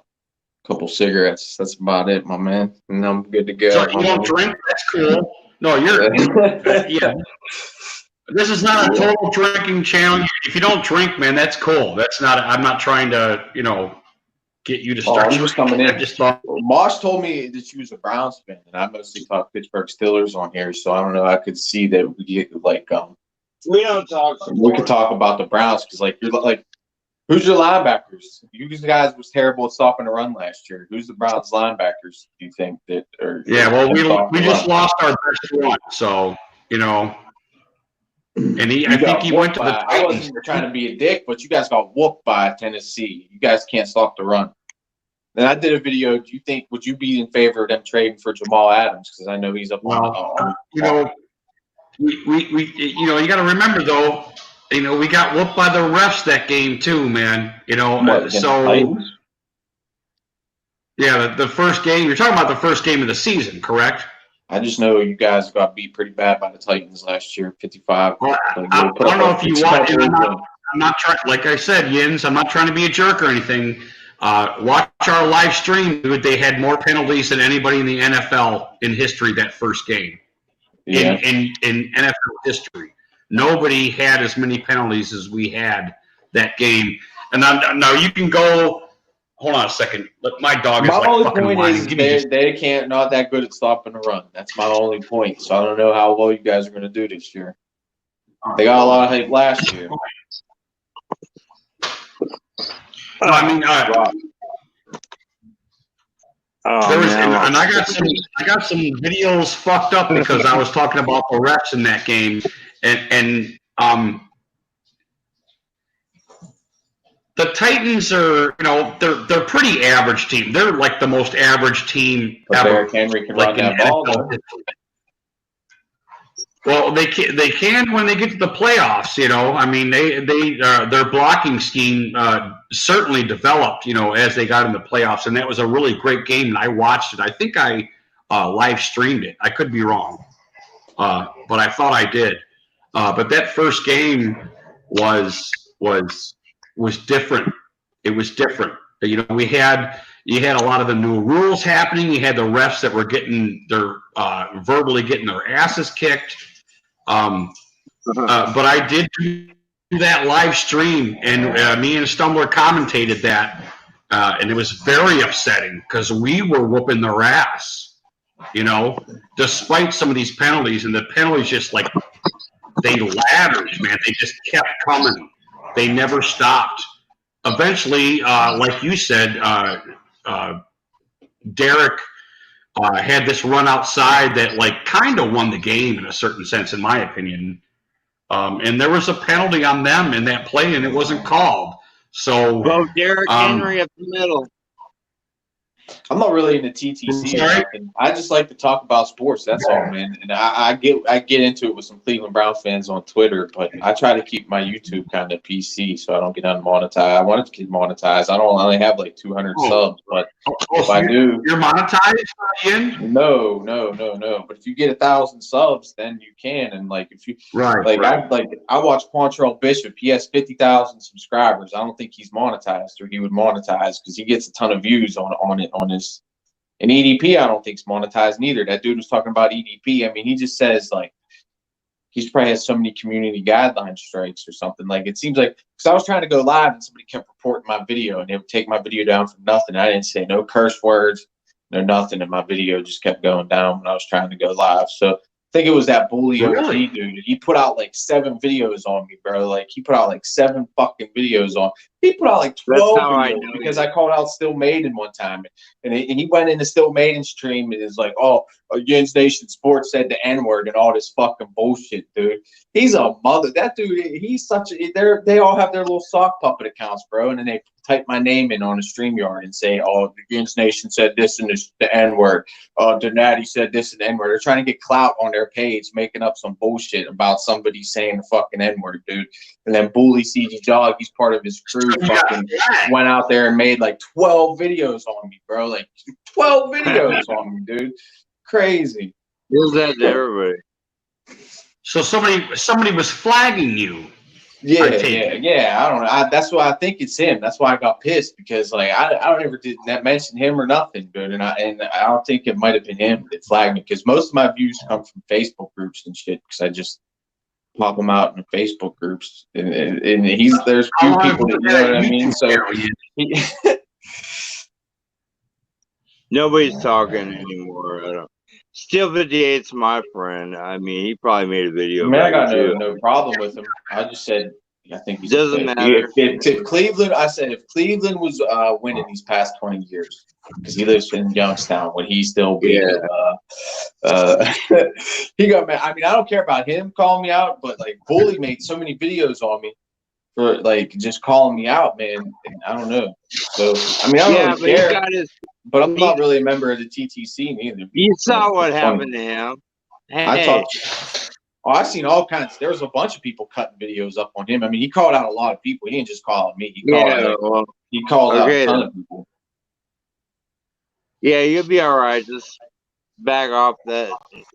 couple cigarettes. That's about it, my man. And I'm good to go. So you don't drink? That's cool. No, you're yeah. This is not a total drinking channel. If you don't drink, man, that's cool. That's not. I'm not trying to, get you to start. I'm just coming in. I just thought. Mosh told me that she was a Browns fan, and I mostly talk Pittsburgh Steelers on here, so I don't know. I could see that we get like we don't talk. we could talk about the Browns because like you're like, who's your linebackers? You guys was terrible at stopping the run last year. Who's the Browns linebackers? Do you think that? Yeah, well, we just lost our best one, so And I think he went to the Titans. I wasn't trying to be a dick, but you guys got whooped by Tennessee. You guys can't stop the run. Then I did a video. Would you be in favor of them trading for Jamal Adams? Because I know he's up on. We you got to remember though. We got whooped by the refs that game too, man. Yeah, the first game. You're talking about the first game of the season, correct? I just know you guys got beat pretty bad by the Titans last year, 55. Well, I don't know if you want. I'm not trying. Like I said, Yins, I'm not trying to be a jerk or anything. Watch our live stream. They had more penalties than anybody in the NFL in history that first game. Yeah. In NFL history, nobody had as many penalties as we had that game. And now you can go. Hold on a second. Look, my dog is my like only fucking point whining. is they can't not that good at stopping the run. That's my only point. So I don't know how well you guys are going to do this year. They got a lot of hype last year. I mean, there was, man, and I got some videos fucked up because I was talking about the refs in that game, and the Titans are, they're pretty average team. They're like the most average team But ever. Derrick Henry can run that ball, though. Well, they can when they get to the playoffs. I mean, their blocking scheme certainly developed. As they got in the playoffs, and that was a really great game. And I watched it. I think I live streamed it. I could be wrong, but I thought I did. But that first game was different. It was different. You had a lot of the new rules happening. You had the refs that were getting their verbally getting their asses kicked. But I did do that live stream, and me and Stumbler commentated that, and it was very upsetting because we were whooping their ass, despite some of these penalties, and the penalties just like they laddered, man. They just kept coming. They never stopped. Eventually, like you said, Derek had this run outside that like kind of won the game in a certain sense, in my opinion. And there was a penalty on them in that play, and it wasn't called. So both Derrick Henry up the middle. I'm not really into TTC or nothing. I just like to talk about sports. That's all, man. And I get into it with some Cleveland Brown fans on Twitter, but I try to keep my YouTube kind of PC so I don't get unmonetized. I want it to get monetized. I only have like 200 subs, but if I do, you're monetized, Ian? No. But if you get 1,000 subs, then you can. And like if you I watch Quantrell Bishop. He has 50,000 subscribers. I don't think he's monetized, or he would monetize because he gets a ton of views on it. On his, and EDP, I don't think it's monetized neither. That dude was talking about EDP. I mean, he just says like he's probably has so many community guideline strikes or something. Like it seems like because I was trying to go live and somebody kept reporting my video and they would take my video down for nothing. I didn't say no curse words, no nothing, and my video just kept going down when I was trying to go live. So I think it was that bully OG dude. He put out like 7 videos on me, bro. Like he put out like 7 fucking videos on. He put out like 12 videos because I called out Still Maiden one time, and he went into Still Maiden stream and is like, "Oh, Jens Nation Sports said the N-word and all this fucking bullshit, dude." He's a mother. That dude, he's such a. They all have their little sock puppet accounts, bro, and then they type my name in on a StreamYard and say, "Oh, the Jens Nation said this and this, the N-word. Donati said this and the N-word." They're trying to get clout on their page, making up some bullshit about somebody saying the fucking N-word, dude. And then Bully CG Jog, he's part of his crew, fucking went out there and made like 12 videos on me, bro. Like 12 videos on me, dude. Crazy. Who's that to everybody? So somebody was flagging you. Yeah. I don't know. That's why I think it's him. That's why I got pissed because like I don't ever did that mention him or nothing, dude. And I don't think it might have been him that flagged me because most of my views come from Facebook groups and shit because I just pop them out in the Facebook groups and there's few people that, you know what I mean. So nobody's talking anymore. I don't. Still 58's my friend. I mean, he probably made a video. Man, I got no problem with him. I just said I think he doesn't matter. If Cleveland, I said if Cleveland was winning these past 20 years, because he lives in Youngstown when he's still being, he got mad. I mean, I don't care about him calling me out, but like Bully made so many videos on me for like just calling me out, man. And I don't know. So I mean, I don't really care. But I'm not really a member of the TTC neither. You saw what happened to him. Hey. I've seen all kinds. There was a bunch of people cutting videos up on him. I mean, he called out a lot of people. He didn't just call out me. He called out a ton of people. Yeah, you'll be all right. Just back off that.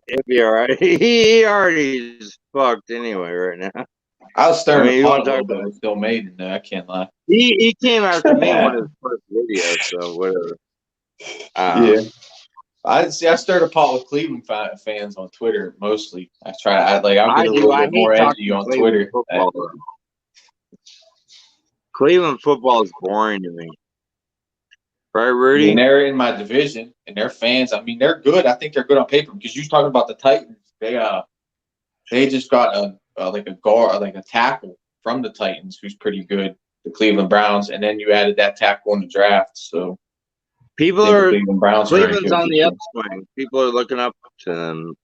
You'll be all right. He already is fucked anyway right now. I was stirring the pot a little bit with Still Maiden, though. I can't lie. He came after me on his first video, so whatever. Yeah. I stirred a pot with Cleveland fans on Twitter mostly. I'll get a little bit more edgy on Twitter. Cleveland football is boring to me. Right, Rudy? And they're in my division, and they're fans. I mean, they're good. I think they're good on paper because you're talking about the Titans. They just got a tackle from the Titans who's pretty good. the Cleveland Browns, and then you added that tackle in the draft. So People I think the are Cleveland Browns are very Cleveland's good on this the year. upswing. People are looking up to them.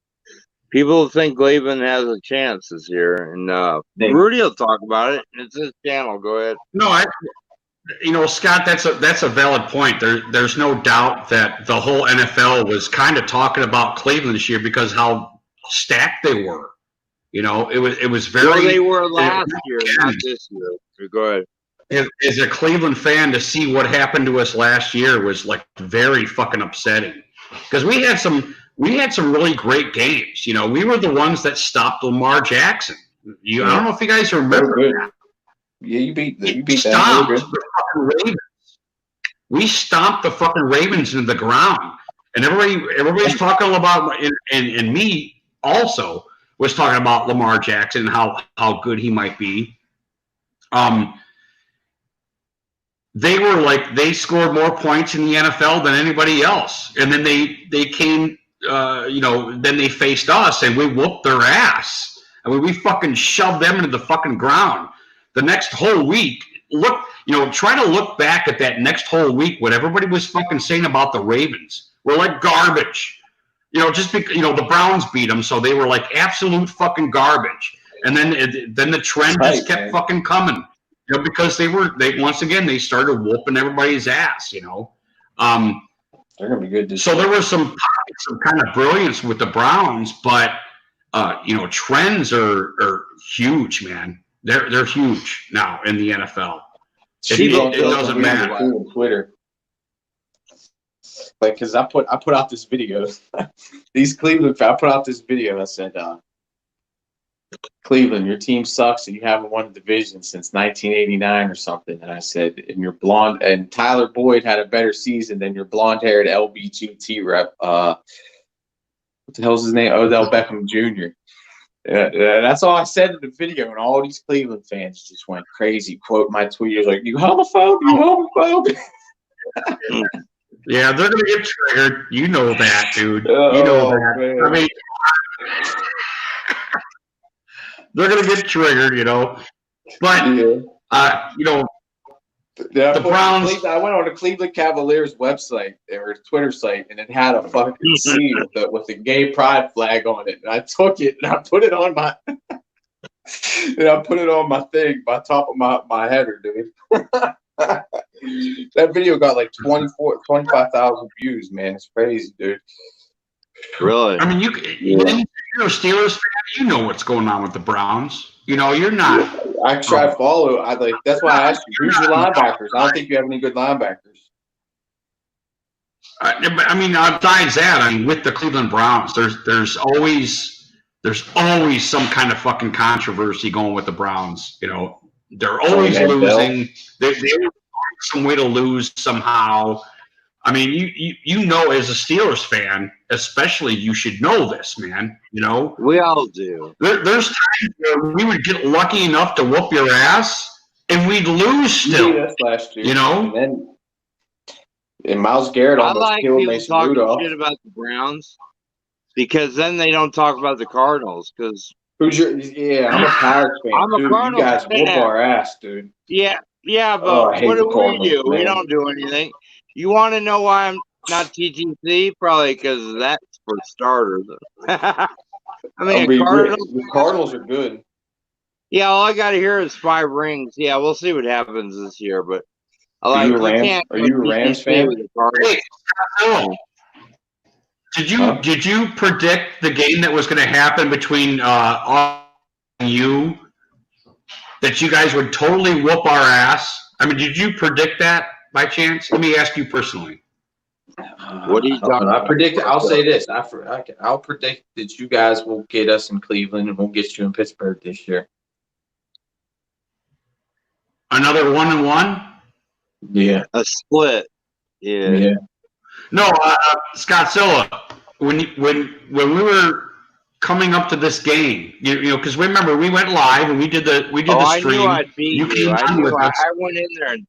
People think Cleveland has a chance this year, and Rudy will talk about it. It's his channel. Go ahead. No, Scott, that's a valid point. There's no doubt that the whole NFL was kind of talking about Cleveland this year because how stacked they were. It was very. Well, they were last year, not this year. So go ahead. As a Cleveland fan, to see what happened to us last year was like very fucking upsetting because we had some really great games. We were the ones that stopped Lamar Jackson. I don't know if you guys remember that. Yeah, you beat them. The fucking Ravens. We stomped the fucking Ravens into the ground, and everybody's talking about, and me also was talking about Lamar Jackson and how good he might be. They scored more points in the NFL than anybody else, and then they came, then they faced us and we whooped their ass. I mean, we fucking shoved them into the fucking ground. The next whole week, try to look back at that next whole week, what everybody was fucking saying about the Ravens. We're like garbage. Just because, the Browns beat them, so they were like absolute fucking garbage. And then the trend just kept fucking coming. Because they once again they started whooping everybody's ass. They're gonna be good. So there was some pockets of kind of brilliance with the Browns, but trends are huge, man. They're huge now in the NFL. It doesn't matter. Twitter, because I put out this video. These Cleveland fans, I put out this video. I said, Cleveland, your team sucks and you haven't won a division since 1989 or something. And I said, and Tyler Boyd had a better season than your blonde-haired LBGT rep. What the hell's his name? Odell Beckham Jr. That's all I said in the video, and all these Cleveland fans just went crazy. Quote my tweet, like, "You homophobe, you homophobe." Yeah, they're gonna get triggered. You know that, dude. Man. I mean, they're gonna get triggered, But the Browns. I went on the Cleveland Cavaliers website or Twitter site, and it had a fucking scene with the gay pride flag on it. And I took it and I put it on my thing, my top of my header, dude. That video got like 25,000 views, man. It's crazy, dude. Really? I mean, you're a Steelers fan. You know what's going on with the Browns. You're not. I try to follow. That's why I asked you. Who's your linebackers? I don't think you have any good linebackers. I mean, besides that, with the Cleveland Browns, there's always some kind of fucking controversy going with the Browns. They're always losing. They find some way to lose somehow. I mean, as a Steelers fan, especially, you should know this, man. We all do. There's times where we would get lucky enough to whoop your ass, and we'd lose still. Yeah, that's last year. And Myles Garrett almost killed Mason Rudolph. Shit about the Browns because then they don't talk about the Cardinals. Because I'm a Pirates fan. I'm a Cardinals You guys fan. whoop our ass, dude. Yeah, but what do we do? Man. We don't do anything. You want to know why I'm not TTC? Probably because of that for starters. I mean, the Cardinals are good. Yeah, all I got to hear is 5 rings. Yeah, we'll see what happens this year. But Are you a Rams fan? Hey, did you predict the game that was going to happen between us and you? That you guys would totally whoop our ass? I mean, did you predict that by chance? Let me ask you personally. What are you talking about? I'll say this. I'll predict that you guys will get us in Cleveland and we'll get you in Pittsburgh this year. Another 1-1? Yeah. A split. Yeah. No, Scott Silla, when we were coming up to this game, because remember we went live and we did the stream. I knew I'd beat you. I went in there and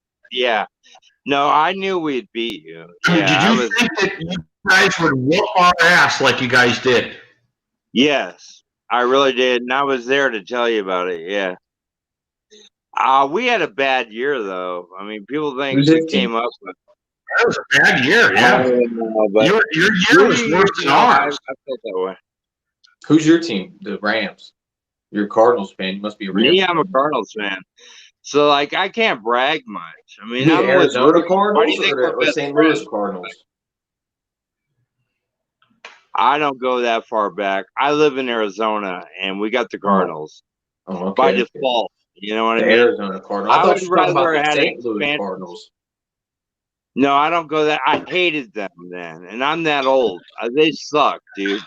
No, I knew we'd beat you. Did you think that you guys would whoop our ass like you guys did? Yes, I really did, and I was there to tell you about it. Yeah, We had a bad year, though. I mean, people think Who's we this came team? up with. That was a bad year, I yeah. don't know, but Your year was worse than ours. I felt that way. Who's your team? The Rams. You're a Cardinals fan. You must be a Rams Me, I'm a fan. Cardinals fan. So, like, I can't brag much. I mean, The I'm with Arizona Rudy. Why do Cardinals you think or we're the best St. friends? Louis Cardinals? I don't go that far back. I live in Arizona, and we got the Cardinals Oh, by okay. default. You know what The I mean? Arizona Cardinals. I I thought would you were talking about rather the had St. Louis expansion. Cardinals. No, I don't go that. I hated them then, and I'm that old. They suck, dude.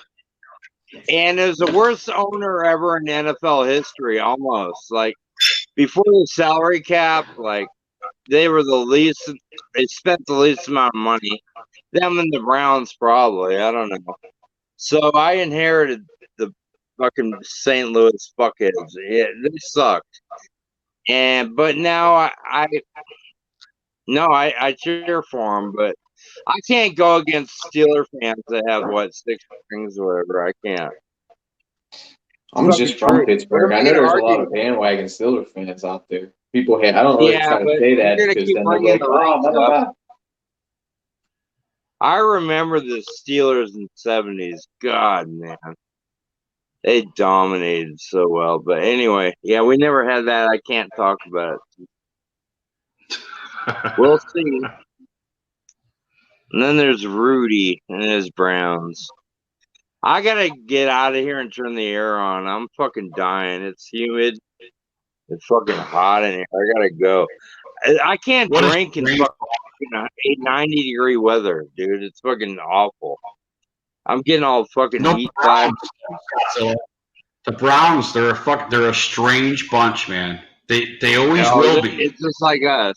And it was the worst owner ever in NFL history, almost. Like, before the salary cap, like, they were the least, they spent the least amount of money. Them and the Browns, probably. I don't know. So I inherited the fucking St. Louis fuckheads. Yeah, they sucked. But now I cheer for them, but I can't go against Steeler fans that have what 6 rings or whatever. I can't. I'm Fucking just from true. Pittsburgh. What I am know gonna there's a argue lot of bandwagon Steelers fans out there. People hate. I don't know if they're Yeah, trying but to say you're that gonna because keep then they're bringing like, the oh, rings blah, blah, up. blah. I remember the Steelers in the 70s. God, man. They dominated so well. But anyway, yeah, we never had that. I can't talk about it. We'll see. And then there's Rudy and his Browns. I gotta get out of here and turn the air on. I'm fucking dying. It's humid. It's fucking hot in here. I gotta go. I can't What is drink in fucking 90-degree weather, dude. It's fucking awful. I'm getting all fucking No, heat flash. the Browns, they're a strange bunch, man. They always will be. It's just like us.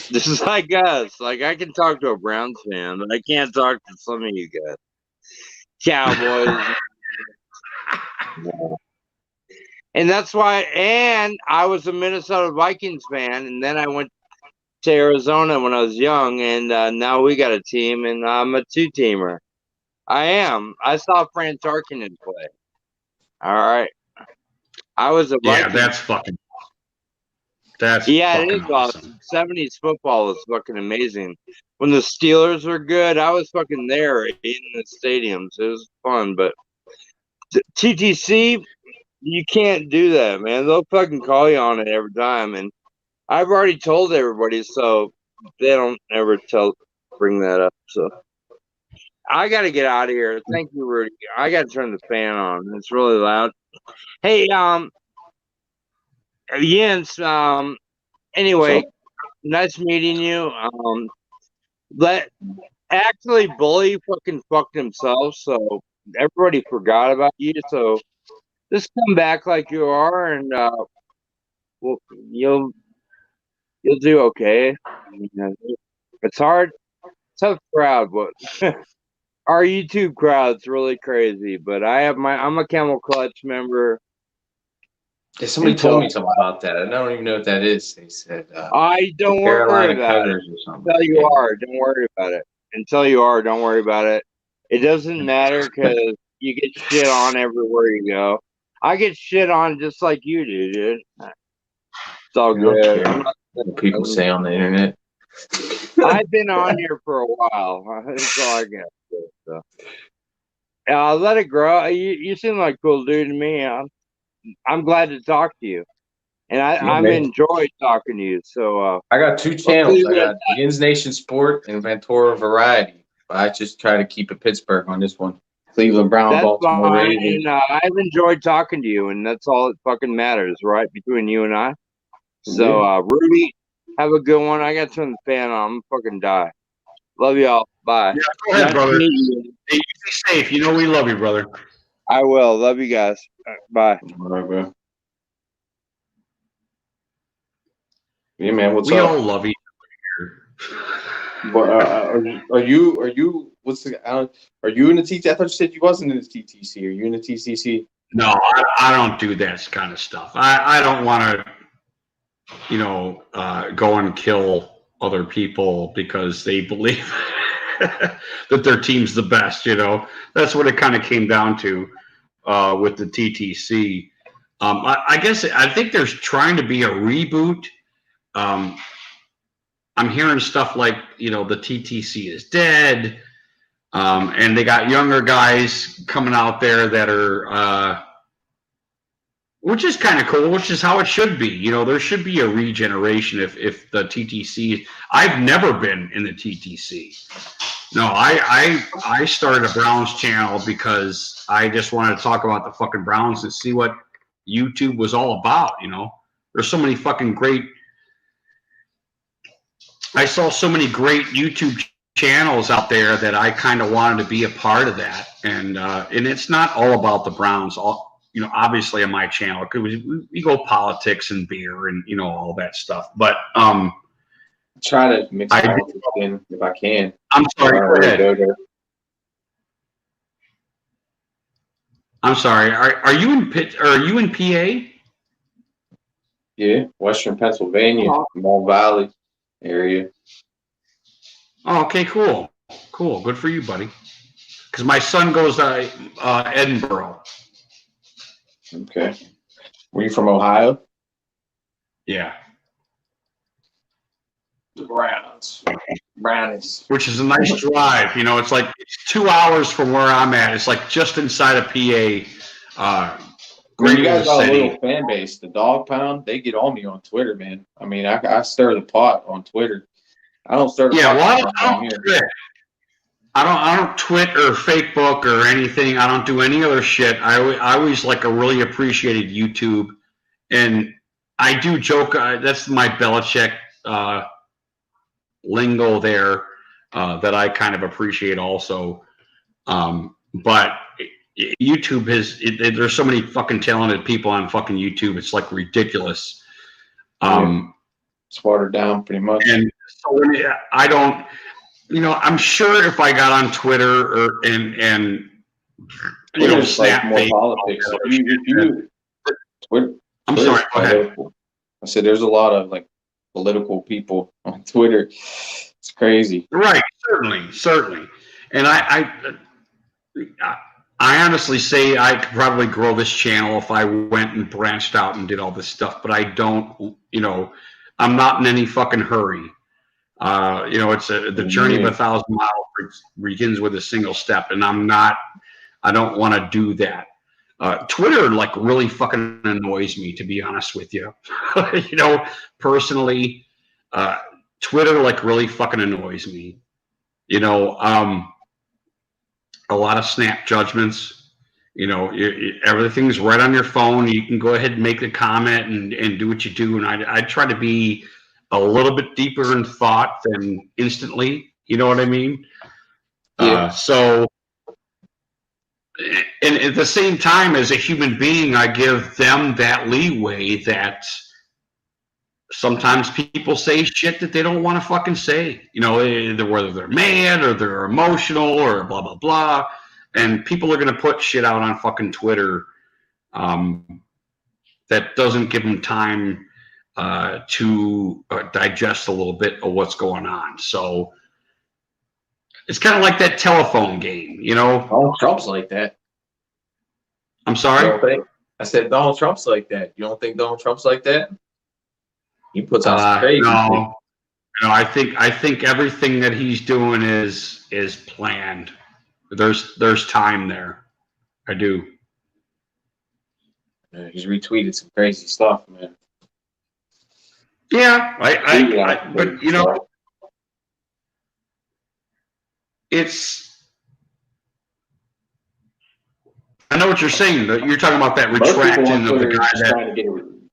This is like us. Like, I can talk to a Browns fan, but I can't talk to some of you guys. Cowboys. And that's why, and I was a Minnesota Vikings fan, and then I went to Arizona when I was young, and now we got a team, and I'm a 2-teamer. I am. I saw Fran Tarkenton play. All right. I was a Yeah, Vikings. that's fucking. That's Yeah, fucking it is awesome. 70s football was fucking amazing. When the Steelers were good, I was fucking there in the stadiums. It was fun, but TTC, you can't do that, man. They'll fucking call you on it every time, and I've already told everybody, so they don't ever bring that up. So I got to get out of here. Thank you, Rudy. I got to turn the fan on. It's really loud. Hey, Jens. Anyway, nice meeting you. Actually, Bully fucking fucked himself, so everybody forgot about you. So just come back like you are, and well, you'll do okay. It's hard, tough crowd, but our YouTube crowd's really crazy. But I'm a Camel Clutch member. Yeah, somebody told me something about that. I don't even know what that is. They said I don't worry Carolina about it. Cougars or something. Until you are, don't worry about it. Until you are, don't worry about it. It doesn't matter because you get shit on everywhere you go. I get shit on just like you do, dude. It's all good. What people say on the internet. I've been on here for a while. That's all I got. So. Let it grow. You seem like a cool dude to me. I'm glad to talk to you. And I'm enjoyed talking to you. So I got 2 channels. I got Yins Nation Sport and Ventura Variety. I just try to keep it Pittsburgh on this one. Cleveland Brown, Baltimore Ravens. I've enjoyed talking to you, and that's all that fucking matters, right? Between you and I. So Rudy, have a good one. I got to turn the fan on. I'm gonna fucking die. Love y'all. Bye. Yeah, go ahead, brother. Hey, you be safe. You know we love you, brother. I will. Love you guys. Bye. All right, bro. Yeah, man. What's we up? all love each other But are you? What's the? Are you in the TTC? I thought you said you wasn't in the TTC. Are you in the TCC? No, I don't do that kind of stuff. I don't want to, go and kill other people because they believe that their team's the best. That's what it kind of came down to with the TTC. I guess I think there's trying to be a reboot. I'm hearing stuff like, you know, the TTC is dead, and they got younger guys coming out there that are, which is kind of cool, which is how it should be. You know, there should be a regeneration if the TTC. I've never been in the TTC. No, I started a Browns channel because I just wanted to talk about the fucking Browns and see what YouTube was all about. You know, there's so many fucking great. I saw so many great YouTube channels out there that I kind of wanted to be a part of that, and it's not all about the Browns. You know, obviously on my channel, because we go politics and beer and, you know, all that stuff. But try to mix politics in if I can. I'm sorry. Go ahead. I'm sorry. Are you in PA? Yeah, Western Pennsylvania, Mall Valley area. Oh, okay, cool. Good for you, buddy. Because my son goes to Edinburgh. Okay. Were you from Ohio? Yeah. The Brownies. Which is a nice drive. You know, it's 2 hours from where I'm at. It's like just inside of PA. Well, you guys got a little fan base. The Dog Pound, they get on me on Twitter, man. I mean, I stir the pot on Twitter. I don't stir the pot. I don't tweet or Facebook or anything. I don't do any other shit. I always really appreciated YouTube, and I do joke. That's my Belichick lingo there that I kind of appreciate also. But YouTube there's so many fucking talented people on fucking YouTube. It's like ridiculous. It's watered down pretty much. And so I don't. You know, I'm sure if I got on Twitter and you know, like more politics. I'm sorry. Go ahead. I said there's a lot of like political people on Twitter. It's crazy. Right. Certainly. And I honestly say I could probably grow this channel if I went and branched out and did all this stuff, but I don't. You know, I'm not in any fucking hurry. You know, it's the journey of 1,000 miles begins with a single step, and I don't want to do that. Twitter really fucking annoys me, to be honest with you. You know, personally, Twitter really fucking annoys me. You know, a lot of snap judgments. You know, everything's right on your phone. You can go ahead and make the comment and do what you do, and I try to be a little bit deeper in thought than instantly. You know what I mean? Yeah. So, and at the same time, as a human being, I give them that leeway that sometimes people say shit that they don't want to fucking say. You know, whether they're mad or they're emotional or blah, blah, blah. And people are going to put shit out on fucking Twitter that doesn't give them time to digest a little bit of what's going on. So it's kind of like that telephone game, you know? Donald Trump's like that. I'm sorry? I said Donald Trump's like that. You don't think Donald Trump's like that? He puts out some crazy no, I think everything that he's doing is planned. There's time there. I do. Yeah, he's retweeted some crazy stuff, man. Yeah, but you know, I know what you're saying. You're talking about that retraction of the guy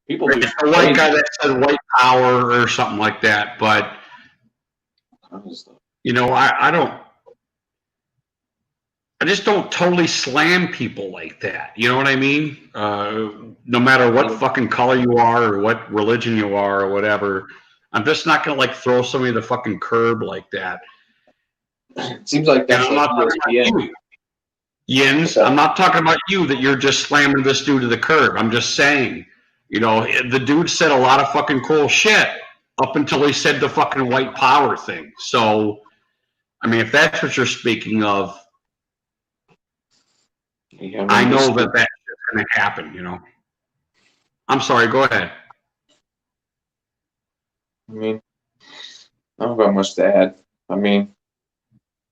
the white guy that said white power or something like that. But you know, I just don't totally slam people like that. You know what I mean? No matter what fucking color you are or what religion you are or whatever, I'm just not going to throw somebody to the fucking curb like that. It seems like that's I'm not talking about you, Yins. I'm not talking about you that you're just slamming this dude to the curb. I'm just saying, you know, the dude said a lot of fucking cool shit up until he said the fucking white power thing. So, I mean, if that's what you're speaking of, I know that that's going to happen, you know. I'm sorry. Go ahead. I mean, I don't got much to add. I mean,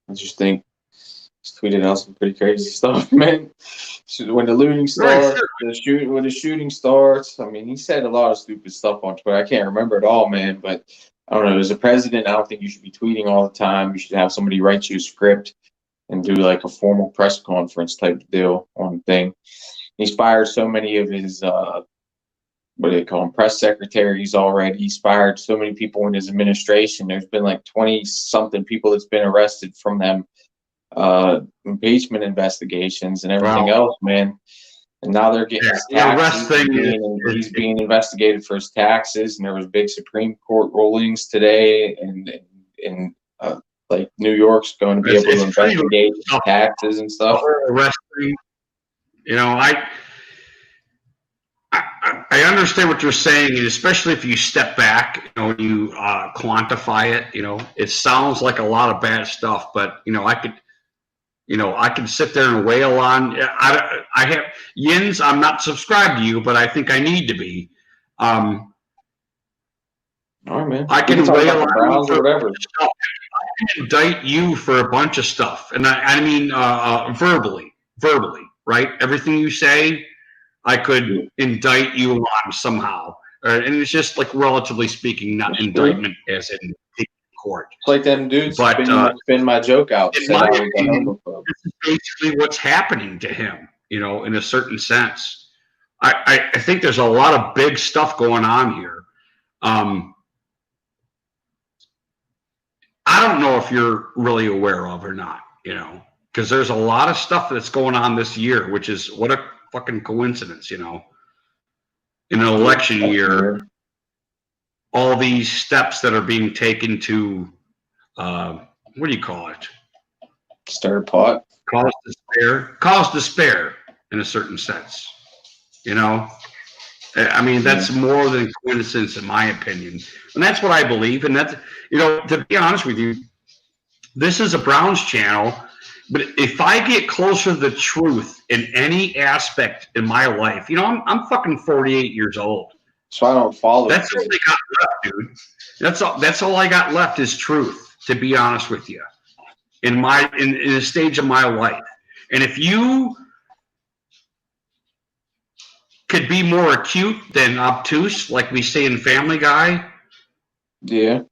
I just think he's tweeted out some pretty crazy stuff, man. When the looting starts, when the shooting starts, I mean, he said a lot of stupid stuff on Twitter. I can't remember it all, man, but I don't know. As a president, I don't think you should be tweeting all the time. You should have somebody write you a script and do like a formal press conference type deal on the thing. He's fired so many of his what do they call them, press secretaries already. He's fired so many people in his administration. There's been like 20-something people that's been arrested from them impeachment investigations and everything else, man. And now they're getting his taxes. He's being investigated for his taxes. And there was big Supreme Court rulings today, and like New York's going to be able to investigate his taxes and stuff. Arresting, you know, I understand what you're saying, and especially if you step back, you know, you quantify it. You know, it sounds like a lot of bad stuff, but you know, I could sit there and wail on. I have Yins. I'm not subscribed to you, but I think I need to be. All right, man. I can wail on Browns or whatever. I can indict you for a bunch of stuff, and I mean verbally, right? Everything you say, I could indict you on somehow, and it's just like relatively speaking, not indictment as in court. It's like them dudes spin my joke out. In my opinion, this is basically what's happening to him, you know, in a certain sense. I think there's a lot of big stuff going on here. I don't know if you're really aware of or not, you know, because there's a lot of stuff that's going on this year, which is what a fucking coincidence, you know. In an election year, all these steps that are being taken to, what do you call it? Stir pot. Cause despair in a certain sense, you know. I mean, that's more than coincidence in my opinion. And that's what I believe. And that's, you know, to be honest with you, this is a Browns channel, but if I get closer to the truth in any aspect in my life, you know, I'm fucking 48 years old. So I don't follow. That's all I got left, dude. That's all I got left is truth, to be honest with you. In a stage of my life. And if you could be more acute than obtuse, like we say in Family Guy, yeah,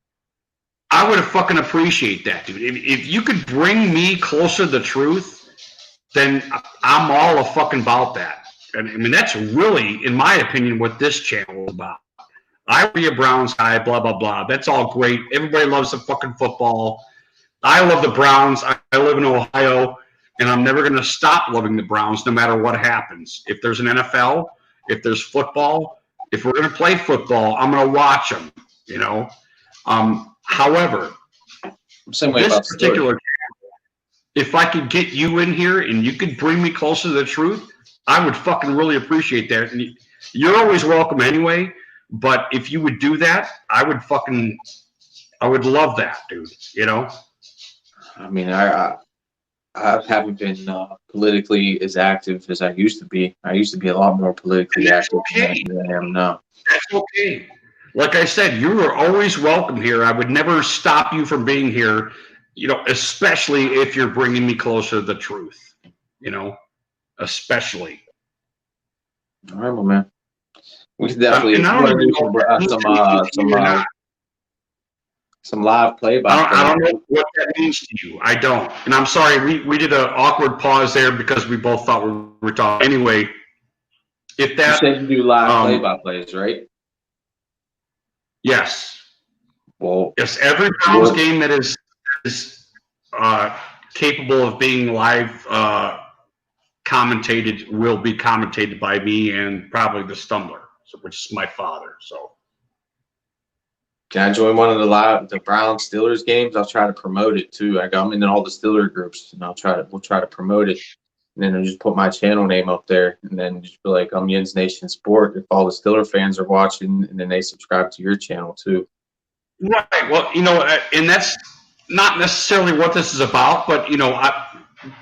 I would have fucking appreciate that, dude. If you could bring me closer to the truth, then I'm all fucking about that. And I mean, that's really, in my opinion, what this channel is about. I would be a Browns guy, blah, blah, blah. That's all great. Everybody loves the fucking football. I love the Browns. I live in Ohio, and I'm never going to stop loving the Browns no matter what happens. If there's an NFL, if there's football, if we're going to play football, I'm going to watch them, you know. However, this particular channel, if I could get you in here and you could bring me closer to the truth, I would fucking really appreciate that. And you're always welcome anyway, but if you would do that, I would love that, dude, you know? I mean, I haven't been politically as active as I used to be. I used to be a lot more politically active than I am now. That's okay. Like I said, you are always welcome here. I would never stop you from being here, you know, especially if you're bringing me closer to the truth, you know, especially. All right, well, man. We can definitely do some live play-by-play. I don't know what that means to you. I don't. And I'm sorry, we did an awkward pause there because we both thought we were talking. Anyway, if that... You said you do live play-by-plays, right? Yes. Well, yes, every Browns game that is capable of being live commentated will be commentated by me and probably the Stumbler, which is my father. So... Can I join one of the Browns Steelers games? I'll try to promote it too. I'm in all the Steeler groups, and we'll try to promote it. And then I'll just put my channel name up there, and then just be like, I'm Yins Nation Sport. If all the Steeler fans are watching, and then they subscribe to your channel too. Right. Well, you know, and that's not necessarily what this is about, but you know,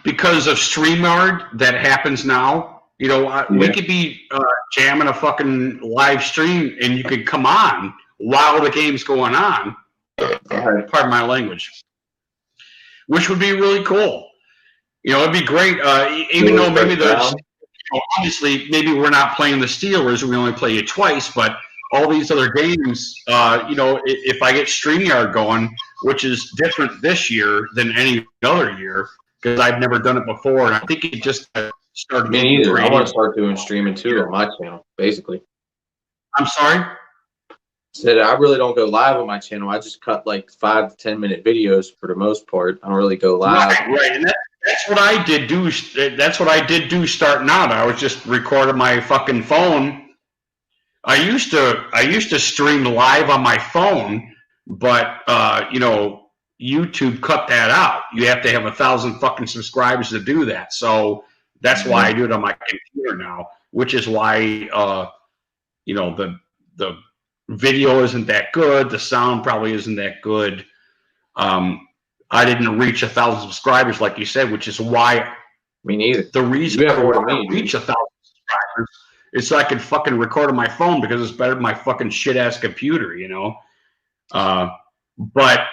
because of StreamYard that happens now, You know, we could be jamming a fucking live stream, and you could come on while the game's going on. Pardon my language. Which would be really cool. You know, it'd be great. Even though maybe obviously maybe we're not playing the Steelers, we only play it twice, but all these other games, you know, if I get StreamYard going, which is different this year than any other year, because I've never done it before, and I think it just started. Me neither. I want to start doing streaming too on my channel, basically. I'm sorry? Said I really don't go live on my channel. I just cut like 5 to 10 minute videos for the most part. I don't really go live. Right. And that's what I did do. That's what I did do starting out. I was just recording my fucking phone. I used to stream live on my phone, but you know, YouTube cut that out. You have to have 1,000 fucking subscribers to do that. So that's why I do it on my computer now, which is why you know, the video isn't that good. The sound probably isn't that good. I didn't reach 1,000 subscribers, like you said, which is why. Me neither. The reason I want to reach 1,000 subscribers is so I can fucking record on my phone because it's better than my fucking shit ass computer, you know. But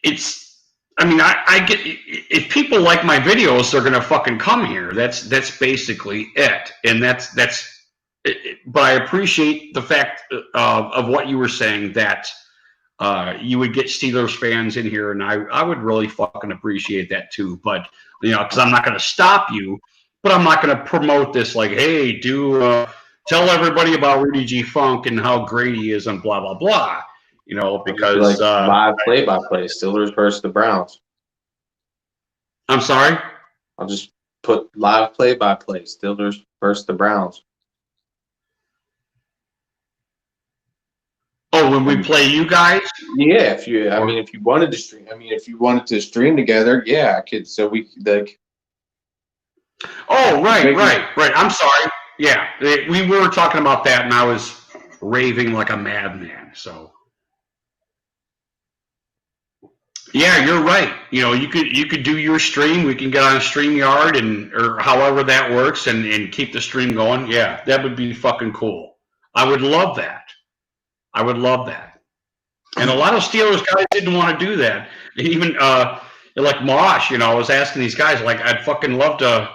it's. I mean, I get if people like my videos, they're gonna fucking come here. That's basically it, and that's. But I appreciate the fact of what you were saying that you would get Steelers fans in here, and I would really fucking appreciate that too. But you know, because I'm not going to stop you, but I'm not going to promote this like, hey, tell everybody about Rudy G. Funk and how great he is and blah blah blah. You know, because like live play-by-play Steelers versus the Browns. I'm sorry. I'll just put live play-by-play Steelers versus the Browns. Oh, when we play you guys? Yeah, if you wanted to stream, if you wanted to stream together, yeah, I could. So we like. Oh, right. I'm sorry. Yeah, we were talking about that, and I was raving like a madman. So, yeah, you're right. You know, you could do your stream. We can get on StreamYard or however that works, and keep the stream going. Yeah, that would be fucking cool. I would love that. I would love that. And a lot of Steelers guys didn't want to do that. Even like Mosh, you know, I was asking these guys, like, I'd fucking love to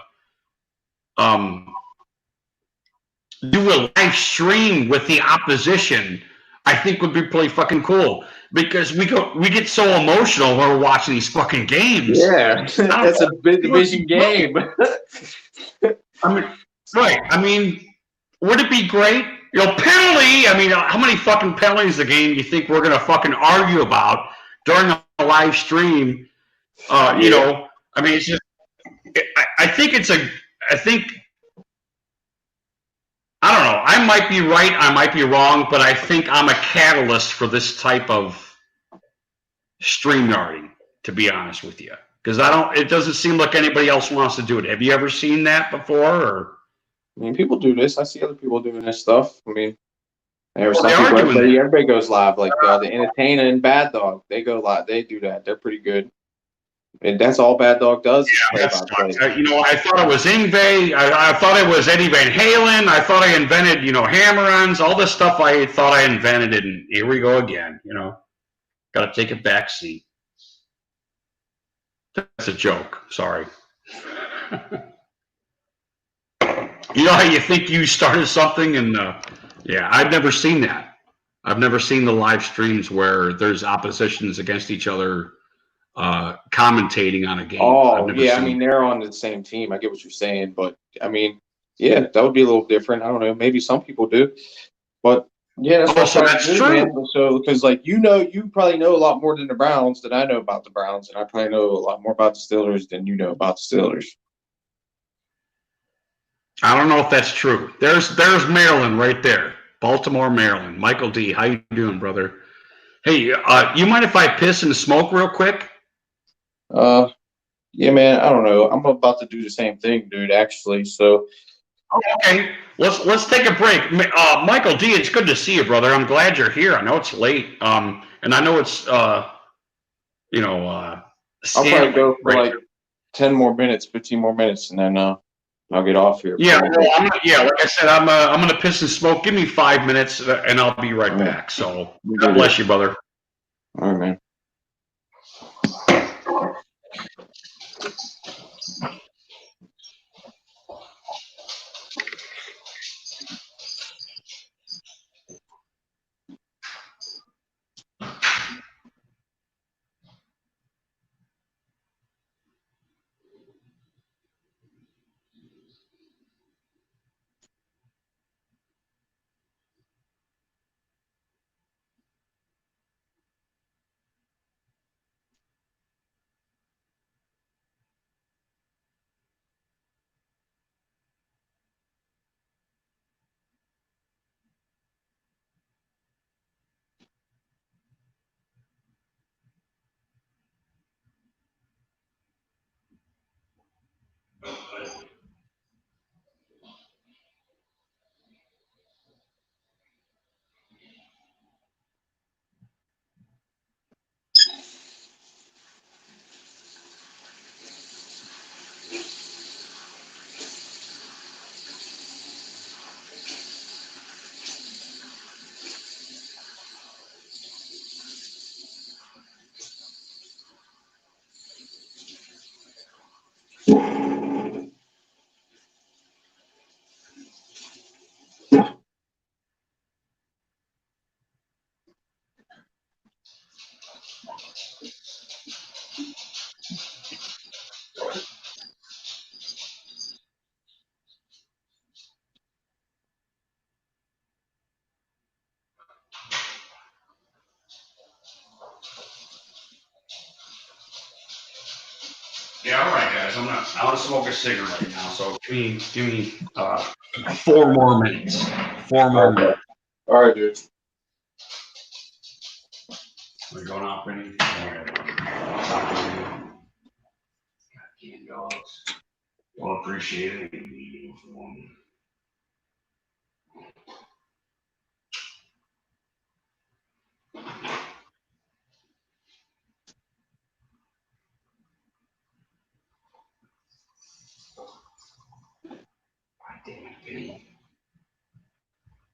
do a live stream with the opposition. I think would be pretty fucking cool because we get so emotional when we're watching these fucking games. Yeah, that's a big division game. I mean, right. I mean, would it be great? You know, penalty. I mean, how many fucking penalties a game do you think we're gonna fucking argue about during a live stream? You know, I mean, it's just. I think I don't know. I might be right. I might be wrong, but I think I'm a catalyst for this type of StreamYarding. To be honest with you, because it doesn't seem like anybody else wants to do it. Have you ever seen that before? Or? I mean, people do this. I see other people doing this stuff. I mean, everybody goes live. Like the Entertainer and Bad Dog, they go live. They do that. They're pretty good. And that's all Bad Dog does. Yeah, you know, I thought it was Ingve. I thought it was Eddie Van Halen. I thought I invented, you know, hammer-ons. All this stuff I thought I invented, and here we go again. You know, got to take a back seat. That's a joke. Sorry. You know how you think you started something, and yeah, I've never seen that. I've never seen the live streams where there's oppositions against each other commentating on a game. Oh, yeah, I mean, they're on the same team. I get what you're saying, but I mean, yeah, that would be a little different. I don't know. Maybe some people do, but yeah, that's true. Man. So, because like you probably know a lot more than the Browns than I know about the Browns, and I probably know a lot more about the Steelers than you know about the Steelers. I don't know if that's true. There's Maryland right there. Baltimore, Maryland. Michael D., how you doing, brother? Hey, you mind if I piss and smoke real quick? Yeah, man, I don't know. I'm about to do the same thing, dude, actually. So okay. Let's take a break. Michael D., it's good to see you, brother. I'm glad you're here. I know it's late. And I know it's you know, I'll probably go for like 10 more minutes, 15 more minutes, and then I'll get off here. Yeah, well, like I said, I'm gonna piss and smoke. Give me 5 minutes, and I'll be right back. So, God bless you, brother. All right, man. Yeah, all right, guys. I want to smoke a cigarette right now. So give me 4 more minutes. 4 more minutes. All right, dude. We're going off, Benny. Goddamn dogs. Well, appreciate it. Damn it, Benny.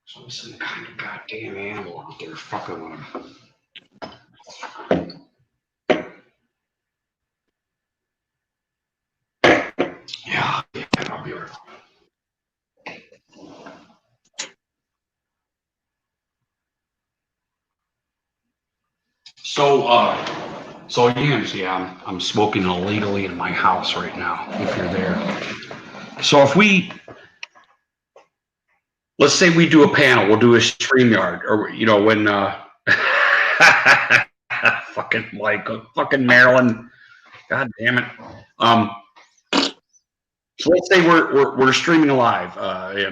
So some kind of goddamn animal out there fucking with him. Yeah, I'll be right back. So yeah, I'm smoking illegally in my house right now, if you're there. So let's say we do a panel, we'll do a StreamYard, or, when, fucking Mike, fucking Maryland, God damn it. So let's say we're streaming live,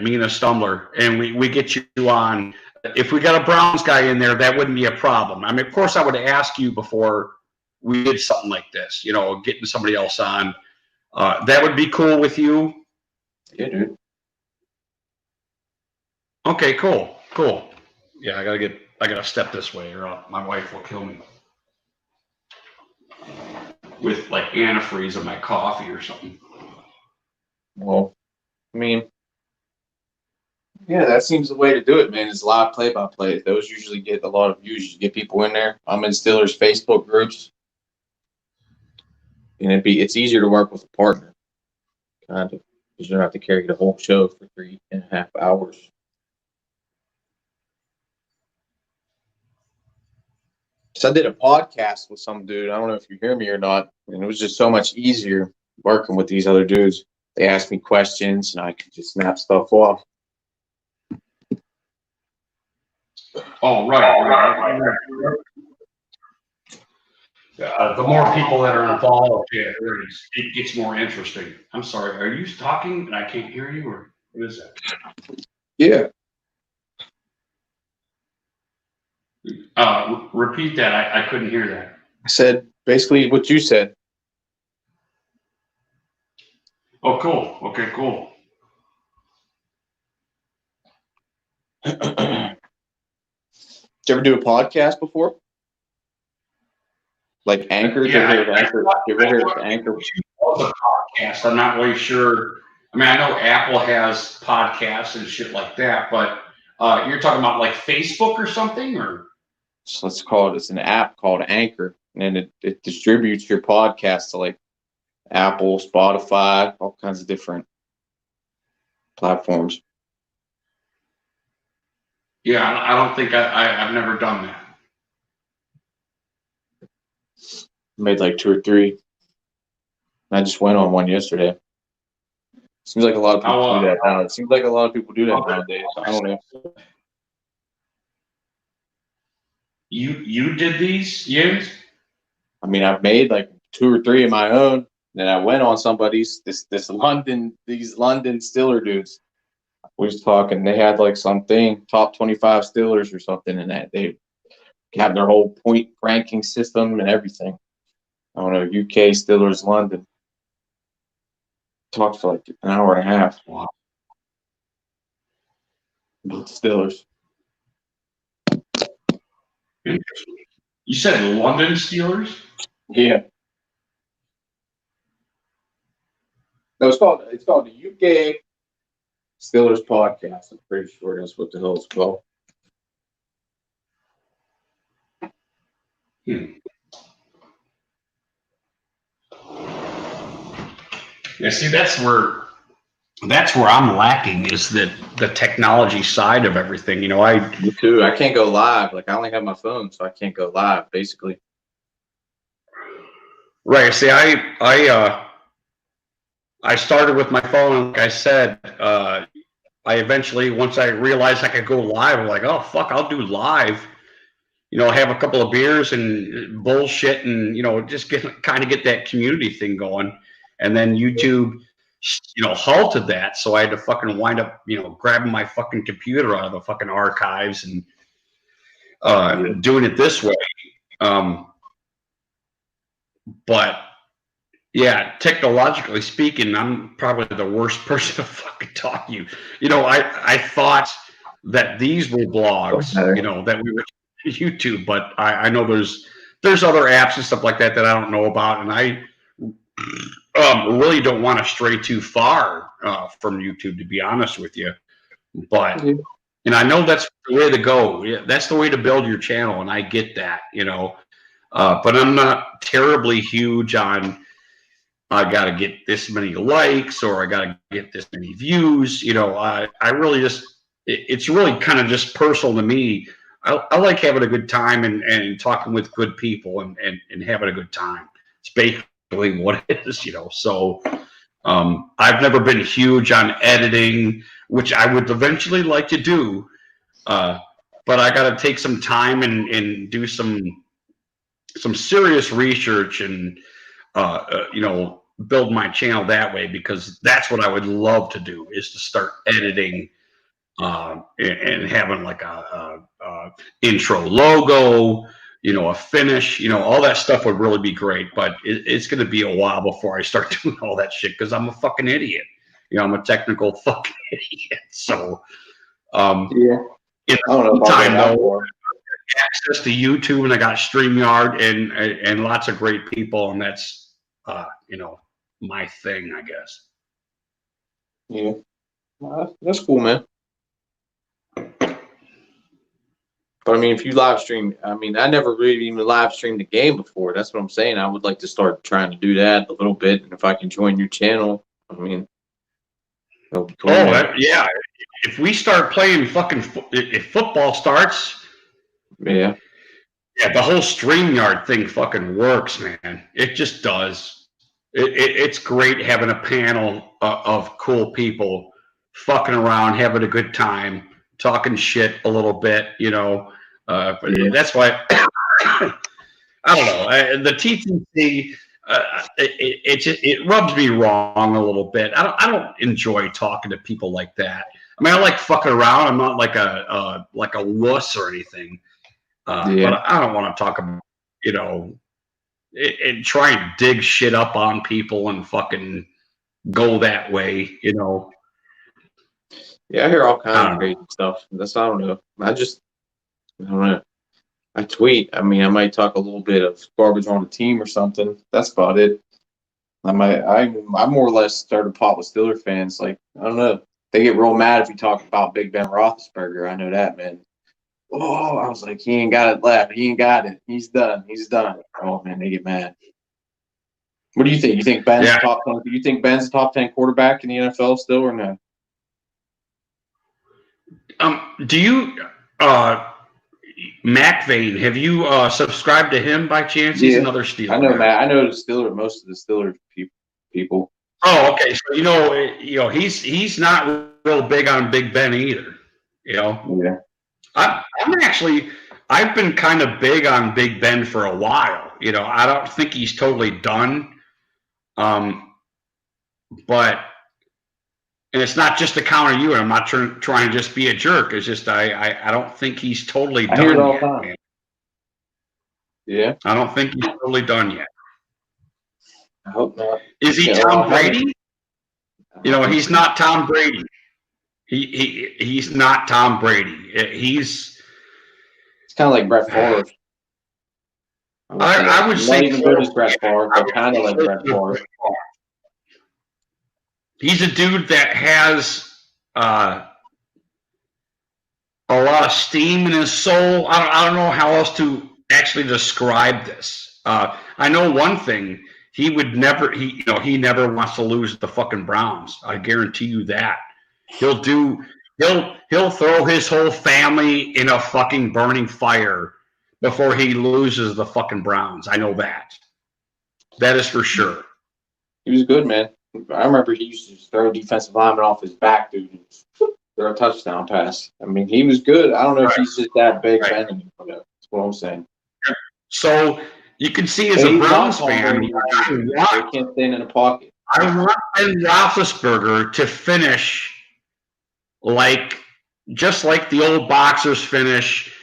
me and a Stumbler, and we get you on. If we got a Browns guy in there, that wouldn't be a problem. I mean, of course, I would ask you before we did something like this, getting somebody else on. That would be cool with you? Yeah, dude. Okay, cool. Yeah, I gotta step this way, or my wife will kill me with like antifreeze in my coffee or something. Well, I mean, yeah, that seems the way to do it, man. Is live play-by-play. Those usually get a lot of views. You get people in there. I'm in Steelers Facebook groups, and it's easier to work with a partner, kind of, because you don't have to carry the whole show for 3.5 hours. So I did a podcast with some dude. I don't know if you hear me or not, and it was just so much easier working with these other dudes. They asked me questions, and I could just snap stuff off. Oh, right. The more people that are involved, it gets more interesting. I'm sorry, are you talking and I can't hear you, or what is that? Yeah. Repeat that. I couldn't hear that. I said basically what you said. Oh, cool. Okay, cool. Did you ever do a podcast before? Like Anchor? Yeah, Did you ever hear of Anchor? The podcast. I'm not really sure I mean, I know Apple has podcasts and shit like that, but you're talking about like Facebook or something, or So let's call it. It's an app called Anchor, and it distributes your podcast to like Apple, Spotify, all kinds of different platforms. yeah, I don't think I've never done that. Made like 2 or 3. I just went on one yesterday. Seems like a lot of people do that now. It seems like a lot of people do that nowadays. I don't know. You did these, Jens? I mean, I've made like 2 or 3 of my own. Then I went on somebody's these London Stiller dudes. We was talking. They had like something top 25 Stillers or something, and that they have their whole point ranking system and everything. I don't know, UK Stillers London. Talked for like an hour and a half. Wow. About the Stillers. Interesting. You said London Steelers? Yeah. No, it's called the UK Stillers Podcast. I'm pretty sure that's what the hell it's called. Yeah, see, that's where I'm lacking, is that the technology side of everything. You know, Me too. I can't go live. Like I only have my phone, so I can't go live. Basically. Right. See, I started with my phone. Like I said, I eventually, once I realized I could go live, I'm like, oh fuck, I'll do live. You know, have a couple of beers and bullshit, and you know, just get that community thing going. And then YouTube, you know, halted that, so I had to fucking wind up, you know, grabbing my fucking computer out of the fucking archives and doing it this way. But yeah, technologically speaking, I'm probably the worst person to fucking talk to you. You know, I thought that these were blogs, you know, that we were YouTube, but I know there's other apps and stuff like that that I don't know about, and I really don't want to stray too far from YouTube, to be honest with you. But and I know that's the way to go. Yeah, that's the way to build your channel, and I get that, you know. But I'm not terribly huge on I got to get this many likes or I got to get this many views. You know, I really just it's really kind of just personal to me. I like having a good time and talking with good people and having a good time. It's basically what it is, you know. So I've never been huge on editing, which I would eventually like to do. But I got to take some time and do some serious research and, you know, build my channel that way, because that's what I would love to do, is to start editing and having like a intro logo, you know, a finish, you know, all that stuff would really be great. But it's going to be a while before I start doing all that shit, because I'm a fucking idiot. You know, I'm a technical fucking idiot. So, yeah. In the meantime, though, access to YouTube, and I got StreamYard and lots of great people, and that's you know, my thing, I guess. Yeah, that's cool, man. But I mean, if you live stream, I mean, I never really even live streamed the game before. That's what I'm saying. I would like to start trying to do that a little bit, and if I can join your channel, I mean, cool, yeah. If we start playing fucking, if football starts, yeah, the whole StreamYard thing fucking works, man. It just does. It's great having a panel of cool people fucking around, having a good time, talking shit a little bit, you know. That's why I don't know. The TTC, it rubs me wrong a little bit. I don't enjoy talking to people like that. I mean, I like fucking around. I'm not like a wuss or anything. But I don't want to talk about, you know, and try and dig shit up on people and fucking go that way, you know. Yeah, I hear all kinds of crazy stuff. I don't know. I don't know. I tweet. I mean, I might talk a little bit of garbage on the team or something. That's about it. I more or less started a pot with Steeler fans. Like, I don't know. They get real mad if you talk about Big Ben Roethlisberger. I know that, man. Oh, I was like, he ain't got it left. He ain't got it. He's done. He's done. Oh man, they get mad. What do you think? You think Ben's top 10? Do you think Ben's a top 10 quarterback in the NFL still, or no? Do you, McVane? Have you subscribed to him by chance? He's another Steeler. I know Matt. I know the Steeler. Most of the Steeler people. Oh, okay. So you know, he's not real big on Big Ben either. You know. Yeah. I've been kind of big on Big Ben for a while. You know, I don't think he's totally done. But and it's not just to counter you, and I'm not trying to just be a jerk. It's just I don't think he's totally done hear it all yet. the time. Man. Yeah. I don't think he's totally done yet. I hope not. Is he Tom Brady? You know, he's not Tom Brady. He's not Tom Brady. It's kind of like Brett Favre. I would say not even good as Brett Favre, but kind of like Brett Favre. He's a dude that has a lot of steam in his soul. I don't know how else to actually describe this. I know one thing. He never wants to lose the fucking Browns. I guarantee you that. He'll throw his whole family in a fucking burning fire before he loses the fucking Browns. I know that. That is for sure. He was good, man. I remember he used to just throw a defensive lineman off his back, dude, and throw a touchdown pass. I mean, he was good. I don't know if he's just that big. Right. That's what I'm saying. So you can see as a Browns fan, they can't stand in a pocket. I want Ben Roethlisberger to finish just like the old boxers finish.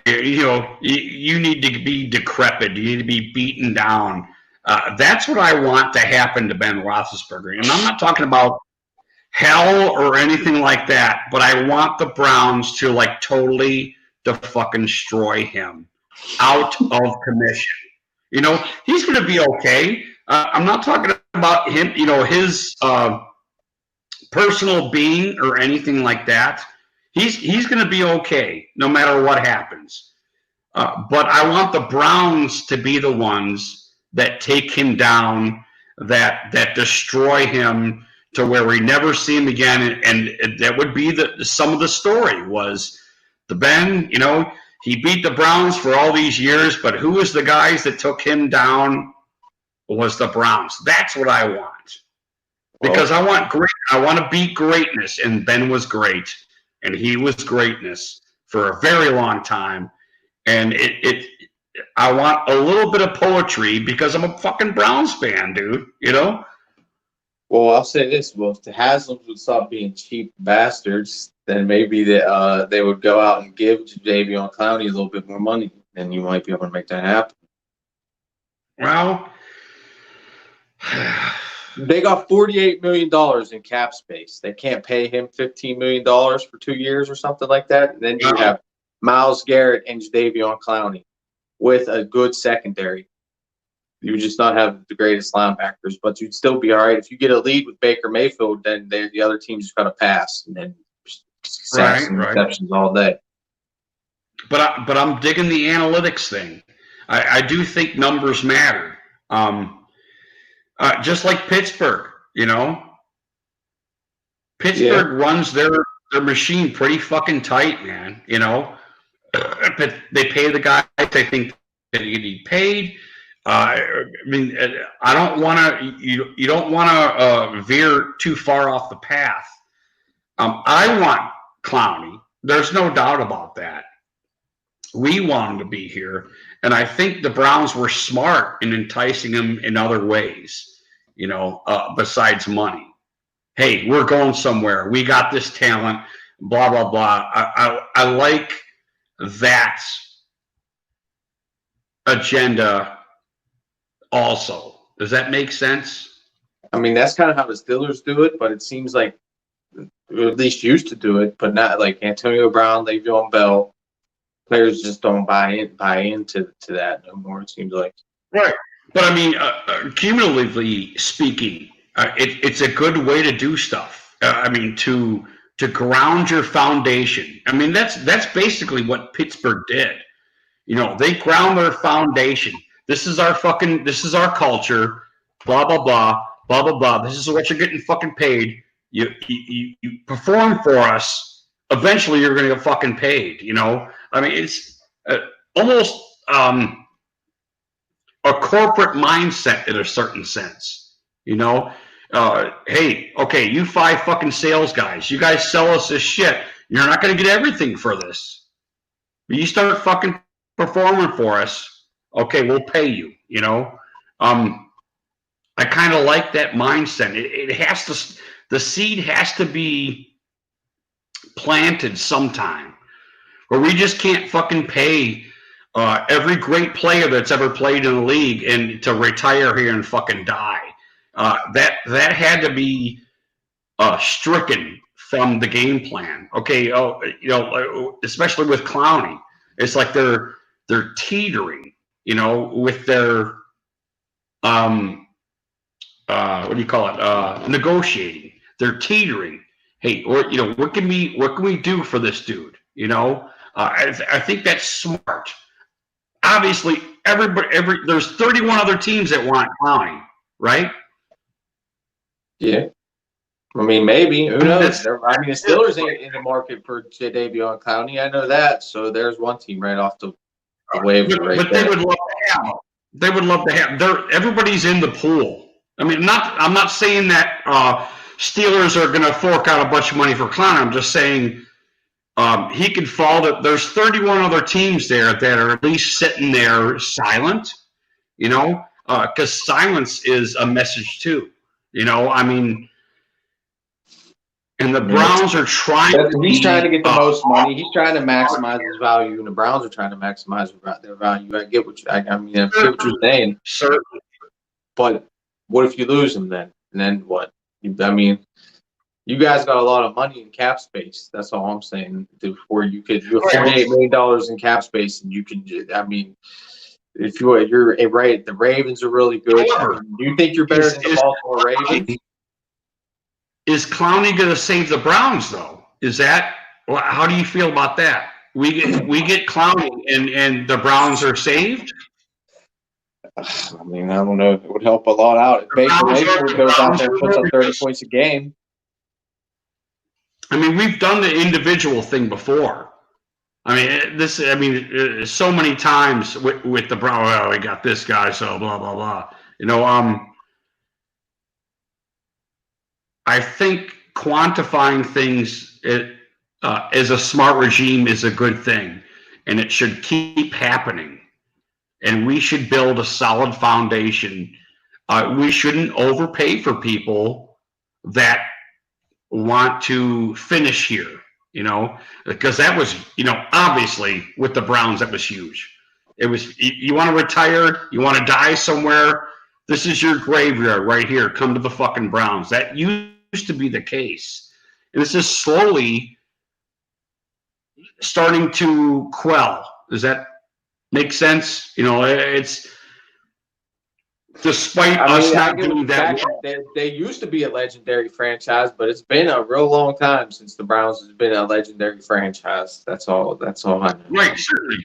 You know, you need to be decrepit. You need to be beaten down. That's what I want to happen to Ben Roethlisberger. And I'm not talking about hell or anything like that, but I want the Browns to totally fucking destroy him out of commission. You know, he's going to be okay. I'm not talking about him, you know, his personal being or anything like that. He's going to be okay no matter what happens. But I want the Browns to be the ones that take him down, that destroy him to where we never see him again. And that would be some of the story was the Ben, you know, he beat the Browns for all these years, but who was the guys that took him down was the Browns. That's what I want. Because I want to beat greatness, and Ben was great, and he was greatness for a very long time. And I want a little bit of poetry because I'm a fucking Browns fan, dude. You know? Well, I'll say this. Well, if the Haslams would stop being cheap bastards, then maybe they would go out and give Jadeveon Clowney a little bit more money, and you might be able to make that happen. Well, they got $48 million in cap space. They can't pay him $15 million for 2 years or something like that. And then you have Myles Garrett and Jadeveon Clowney with a good secondary. You would just not have the greatest linebackers, but you'd still be all right. If you get a lead with Baker Mayfield, then the other team's just got to pass and then sacks and receptions all day. But I'm digging the analytics thing. I do think numbers matter. Just like Pittsburgh, you know. Pittsburgh runs their machine pretty fucking tight, man. You know, but they pay the guys they think that you need paid. I mean, I don't want to. You don't want to veer too far off the path. I want Clowney. There's no doubt about that. We want him to be here, and I think the Browns were smart in enticing him in other ways. You know, besides money. Hey, we're going somewhere. We got this talent. Blah blah blah. I like that agenda. Also, does that make sense? I mean, that's kind of how the Steelers do it, but it seems like, or at least used to do it, but not like Antonio Brown, Le'Veon Bell. Players just don't buy into that no more. It seems like. Right. But I mean, cumulatively speaking, it's a good way to do stuff. I mean, to ground your foundation. I mean, that's basically what Pittsburgh did. You know, they ground their foundation. This is our culture. Blah blah blah blah blah blah. This is what you're getting fucking paid. You perform for us. Eventually, you're going to get fucking paid. You know, I mean, it's almost a corporate mindset in a certain sense. You know, hey, okay, you 5 fucking sales guys, you guys sell us this shit. You're not going to get everything for this. But you start fucking performing for us, okay, we'll pay you. You know, I kind of like that mindset. It has to. The seed has to be planted sometime, or we just can't fucking pay every great player that's ever played in the league and to retire here and fucking die. That had to be stricken from the game plan. Okay, you know, especially with Clowney, it's like they're teetering. You know, with their what do you call it? Negotiating. They're teetering. Hey, or you know, what can we do for this dude? You know, I think that's smart. Obviously, there's 31 other teams that want Clowney, right? Yeah. I mean, maybe. Who knows? I mean, the Steelers ain't in the market for Jadeveon Clowney. I know that. So there's one team right off the waiver right but there. They would love to have. They would love to have. Everybody's in the pool. I mean, I'm not saying that Steelers are going to fork out a bunch of money for Clowney. I'm just saying he could fall to. There's 31 other teams there that are at least sitting there silent. You know, because silence is a message too. You know, I mean. And the Browns are trying to He's trying to get the most money. He's trying to maximize his value, and the Browns are trying to maximize their value. I get what I mean, I get what you're saying. Certainly. But what if you lose him then? And then what? I mean, you guys got a lot of money in cap space. That's all I'm saying. Before you have $48 million in cap space, and you can. I mean, if you're right, the Ravens are really good. You think you're better than the Baltimore Ravens? Is Clowney going to save the Browns though? How do you feel about that? We get Clowney and the Browns are saved? I mean, I don't know. It would help a lot out. If Baker Mayfield goes out there and puts up 30 points a game. I mean, we've done the individual thing before. I mean, so many times with the Browns. Oh, we got this guy, so blah blah blah. You know, I think quantifying things as a smart regime is a good thing, and it should keep happening. And we should build a solid foundation. We shouldn't overpay for people that want to finish here, you know, because that was, you know, obviously with the Browns, that was huge. It was, you want to retire, you want to die somewhere, this is your graveyard right here. Come to the fucking Browns. That used to be the case. And this is slowly starting to quell. Does that make sense? You know, it's despite us not doing that. They used to be a legendary franchise, but it's been a real long time since the Browns has been a legendary franchise. That's all I know. Right, certainly.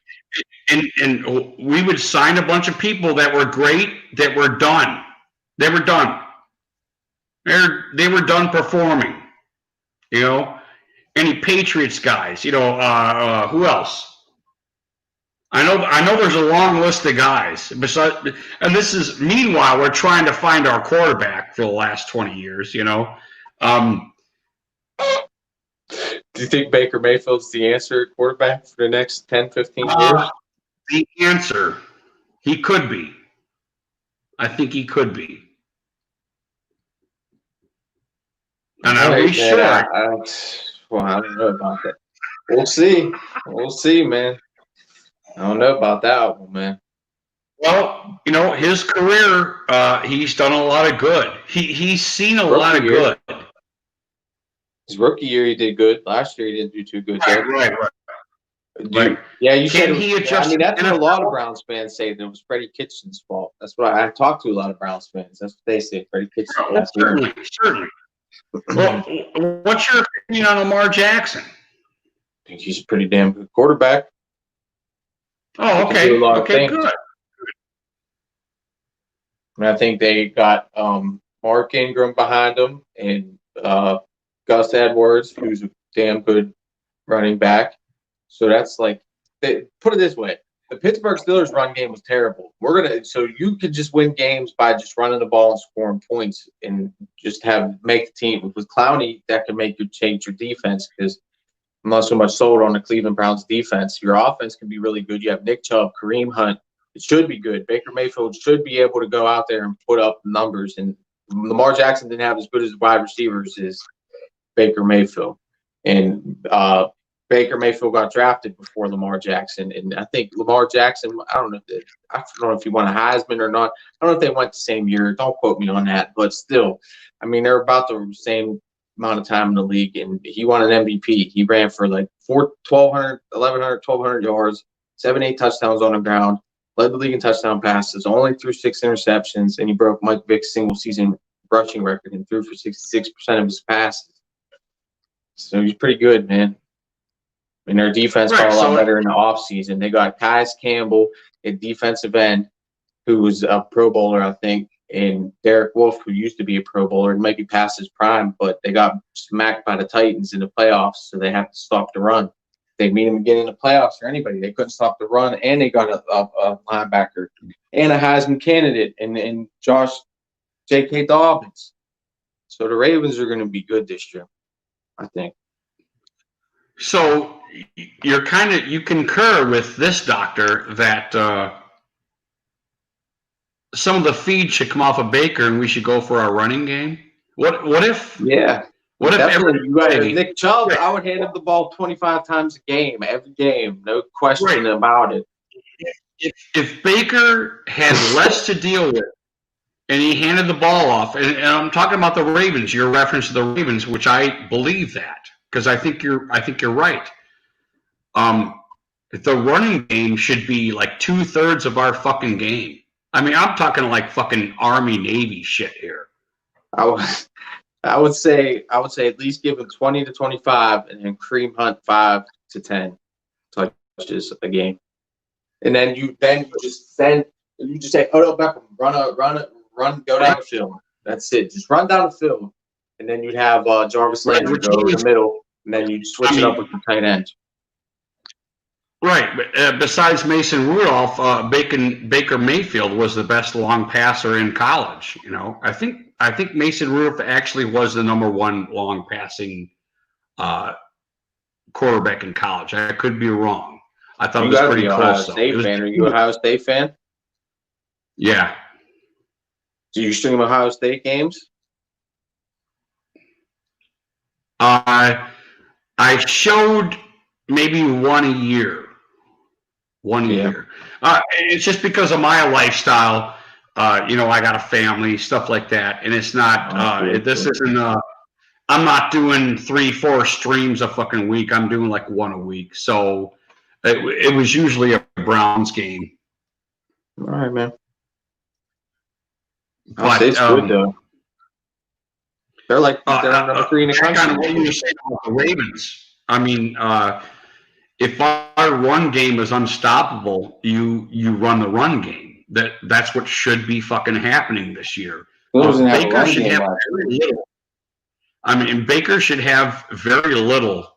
And we would sign a bunch of people that were great, that were done. They were done. They were done performing. You know, any Patriots guys. You know, who else? I know. There's a long list of guys. And this is meanwhile we're trying to find our quarterback for the last 20 years. You know. Do you think Baker Mayfield's the answer at quarterback for the next 10, 15 years? The answer, he could be. I think he could be. And are we sure? I don't know about that. We'll see. We'll see, man. I don't know about that one, man. Well, you know, his career, he's done a lot of good. He's seen a lot of good. His rookie year, he did good. Last year, he didn't do too good. Right. Right. Yeah, you Can said he I adjust mean, that's what a NFL? lot of Browns fans say. That it was Freddie Kitchens' fault. That's what I talked to a lot of Browns fans. That's what they say. Freddie Kitchens. Oh, certainly, certainly. Well, what's your opinion on Lamar Jackson? I think he's a pretty damn good quarterback. Oh, He can okay. do a lot of Okay, things. good. And I think they got Mark Ingram behind him and Gus Edwards, who's a damn good running back. So that's like, put it this way: the Pittsburgh Steelers' run game was terrible. So you could just win games by just running the ball and scoring points, and just make the team. With Clowney, that could make you change your defense, because I'm not so much sold on the Cleveland Browns defense. Your offense can be really good. You have Nick Chubb, Kareem Hunt. It should be good. Baker Mayfield should be able to go out there and put up numbers. And Lamar Jackson didn't have as good as wide receivers as Baker Mayfield. And Baker Mayfield got drafted before Lamar Jackson. And I think Lamar Jackson, I don't know if he won a Heisman or not. I don't know if they went the same year. Don't quote me on that. But still, I mean, they're about the same amount of time in the league. And he won an MVP. He ran for like 1,200 yards, 7-8 touchdowns on the ground. Led the league in touchdown passes, only threw 6 interceptions, and he broke Mike Vick's single-season rushing record and threw for 66% of his passes. So he's pretty good, man. And their defense got a lot better in the offseason. They got Kais Campbell at defensive end, who was a Pro Bowler, I think, and Derek Wolfe, who used to be a Pro Bowler. It might be past his prime, but they got smacked by the Titans in the playoffs, so they have to stop the run. They meet him again in the playoffs for anybody. They couldn't stop the run, and they got a linebacker and a Heisman candidate and J.K. Dobbins. So the Ravens are going to be good this year, I think. So you concur with this doctor that some of the feed should come off of Baker and we should go for our running game? What if? Yeah. What if everybody? Nick Chubb, I would hand him the ball 25 times a game, every game, no question about it. If Baker had less to deal with and he handed the ball off, and I'm talking about the Ravens, your reference to the Ravens, which I believe that, because I think you're right. The running game should be like 2/3 of our fucking game. I mean, I'm talking like fucking Army Navy shit here. I would say at least give him 20 to 25, and then Kareem Hunt 5 to 10 touches a game. And then you just say, Odell Beckham, run, go down the field. That's it. Just run down the field, and then you'd have Jarvis Landry go over the middle, and then you'd switch it up with the tight end. Right, but besides Mason Rudolph, Baker Mayfield was the best long passer in college. You know, I think Mason Rudolph actually was the #1 long passing quarterback in college. I could be wrong. I thought it was pretty close. Are you an Ohio State fan? Yeah. Do you stream Ohio State games? I showed maybe one a year. One year. It's just because of my lifestyle. I got a family, stuff like that, and it's not. This isn't. I'm not doing 3-4 streams a fucking week. I'm doing like one a week. So it was usually a Browns game. All right, man. But it's good though. They're number 3 in the country. On what you were saying about the Ravens. I mean, if our run game is unstoppable, you run the run game. That's what should be fucking happening this year. Baker should have very little. I mean, Baker should have very little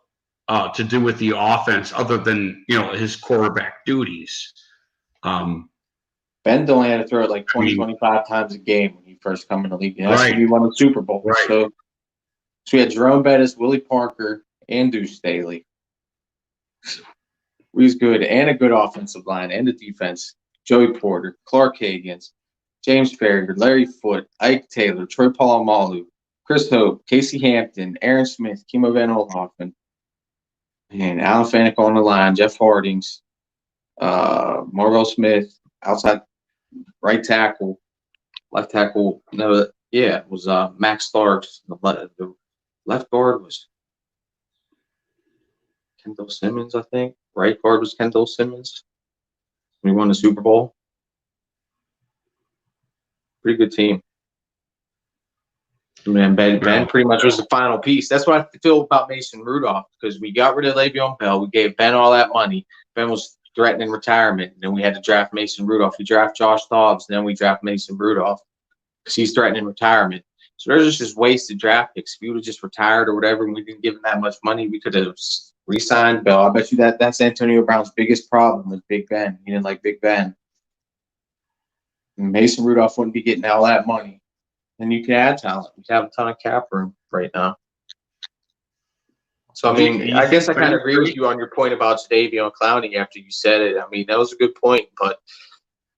to do with the offense, other than his quarterback duties. Ben only had to throw it like 25 times a game when he first come in the league. That's when he won the Super Bowl. Right. So we had Jerome Bettis, Willie Parker, and Deuce Staley. He's good, and a good offensive line, and the defense. Joey Porter, Clark Higgins, James Farrier, Larry Foote, Ike Taylor, Troy Polamalu, Chris Hope, Casey Hampton, Aaron Smith, Kimo Van Oelhoffen, and Alan Faneca on the line, Jeff Hardings, Marvell Smith, outside right tackle, left tackle. No, it was Max Starks. The left guard was Kendall Simmons, I think. right guard was Kendall Simmons. We won the Super Bowl. Pretty good team. Man, Ben pretty much was the final piece. That's what I feel about Mason Rudolph, because we got rid of Le'Veon Bell. We gave Ben all that money. Ben was threatening retirement. And then we had to draft Mason Rudolph. We draft Josh Dobbs. Then we draft Mason Rudolph because he's threatening retirement. So there's just wasted draft picks. If you would have just retired or whatever and we didn't give him that much money, we could have re-signed Bell. I bet you that's Antonio Brown's biggest problem with Big Ben. He didn't like Big Ben. And Mason Rudolph wouldn't be getting all that money. And you can add talent. We have a ton of cap room right now. So, I mean, I guess I kind of agree with you on your point about Jadeveon Clowney after you said it. I mean, that was a good point, but I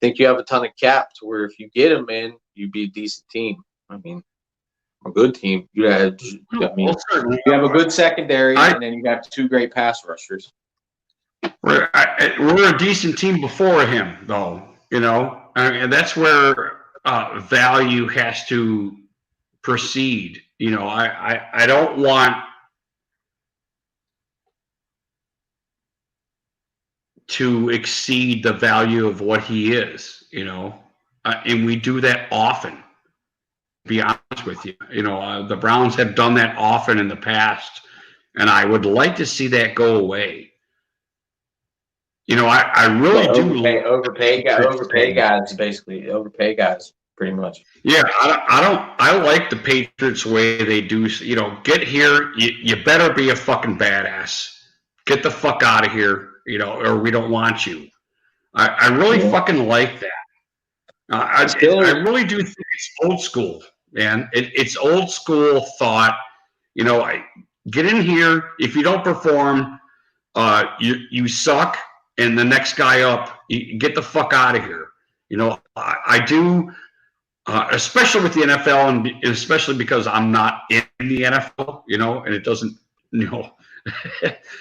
think you have a ton of cap to where if you get him in, you'd be a decent team. I mean, a good team. You have a good secondary, and then you have 2 great pass rushers. We're a decent team before him, though, you know, and that's where value has to proceed. You know, I don't want to exceed the value of what he is, you know, and we do that often, to be honest with you. You know, the Browns have done that often in the past, and I would like to see that go away. You know, I really do overpay guys, basically overpay guys, pretty much. Yeah, I like the Patriots way they do. You know, get here, you better be a fucking badass. Get the fuck out of here, you know, or we don't want you. I really fucking like that. I really do think it's old school, man. It's old school thought. You know, get in here. If you don't perform, you suck. And the next guy up, you get the fuck out of here. You know, I do, especially with the NFL, and especially because I'm not in the NFL, you know, and it doesn't, you know,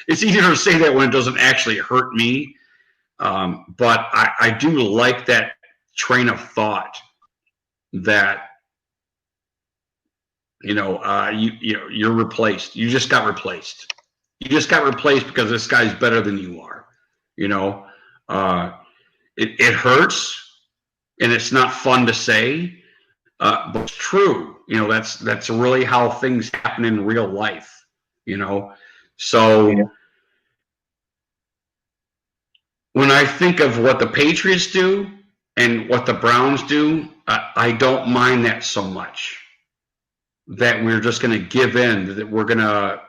it's easier to say that when it doesn't actually hurt me. But I do like that train of thought that, you know, you're replaced. You just got replaced. You just got replaced because this guy's better than you are. You know, it hurts, and it's not fun to say, but it's true. You know, that's really how things happen in real life. You know, so when I think of what the Patriots do and what the Browns do, I don't mind that so much. That we're just going to give in. That we're going to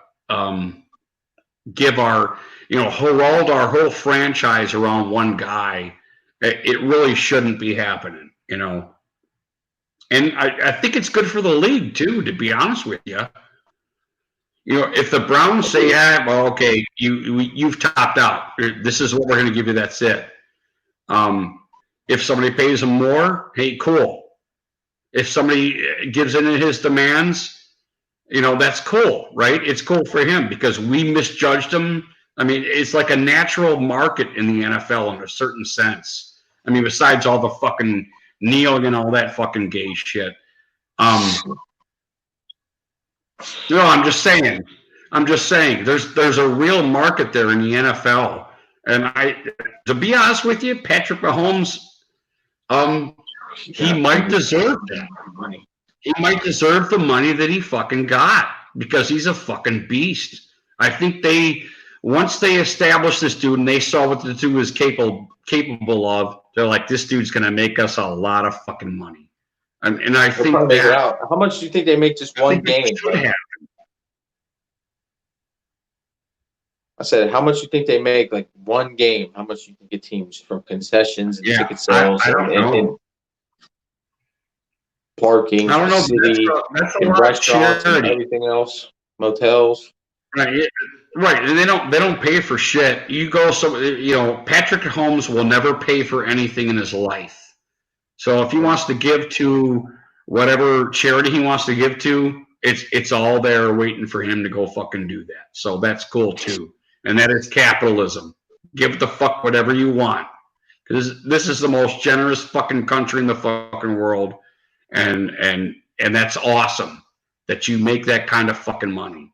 give our, you know, hold our whole franchise around one guy. It really shouldn't be happening, you know. And I think it's good for the league too, to be honest with you. You know, if the Browns say, "Yeah, well, okay, you've topped out. This is what we're going to give you. That's it." If somebody pays them more, hey, cool. If somebody gives in his demands, you know, that's cool, right? It's cool for him because we misjudged him. I mean, it's like a natural market in the NFL in a certain sense. I mean, besides all the fucking kneeling and all that fucking gay shit. No, I'm just saying. There's a real market there in the NFL. And to be honest with you, Patrick Mahomes, he might deserve that money. He might deserve the money that he fucking got because he's a fucking beast. I think once they established this dude and they saw what the dude was capable of, they're like, this dude's going to make us a lot of fucking money. And I think that, how much do you think they make just one game? I said, how much do you think they make like one game? How much you can get teams from concessions and ticket sales and parking, I don't know. city, that's a and lot restaurants of and everything else, motels. Right, right. And they don't pay for shit. You go you know, Patrick Mahomes will never pay for anything in his life. So if he wants to give to whatever charity he wants to give to, it's all there waiting for him to go fucking do that. So that's cool too. And that is capitalism. Give the fuck whatever you want. Because this is the most generous fucking country in the fucking world. And that's awesome that you make that kind of fucking money.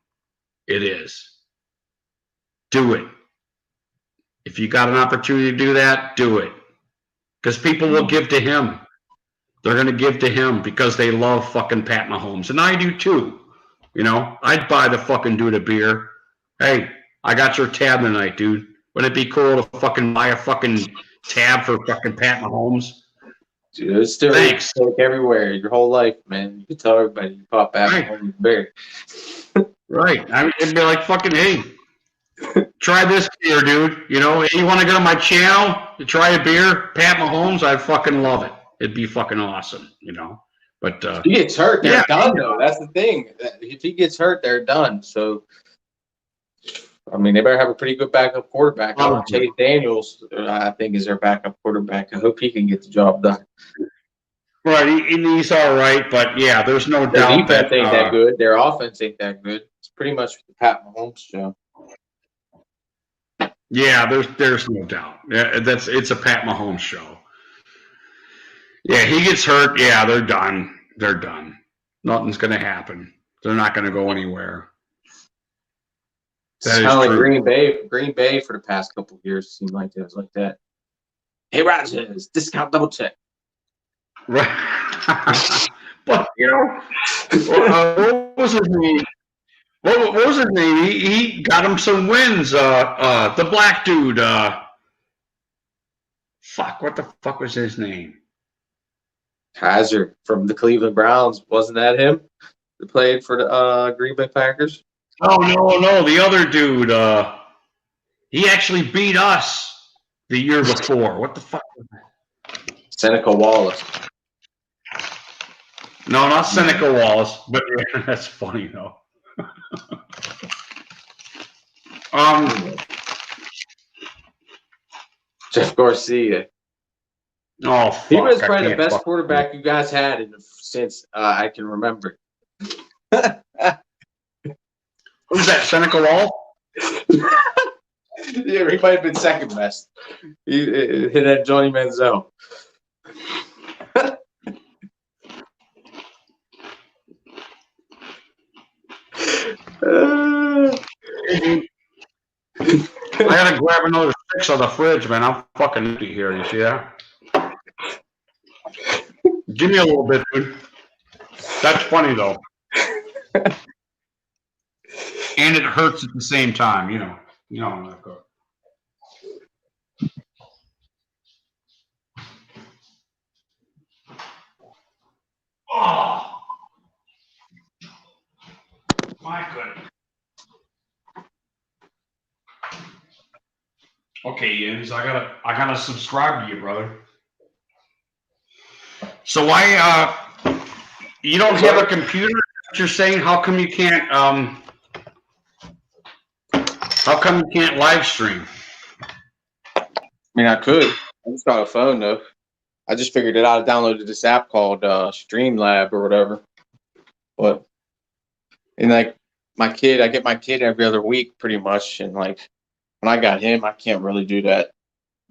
It is. Do it. If you got an opportunity to do that, do it. Because people will give to him. They're going to give to him because they love fucking Pat Mahomes. And I do too. You know, I'd buy the fucking dude a beer. Hey, I got your tab tonight, dude. Wouldn't it be cool to fucking buy a fucking tab for fucking Pat Mahomes? Dude, it's still Thanks. everywhere your whole life, man. You can tell everybody you pop Pat Mahomes beer. Right. I mean, it'd be like fucking, hey, try this beer, dude. You know, hey, you want to go to my channel to try a beer? Pat Mahomes, I'd fucking love it. It'd be fucking awesome, you know. But if he gets hurt, they're done though. That's the thing. If he gets hurt, they're done. So I mean, they better have a pretty good backup quarterback. Chase Daniels, I think, is their backup quarterback. I hope he can get the job done. Right, he's all right, but yeah, there's no Their doubt defense ain't that good. Their offense ain't that good. It's pretty much the Pat Mahomes show. Yeah, there's no doubt. Yeah, it's a Pat Mahomes show. Yeah, he gets hurt. Yeah, they're done. They're done. Nothing's going to happen. They're not going to go anywhere. It's kind of like Green Bay for the past couple of years seemed like it was like that. Hey, Rodgers, discount double check. Right. But you know, what was his name? What was his name? He got him some wins. The black dude. Fuck. What the fuck was his name? Kaiser from the Cleveland Browns. Wasn't that him? That played for the Green Bay Packers. Oh no, the other dude. He actually beat us the year before. What the fuck was that? Seneca Wallace. No, not Seneca Wallace, but yeah, that's funny though. Jeff Garcia. Oh, fuck, he was probably the best quarterback you guys had since I can remember. Who's that, Seneca Wallace? Yeah, he might have been second best. He hit at Johnny Manziel. I gotta grab another 6 on the fridge, man. I'm fucking empty here. You see that? Give me a little bit, dude. That's funny though. And it hurts at the same time, you know. You know how that goes. Oh, my goodness. Okay, Yins, I gotta subscribe to you, brother. So you don't have a computer? You're saying how come you can't live stream? I mean, I could. I just got a phone though. I just figured it out. I downloaded this app called Streamlab or whatever. But and like I get my kid every other week pretty much, and like when I got him, I can't really do that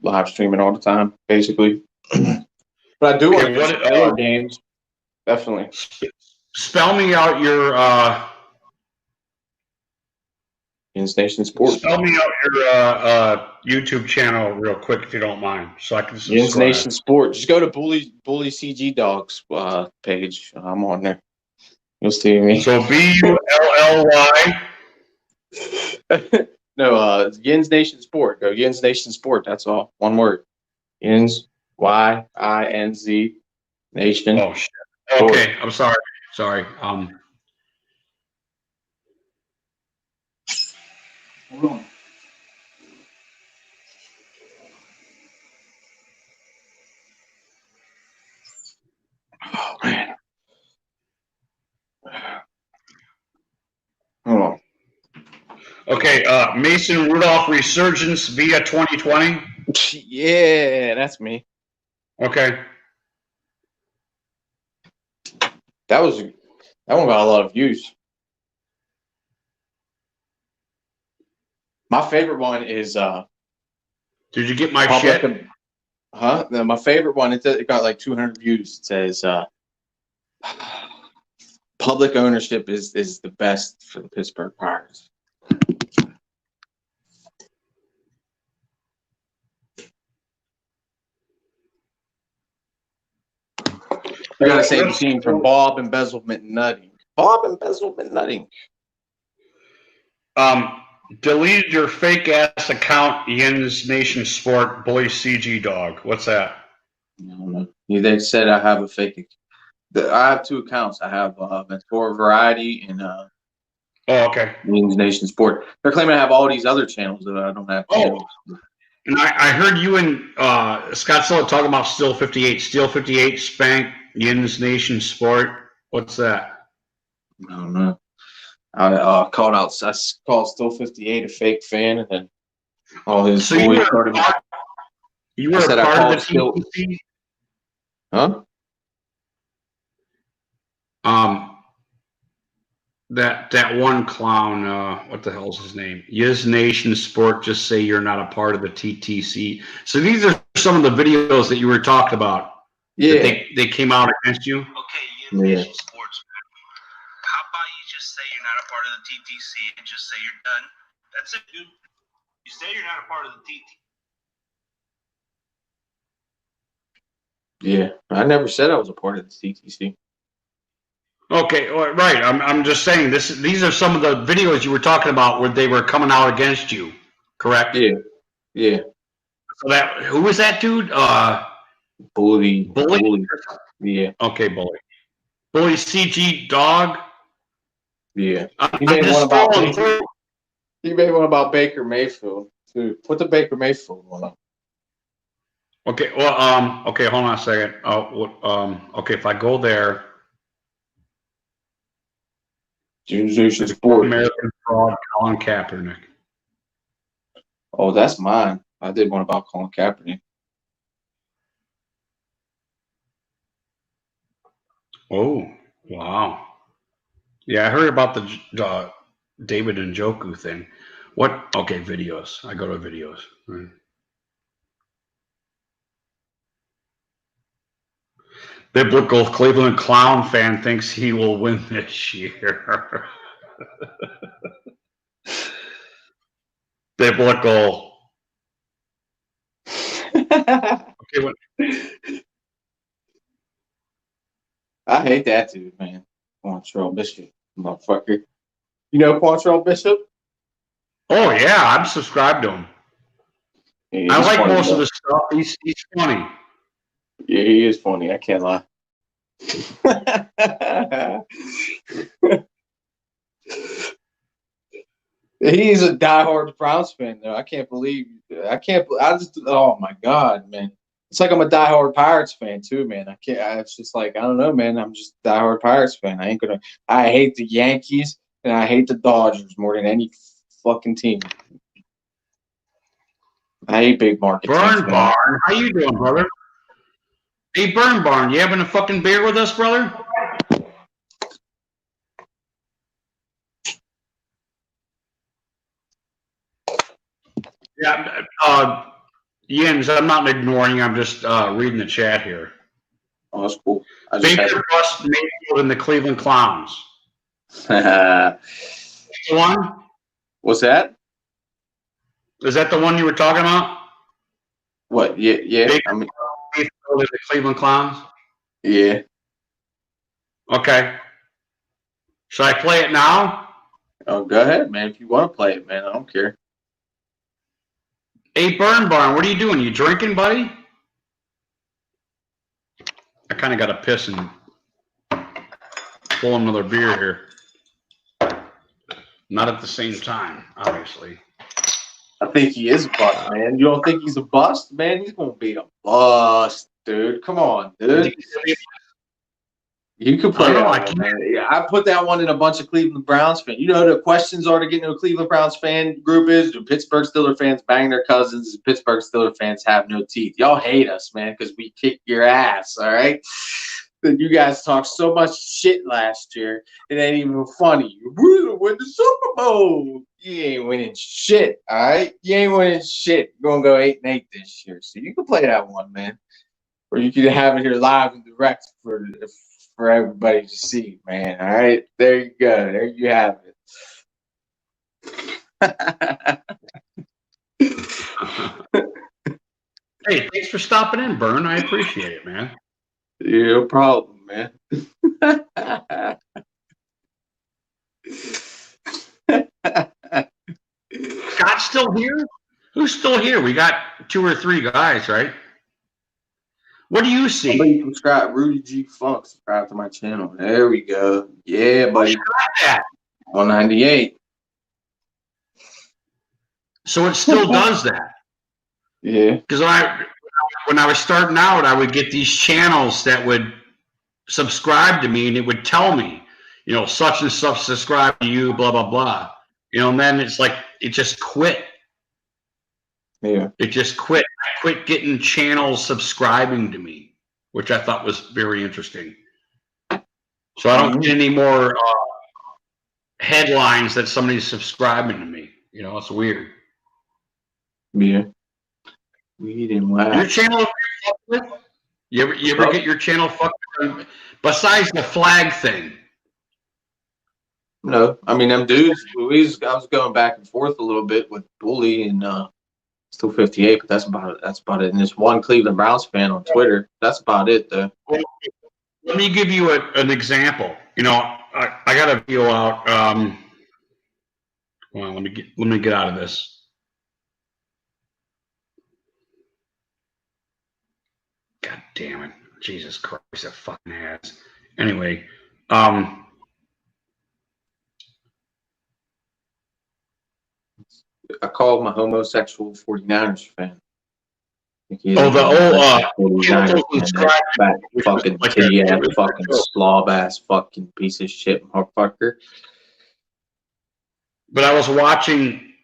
live streaming all the time, basically. But I do want to play games. Definitely. Spell me out your Nation Sports. Spell me out your YouTube channel real quick if you don't mind, so I can subscribe. Nation Sports. Just go to Bully CG Dogs page. I'm on there. You'll see me. So BULLY. No, Yins Nation Sport. Go Yins Nation Sport. That's all. One word. Yins YINZ Nation. Oh shit. Okay, I'm sorry. Sorry. Hold on. Oh man. Hold on. Okay, Mason Rudolph Resurgence via 2020. Yeah, that's me. Okay. That one got a lot of views. My favorite one is Did you get my public, shit? My favorite one, it got like 200 views. It says public ownership is the best for the Pittsburgh Pirates. You gotta say the team from Bob Embezzlement Nutting. Bob Embezzlement Nutting. Deleted your fake ass account, Yin's Nation Sport Bully CG Dog. What's that? I don't know. They said I have a fake. I have 2 accounts. I have Mentor Variety and Oh, okay. Wings Nation Sport. They're claiming I have all these other channels that I don't have. Channels. And I heard you and Scott Silla talking about Steel 58. Steel 58, Spank, Yin's Nation Sport. What's that? I don't know. I called out. I called Steel 58 a fake fan, and then all his So boys started. You were a part of the TTC? Huh? That one clown, what the hell's his name? Yiz Nation Sport, just say you're not a part of the TTC. So these are some of the videos that you were talking about. Yeah. They came out against you? Okay, Yiz Nation Sports. How about you just say you're not a part of the TTC and just say you're done? That's it, dude. You say you're not a part of the TTC. Yeah, I never said I was a part of the TTC. Okay, well, right. I'm just saying these are some of the videos you were talking about where they were coming out against you, correct? Yeah. Yeah. So who was that dude? Bully. Bully? Yeah. Okay, Bully. Bully CG Dog? Yeah. I'm just scrolling through. He made one about Baker Mayfield too. Put the Baker Mayfield one up. Okay, well, okay, hold on a second. Okay, if I go there, Nation Sport. American Fraud, Colin Kaepernick. Oh, that's mine. I did one about Colin Kaepernick. Oh, wow. Yeah, I heard about the David Njoku thing. What? Okay, videos. I go to videos. Right. Biblical Cleveland Clown fan thinks he will win this year. Biblical. Okay, what? I hate that dude, man. Quantrell Bishop, motherfucker. You know Quantrell Bishop? Oh yeah, I'm subscribed to him. Yeah, I like most though. of the stuff. He's funny. Yeah, he is funny. I can't lie. He's a diehard Browns fan, though. I just. Oh my god, man. It's like I'm a diehard Pirates fan too, man. I can't. It's just like I don't know, man. I'm just a diehard Pirates fan. I hate the Yankees and I hate the Dodgers more than any fucking team. I hate big market. Burn Barn, how you doing, brother? Hey, Burn Barn, you having a fucking beer with us, brother? Yeah, Jens, I'm not ignoring you. I'm just reading the chat here. Oh, that's cool. Baker bust Mayfield and the Cleveland Clowns. One? What's that? Is that the one you were talking about? What? Yeah. Baker Mayfield and the Cleveland Clowns? Yeah. Okay. Should I play it now? Oh, go ahead, man. If you want to play it, man, I don't care. Hey, Burn Barn, what are you doing? You drinking, buddy? I kind of got to piss and pull another beer here. Not at the same time, obviously. I think he is a bust, man. You don't think he's a bust, man? He's gonna be a bust, dude. Come on, dude. You could play that one, man. Yeah, I put that one in a bunch of Cleveland Browns fans. You know the questions are to get into a Cleveland Browns fan group is: do Pittsburgh Steelers fans bang their cousins? Do Pittsburgh Steelers fans have no teeth? Y'all hate us, man, because we kick your ass. All right. You guys talked so much shit last year. It ain't even funny. We're gonna win the Super Bowl. You ain't winning shit. All right. You ain't winning shit. You're gonna go 8-8 this year. So you can play that one, man. Or you can have it here live and direct for everybody to see, man. All right, there you go. There you have it. Hey, thanks for stopping in, Bern. I appreciate it, man. Yeah, no problem, man. Scott's still here? Who's still here? We got 2 or 3 guys, right? What do you see? Somebody subscribe. Rudy G Funk subscribe to my channel. There we go. Yeah, buddy. Who's got that? 198. So it still does that. Yeah. Because when I was starting out, I would get these channels that would subscribe to me, and it would tell me, you know, such and such subscribe to you, blah blah blah. You know, and then it's like it just quit. Yeah. It just quit. I quit getting channels subscribing to me, which I thought was very interesting. So I don't get any more headlines that somebody's subscribing to me. You know, it's weird. Yeah. Weed and wax. Your channel, you ever get your channel fucked with? Besides the flag thing? No, I mean them dudes. I was going back and forth a little bit with Bully and still 58, but that's about it. That's about it. And this one Cleveland Browns fan on Twitter. That's about it, though. Well, let me give you an example. You know, I got a video out. Well, let me get out of this. God damn it! Jesus Christ, it fucking has. Anyway, I called my homosexual 49ers fan. Fucking titty ass, fucking slob ass, fucking piece of shit, motherfucker. But I was watching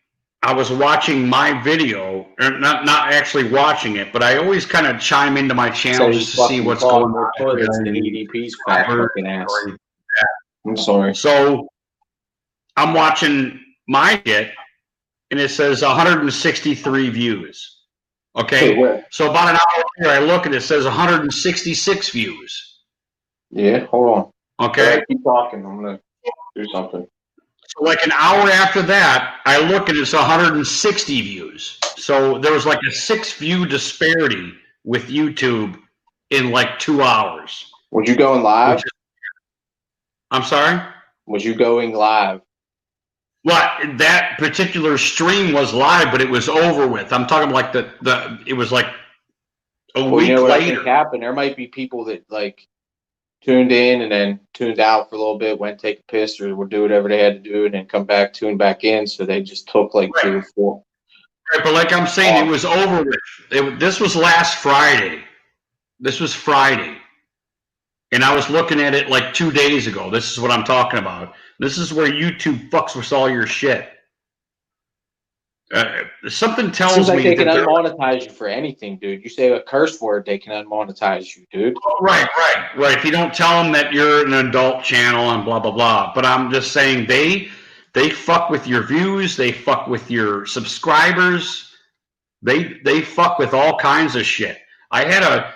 my video, or not actually watching it, but I always kind of chime into my channel just to see what's going on. EDP's fat fucking ass. I'm sorry. So I'm watching my shit, and it says 163 views. Okay, so about an hour later, I look and it says 166 views. Yeah, hold on. Okay, keep talking. I'm gonna do something. So like an hour after that, I look and it's 160 views. So there was like a 6-view disparity with YouTube in like 2 hours. Was you going live? I'm sorry? Was you going live? Well, that particular stream was live, but it was over with. I'm talking like it was like a week you know what later. I think happened? There might be people that like tuned in and then tuned out for a little bit, went take a piss or would do whatever they had to do, and then come back, tune back in. So they just took like 2 or 4. Right, but like I'm saying, it was over with. This was last Friday. This was Friday. And I was looking at it like 2 days ago. This is what I'm talking about. This is where YouTube fucks with all your shit. Something tells Seems like me they can that unmonetize you for anything, dude. You say a curse word, they can unmonetize you, dude. Right. If you don't tell them that you're an adult channel and blah blah blah. But I'm just saying they fuck with your views. They fuck with your subscribers. They fuck with all kinds of shit. I had a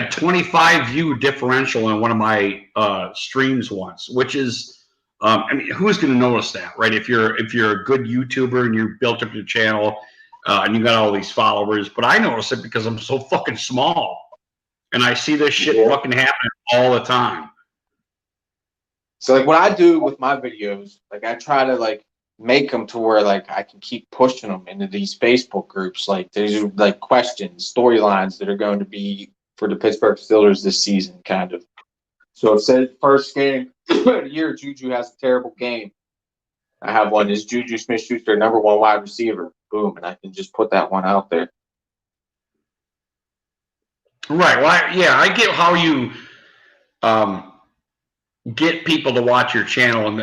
25 view differential in one of my streams once, which is. I mean, who's going to notice that, right? If you're a good YouTuber and you built up your channel and you got all these followers, but I notice it because I'm so fucking small, and I see this shit fucking happening all the time. So, like, what I do with my videos, like, I try to like make them to where like I can keep pushing them into these Facebook groups. Like, there's like questions, storylines that are going to be for the Pittsburgh Steelers this season, kind of. So it says first game of the year, Juju has a terrible game. I have one. Is Juju Smith-Schuster #1 wide receiver? Boom, and I can just put that one out there. Right. Well, I get how you get people to watch your channel, and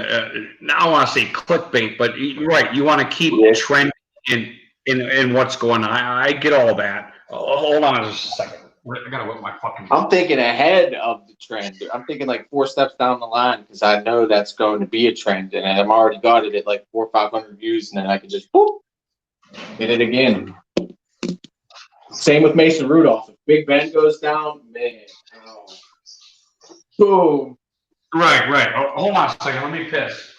I don't want to say clickbait, but you're right. You want to keep trending in what's going on. I get all that. Hold on just a second. I gotta whip my fucking. I'm thinking ahead of the trend. I'm thinking like 4 steps down the line because I know that's going to be a trend, and I'm already got it at like 400 or 500 views, and then I can just boop, hit it again. Same with Mason Rudolph. If Big Ben goes down, man, boom. Right. Hold on a second. Let me piss.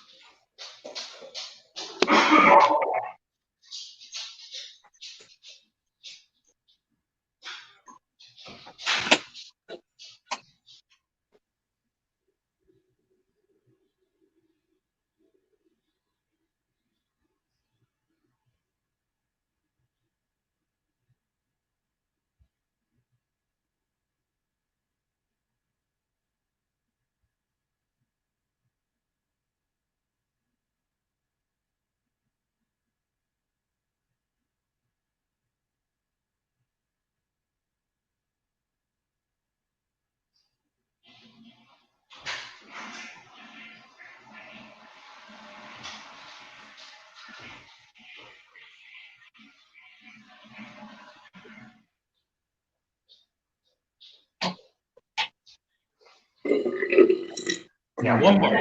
Yeah, one more.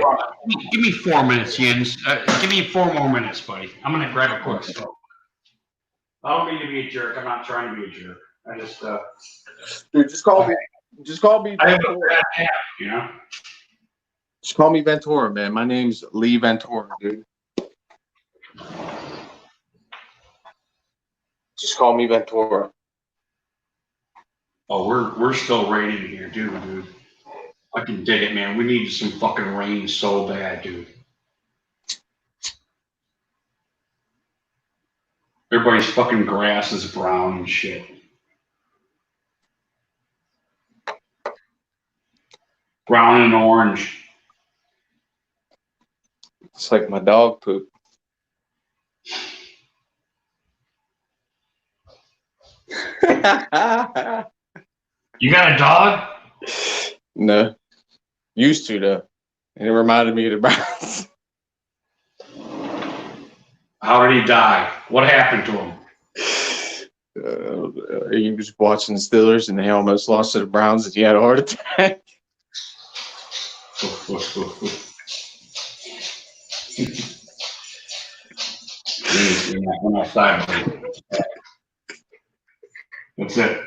Give me 4 minutes, Jens. Give me 4 more minutes, buddy. I'm gonna grab a quick smoke. I don't mean to be a jerk. I'm not trying to be a jerk. I just Dude, just call me. Just call me I have a Ventura. bad habit, you know. Just call me Ventura, man. My name's Lee Ventura, dude. Just call me Ventura. Oh, we're still raining here, dude. I can dig it, man. We need some fucking rain so bad, dude. Everybody's fucking grass is brown and shit. Brown and orange. It's like my dog poop. You got a dog? No. Used to, though. And it reminded me of the Browns. How did he die? What happened to him? He was watching the Steelers and they almost lost to the Browns and he had a heart attack. That's it.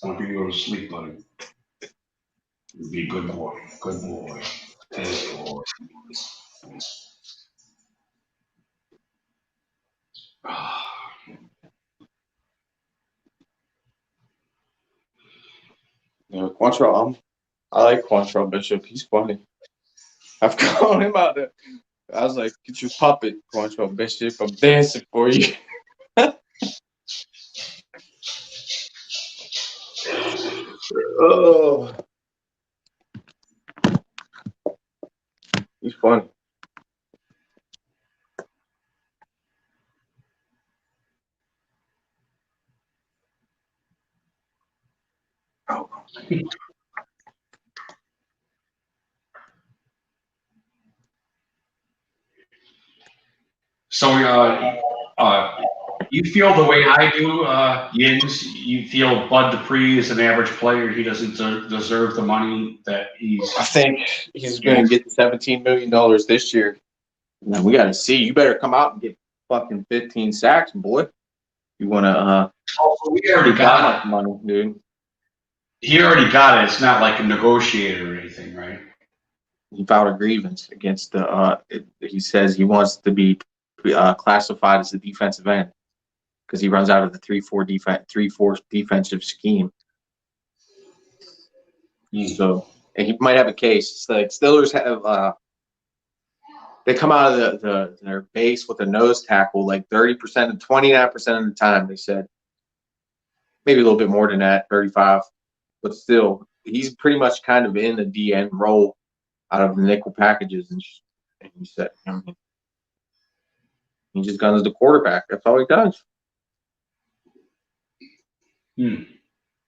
Time for you to go to sleep, buddy. Be a good boy. Good boy. Good boy. Quantrill, I like Quantrill Bishop. He's funny. I've called him out there. I was like, get your puppet, Quantrill Bishop. I'm dancing for you. Oh. He's funny. Oh. So, you feel the way I do, Yins? You feel Bud Dupree is an average player. He doesn't deserve the money that he's. I think he's going to get $17 million this year. Now we got to see. You better come out and get fucking 15 sacks, boy. You want to? We already got it, money, dude. He already got it. It's not like a negotiator or anything, right? He filed a grievance against the. He says he wants to be classified as a defensive end because he runs out of the 3-4 defensive scheme. So and he might have a case. It's like Steelers have. They come out of their base with a nose tackle like 30% and 29% of the time. They said maybe a little bit more than that, 35, but still, he's pretty much kind of in the DN role out of the nickel packages, and he said, he just guns the quarterback. That's all he does.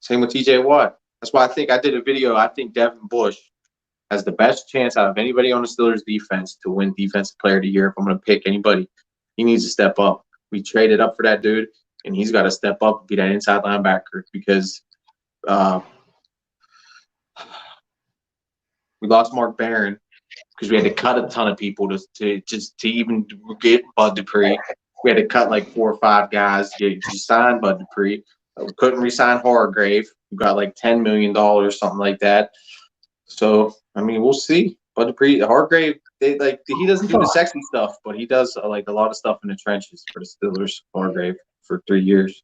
Same with TJ Watt. That's why I did a video. I think Devin Bush has the best chance out of anybody on the Steelers defense to win Defensive Player of the Year. If I'm going to pick anybody, he needs to step up. We traded up for that dude, and he's got to step up and be that inside linebacker because we lost Mark Barron because we had to cut a ton of people to even get Bud Dupree. We had to cut like 4 or 5 guys to sign Bud Dupree. We couldn't re-sign Hargrave. We got like $10 million, something like that. So, I mean, we'll see. Bud Dupree, Hargrave, he doesn't do the sexy stuff, but he does like a lot of stuff in the trenches for the Steelers. Hargrave for 3 years.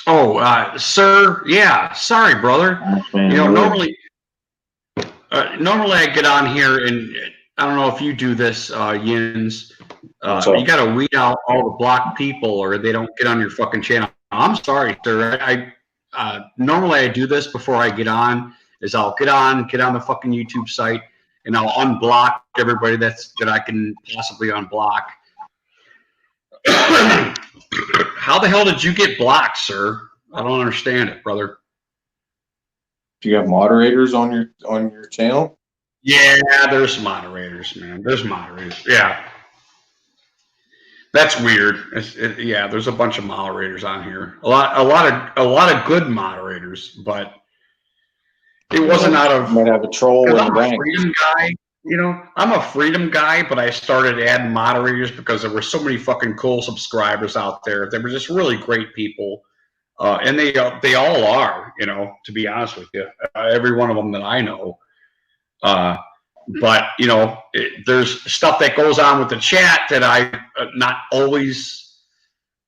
Oh, sir, yeah. Sorry, brother. Man, normally I get on here and I don't know if you do this, Yins. You got to weed out all the blocked people, or they don't get on your fucking channel. I'm sorry, sir. I normally I do this before I get on. Is I'll get on the fucking YouTube site, and I'll unblock everybody that I can possibly unblock. How the hell did you get blocked, sir? I don't understand it, brother. Do you have moderators on your channel? Yeah, there's moderators, man. There's moderators. Yeah. That's weird. Yeah, there's a bunch of moderators on here. A lot of good moderators, but it wasn't out of. You might have a troll in the I'm a rank. freedom guy. I'm a freedom guy, but I started adding moderators because there were so many fucking cool subscribers out there. They were just really great people, and they all are. To be honest with you, every one of them that I know. But there's stuff that goes on with the chat that I'm not always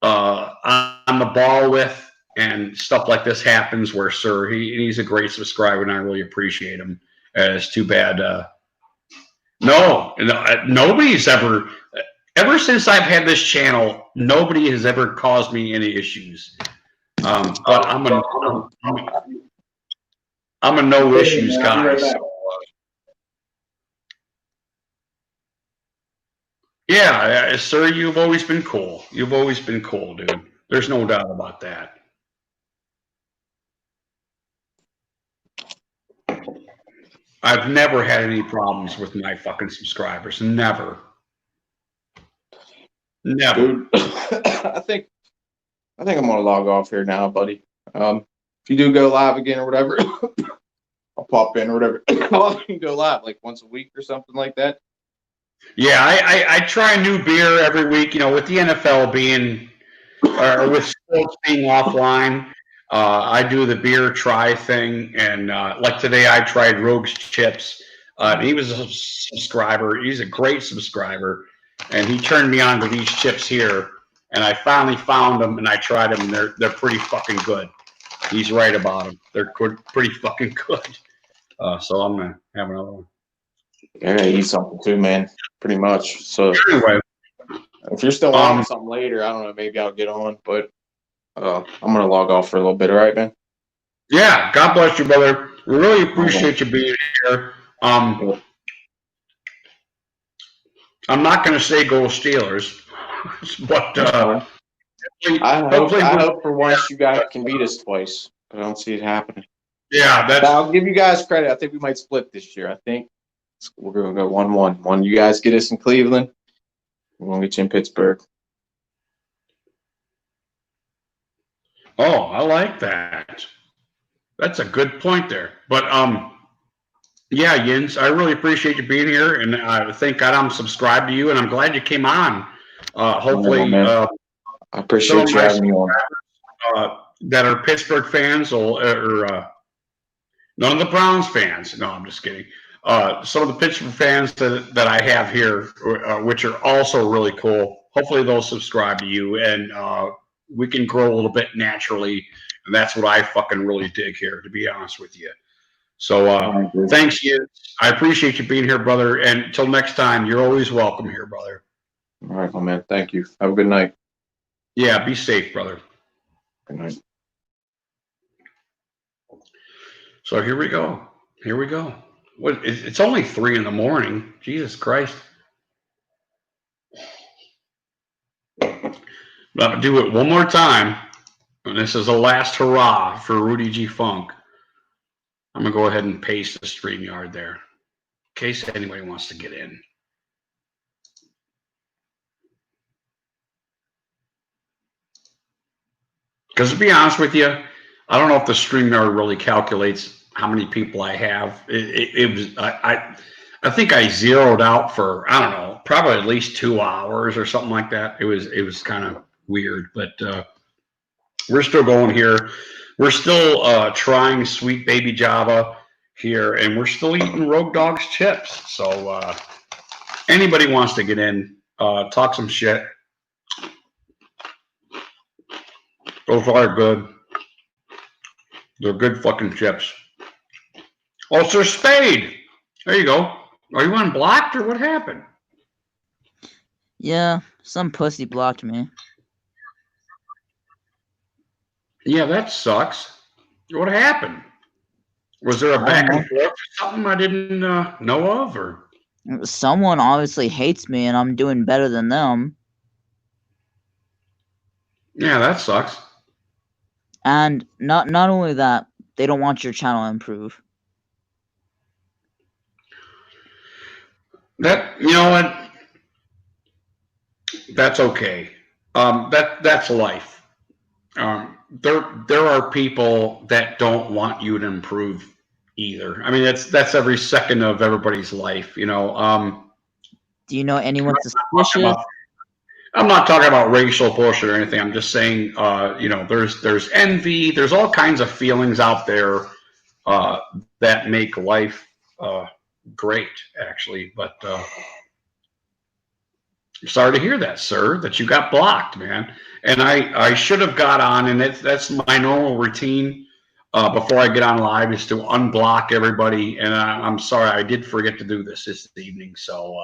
on the ball with, and stuff like this happens where he's a great subscriber and I really appreciate him. It's too bad. No, nobody's ever since I've had this channel, nobody has ever caused me any issues. But I'm a no issues guy. So, yeah, sir, you've always been cool. You've always been cool, dude. There's no doubt about that. I've never had any problems with my fucking subscribers. Never. Dude, I think I'm gonna log off here now, buddy. If you do go live again or whatever, I'll pop in or whatever. I'll go live like once a week or something like that. Yeah, I try a new beer every week. With the NFL being, or with sports being offline, I do the beer try thing. And like today, I tried Rogue's Chips. He was a subscriber. He's a great subscriber, and he turned me on to these chips here. And I finally found them, and I tried them. And they're pretty fucking good. He's right about them. They're pretty fucking good. So I'm gonna have another one. Yeah, I eat something too, man. Pretty much. So Anyway, if you're still on something later, I don't know. Maybe I'll get on, but I'm gonna log off for a little bit. All right, man. Yeah, God bless you, brother. We really appreciate you being here. I'm not going to say go Steelers, but I hope for once you guys can beat us twice. I don't see it happening. Yeah, but I'll give you guys credit. I think we might split this year. I think we're going to go 1-1. One, you guys get us in Cleveland. We're going to get you in Pittsburgh. Oh, I like that. That's a good point there. But yeah, Jens, I really appreciate you being here, and I thank God I'm subscribed to you, and I'm glad you came on. Hopefully, I appreciate you having me on. That are Pittsburgh fans or none of the Browns fans. No, I'm just kidding. Some of the Pittsburgh fans that I have here, which are also really cool. Hopefully, they'll subscribe to you, and we can grow a little bit naturally. And that's what I fucking really dig here, to be honest with you. So thanks, you. I appreciate you being here, brother. And until next time, you're always welcome here, brother. All right, my man. Thank you. Have a good night. Yeah, be safe, brother. Good night. So here we go. Here we go. It's only 3 a.m. Jesus Christ. But I'll do it one more time. And this is the last hurrah for Rudy G. Funk. I'm going to go ahead and paste the StreamYard there in case anybody wants to get in. Because to be honest with you, I don't know if the StreamYard really calculates how many people I have. I think I zeroed out for, I don't know, probably at least 2 hours or something like that. It was kind of weird, but we're still going here. We're still trying Sweet Baby Java here, and we're still eating Rogue Dog's chips. So anybody wants to get in, talk some shit. Those are good. They're good fucking chips. Oh, Sir Spade. There you go. Are you unblocked or what happened? Yeah, some pussy blocked me. Yeah, that sucks. What happened? Was there a back and forth or something I didn't know of? Or someone obviously hates me and I'm doing better than them. Yeah, that sucks. And not only that, They don't want your channel to improve. That, you know what? That's okay. That's life. There are people that don't want you to improve either. I mean, that's every second of everybody's life, you know. Do you know anyone suspicious? I'm not talking about racial bullshit or anything. I'm just saying, you know, there's envy, there's all kinds of feelings out there that make life great, actually. But I'm sorry to hear that, sir, that you got blocked, man. And I should have got on, and that's my normal routine before I get on live is to unblock everybody. And I'm sorry, I did forget to do this evening. So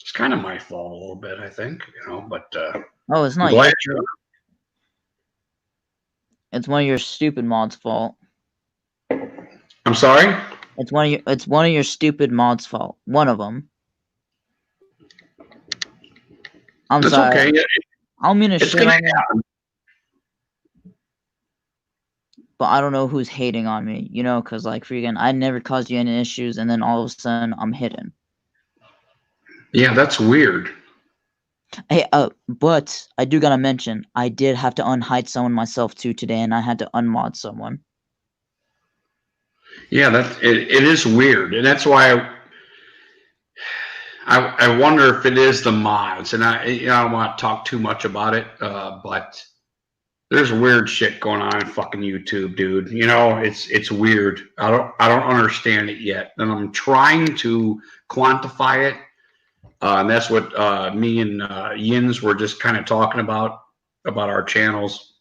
it's kind of my fault a little bit, I think, you know. But Oh, it's not your fault. It's one of your stupid mods' fault. I'm sorry? It's one of your stupid mods' fault. One of them. I'm That's sorry. okay. I don't mean to It's shit gonna on you, happen. but I don't know who's hating on me. You know, because like freaking, I never caused you any issues, and then all of a sudden I'm hidden. Yeah, that's weird. Hey, but I do gotta mention, I did have to unhide someone myself too today, and I had to unmod someone. Yeah, it is weird, and that's why I wonder if it is the mods, and I don't want to talk too much about it, but there's weird shit going on in fucking YouTube, dude. You know, it's weird. I don't understand it yet, and I'm trying to quantify it. And that's what me and Yins were just kind of talking about our channels.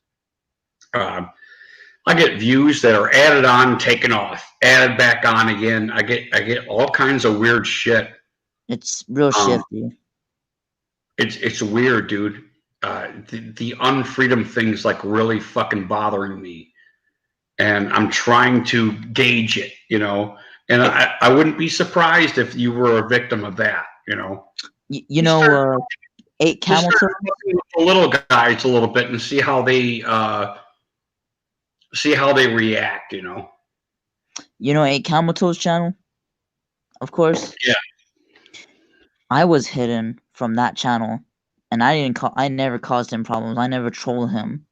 I get views that are added on, taken off, added back on again. I get all kinds of weird shit. It's real shifty. It's weird, dude. The unfreedom thing's like really fucking bothering me, and I'm trying to gauge it, you know. And I wouldn't be surprised if you were a victim of that, you know. You know, 8 camel toe. The little guys a little bit and see how they react, you know. You know 8 camel toes channel, of course. Yeah. I was hidden from that channel, and I never caused him problems. I never trolled him.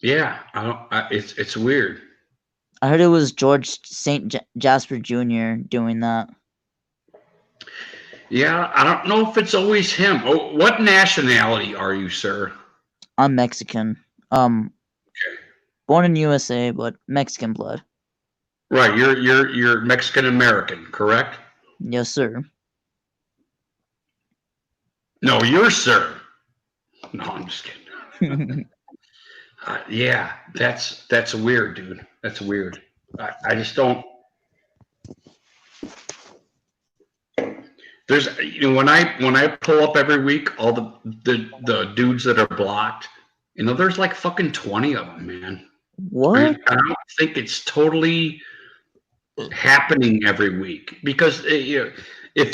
Yeah, it's weird. I heard it was George St. Jasper Jr. doing that. Yeah, I don't know if it's always him. Oh, what nationality are you, sir? I'm Mexican. Okay. Born in USA, but Mexican blood. Right, you're Mexican American, correct? Yes, sir. No, you're sir. No, I'm just kidding. Yeah, that's weird, dude. That's weird. I just don't. There's, you know, when I pull up every week, all the dudes that are blocked, you know, there's like fucking 20 of them, man. What? I don't think it's totally happening every week because you know,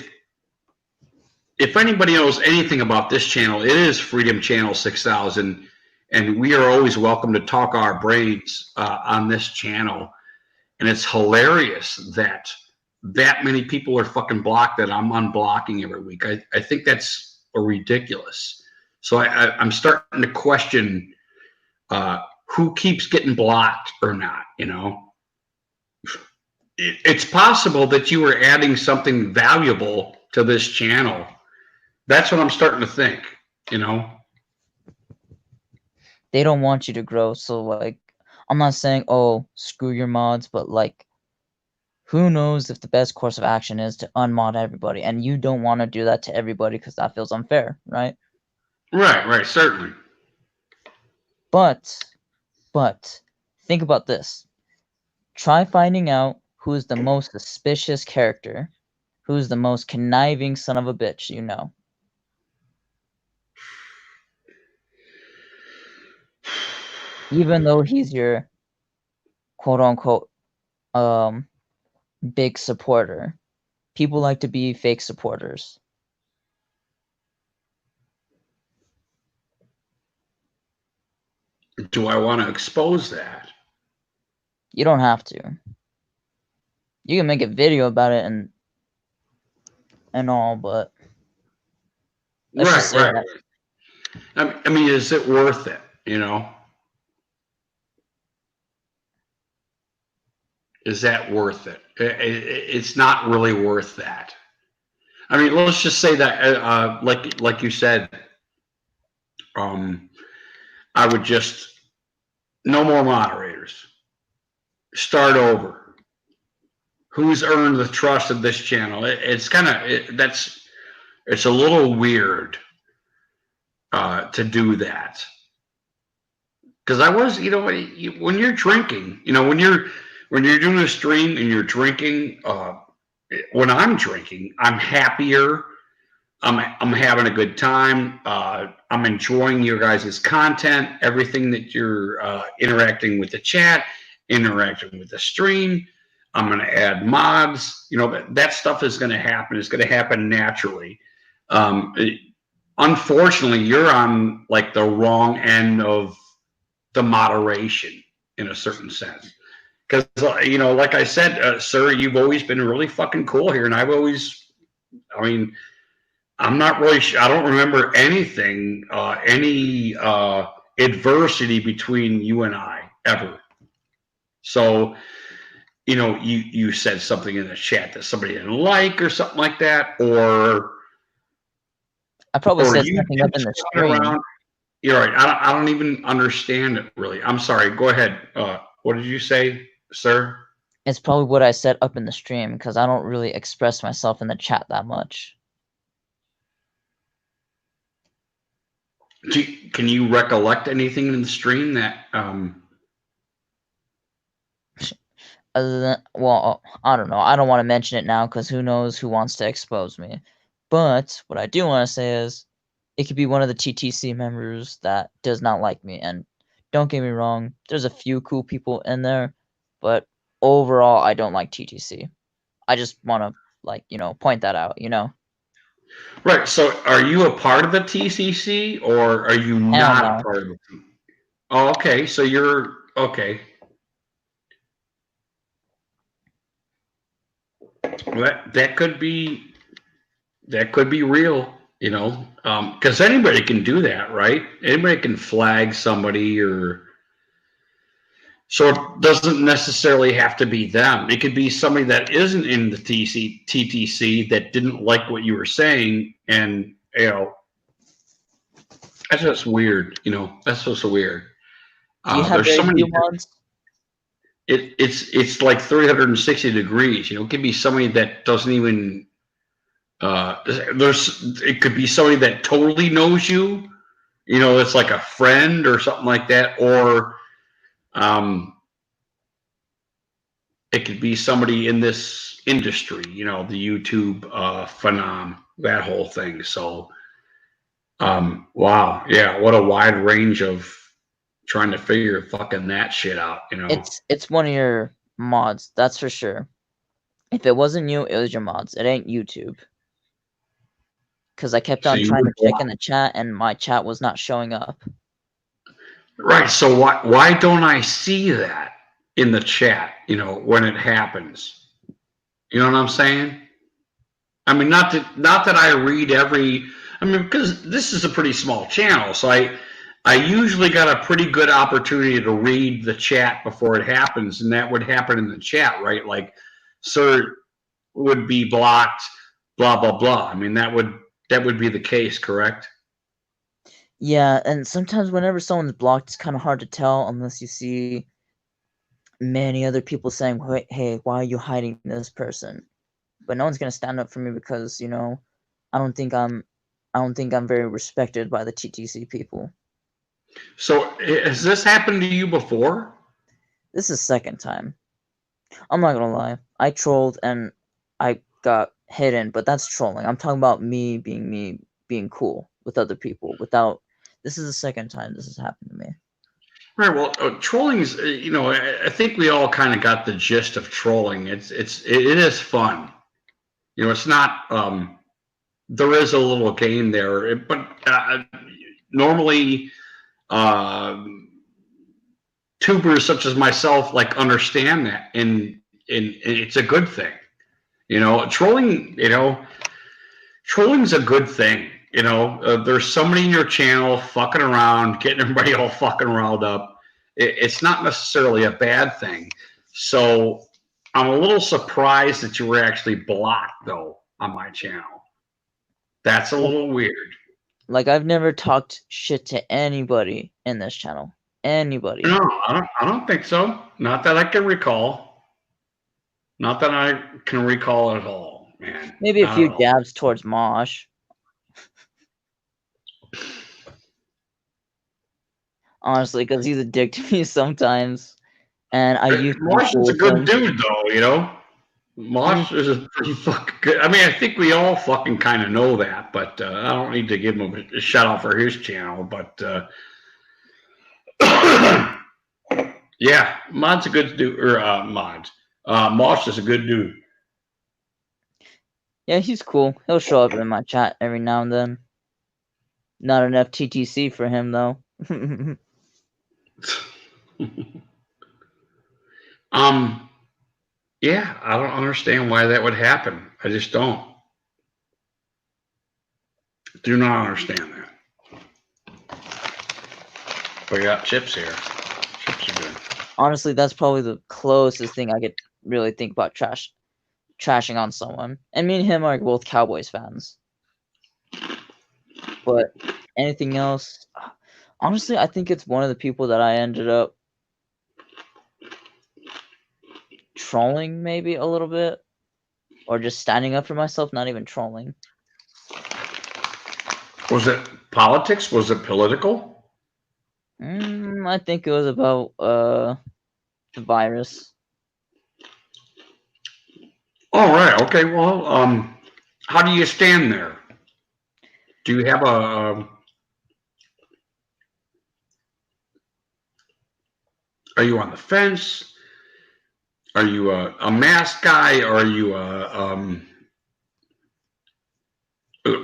if anybody knows anything about this channel, it is Freedom Channel 6000, and we are always welcome to talk our brains on this channel. And it's hilarious that many people are fucking blocked that I'm unblocking every week. I think that's ridiculous. So I'm starting to question who keeps getting blocked or not, you know. It's possible that you were adding something valuable to this channel. That's what I'm starting to think, you know. They don't want you to grow, so like, I'm not saying, oh, screw your mods, but like, who knows if the best course of action is to unmod everybody, and you don't want to do that to everybody because that feels unfair, right? Right, certainly. But think about this. Try finding out who's the most suspicious character, who's the most conniving son of a bitch you know. Even though he's your quote-unquote big supporter, people like to be fake supporters. Do I want to expose that? You don't have to. You can make a video about it and all, but let's just say that. I mean, is it worth it? You know, is that worth it? It's not really worth that. I mean, let's just say that, like you said, I would just no more moderators. Start over. Who's earned the trust of this channel? It's kind of it's a little weird to do that, because I was, when you're drinking, when you're doing a stream and you're drinking, when I'm drinking, I'm happier. I'm having a good time. I'm enjoying your guys' content, everything that you're interacting with the chat, interacting with the stream. I'm going to add mods. That stuff is going to happen. It's going to happen naturally. Unfortunately, you're on like the wrong end of the moderation in a certain sense. Because, like I said, sir, you've always been really fucking cool here. And I'm not really sure. I don't remember anything, any adversity between you and I ever. So, you said something in the chat that somebody didn't like or something like that, or I probably said something up in the stream. You're right. I don't even understand it really. I'm sorry. Go ahead. What did you say, sir? It's probably what I said up in the stream, because I don't really express myself in the chat that much. Can you recollect anything in the stream that Other than, well, I don't know. I don't want to mention it now, because who knows who wants to expose me. But what I do want to say is, it could be one of the TTC members that does not like me. And don't get me wrong, there's a few cool people in there, but overall, I don't like TTC. I just want to, point that out, Right. So, are you a part of the TCC, or are you not a part of the TCC? Oh, okay. So you're okay. Well, that could be real, because anybody can do that, right? Anybody can flag somebody, so it doesn't necessarily have to be them. It could be somebody that isn't in the TTC that didn't like what you were saying, and that's just weird. That's just weird. Do you have there's so many mods? It's like 360 degrees. It could be somebody that doesn't even. It could be somebody that totally knows you. It's like a friend or something like that, or it could be somebody in this industry. The YouTube phenom, that whole thing. So, wow, yeah, what a wide range of trying to figure fucking that shit out. It's one of your mods, that's for sure. If it wasn't you, it was your mods. It ain't YouTube. Because I kept on trying to check in the chat, and my chat was not showing up. Right. So why don't I see that in the chat? When it happens. You know what I'm saying? I mean, not that I read every. I mean, because this is a pretty small channel, so I usually got a pretty good opportunity to read the chat before it happens, and that would happen in the chat, right? Like, sir would be blocked, blah blah blah. I mean, that would be the case, correct? Yeah, and sometimes whenever someone's blocked, it's kind of hard to tell unless you see many other people saying, "Hey, why are you hiding this person?" But no one's gonna stand up for me because I don't think I'm very respected by the TTC people. So has this happened to you before? This is second time. I'm not gonna lie. I trolled and I got hidden, but that's trolling. I'm talking about me being cool with other people without. This is the second time this has happened to me. Right. Well, trolling is, I think we all kind of got the gist of trolling. It is fun. It's not. There is a little game there, but normally, tubers such as myself like understand that, and it's a good thing. Trolling. Trolling's a good thing. There's somebody in your channel fucking around, getting everybody all fucking riled up. It's not necessarily a bad thing. So I'm a little surprised that you were actually blocked though on my channel. That's a little weird. Like, I've never talked shit to anybody in this channel. Anybody. No, I don't think so. Not that I can recall. Not that I can recall at all, man. Maybe a Not few at all. jabs towards Mosh. Honestly, because he's a dick to me sometimes. And I used to be Mosh cool is a with good him. dude, though, Mosh is a pretty fucking good. I mean, I think we all fucking kind of know that, but I don't need to give him a shout out for his channel. But yeah, Mod's a good dude, or Mosh is a good dude. Yeah, he's cool. He'll show up in my chat every now and then. Not enough TTC for him, though. Yeah, I don't understand why that would happen. I just don't. Do not understand that. We got chips here. Chips are good. Honestly, that's probably the closest thing I could really think about trashing on someone. And me and him are both Cowboys fans. But anything else? Honestly, I think it's one of the people that I ended up trolling maybe a little bit. Or just standing up for myself, not even trolling. Was it politics? Was it political? I think it was about the virus. All right. Okay. Well, how do you stand there? Do you have a? Are you on the fence? Are you a mask guy? Or are you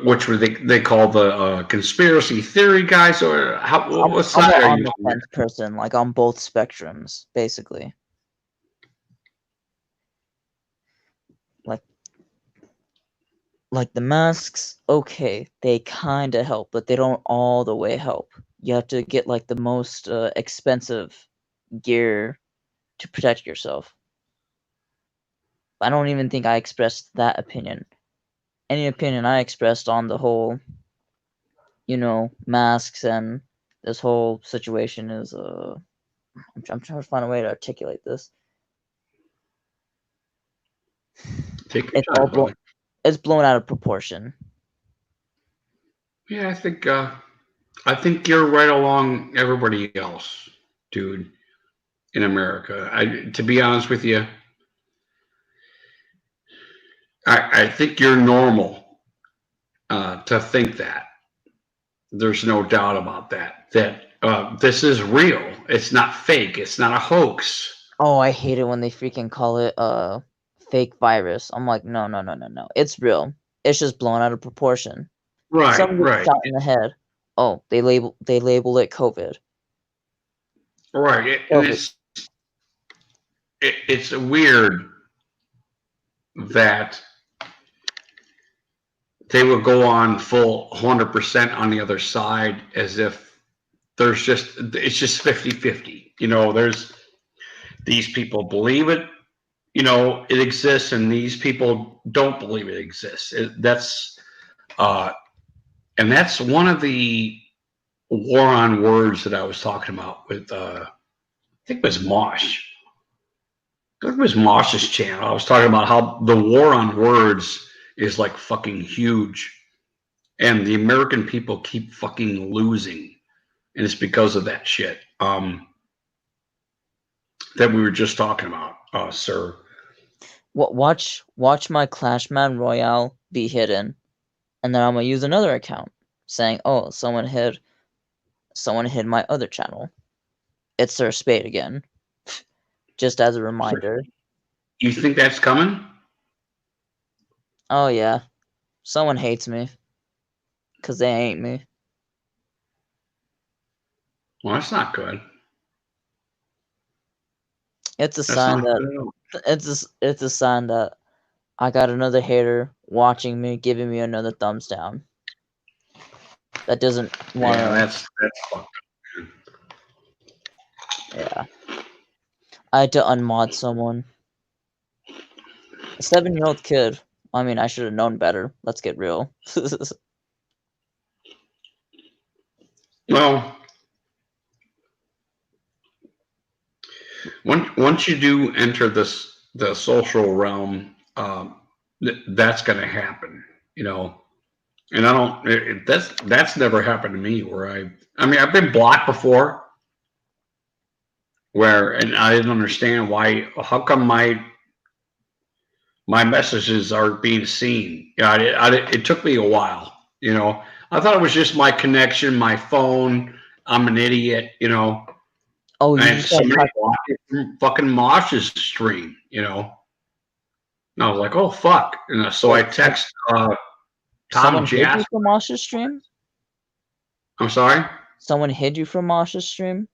which were they call the conspiracy theory guys? Or what side I'm are on you the on? fence person, like on both spectrums, basically. Like the masks, okay, they kind of help, but they don't all the way help. You have to get like the most expensive gear to protect yourself. I don't even think I expressed that opinion. Any opinion I expressed on the whole, masks and this whole situation is I'm trying to find a way to articulate this. Take your time, brother. It's blown out of proportion. Yeah, I think you're right along everybody else, dude, in America. To be honest with you, I think you're normal to think that. There's no doubt about that. That this is real. It's not fake. It's not a hoax. Oh, I hate it when they freaking call it fake virus. I'm like, no. It's real. It's just blown out of proportion. Right, Someone gets right. shot in the head. Oh, they label it COVID. Right. It's weird that they would go on full 100% on the other side as if it's just 50-50. There's these people believe it, it exists, and these people don't believe it exists. That's one of the war on words that I was talking about with I think it was Mosh. I think it was Mosh's channel. I was talking about how the war on words is like fucking huge, and the American people keep fucking losing, and it's because of that shit that we were just talking about, sir. Watch my Clashman Royale be hidden, and then I'm gonna use another account saying, "Oh, someone hid my other channel. It's Sir Spade again." Just as a reminder. You think that's coming? Oh yeah, someone hates me because they ain't me. Well, that's not good. It's a That's sign not that good at all. it's a sign that I got another hater watching me, giving me another thumbs down. That doesn't want Yeah, to. that's fucked up. Yeah, I had to unmod someone. A 7-year-old kid. I mean, I should have known better. Let's get real. Well, once you do enter the social realm, that's going to happen. You know, and I don't. That's never happened to me. Where I mean, I've been blocked before. And I didn't understand why. How come my messages aren't being seen? Yeah, it took me a while. You know, I thought it was just my connection, my phone. I'm an idiot. You know, Oh, you and just got somebody blocked it from fucking Mosh's stream. You know, and I was like, oh fuck. And so I text Tom someone hid you Jasper. from Mosh's stream? I'm sorry. Someone hid you from Mosh's stream?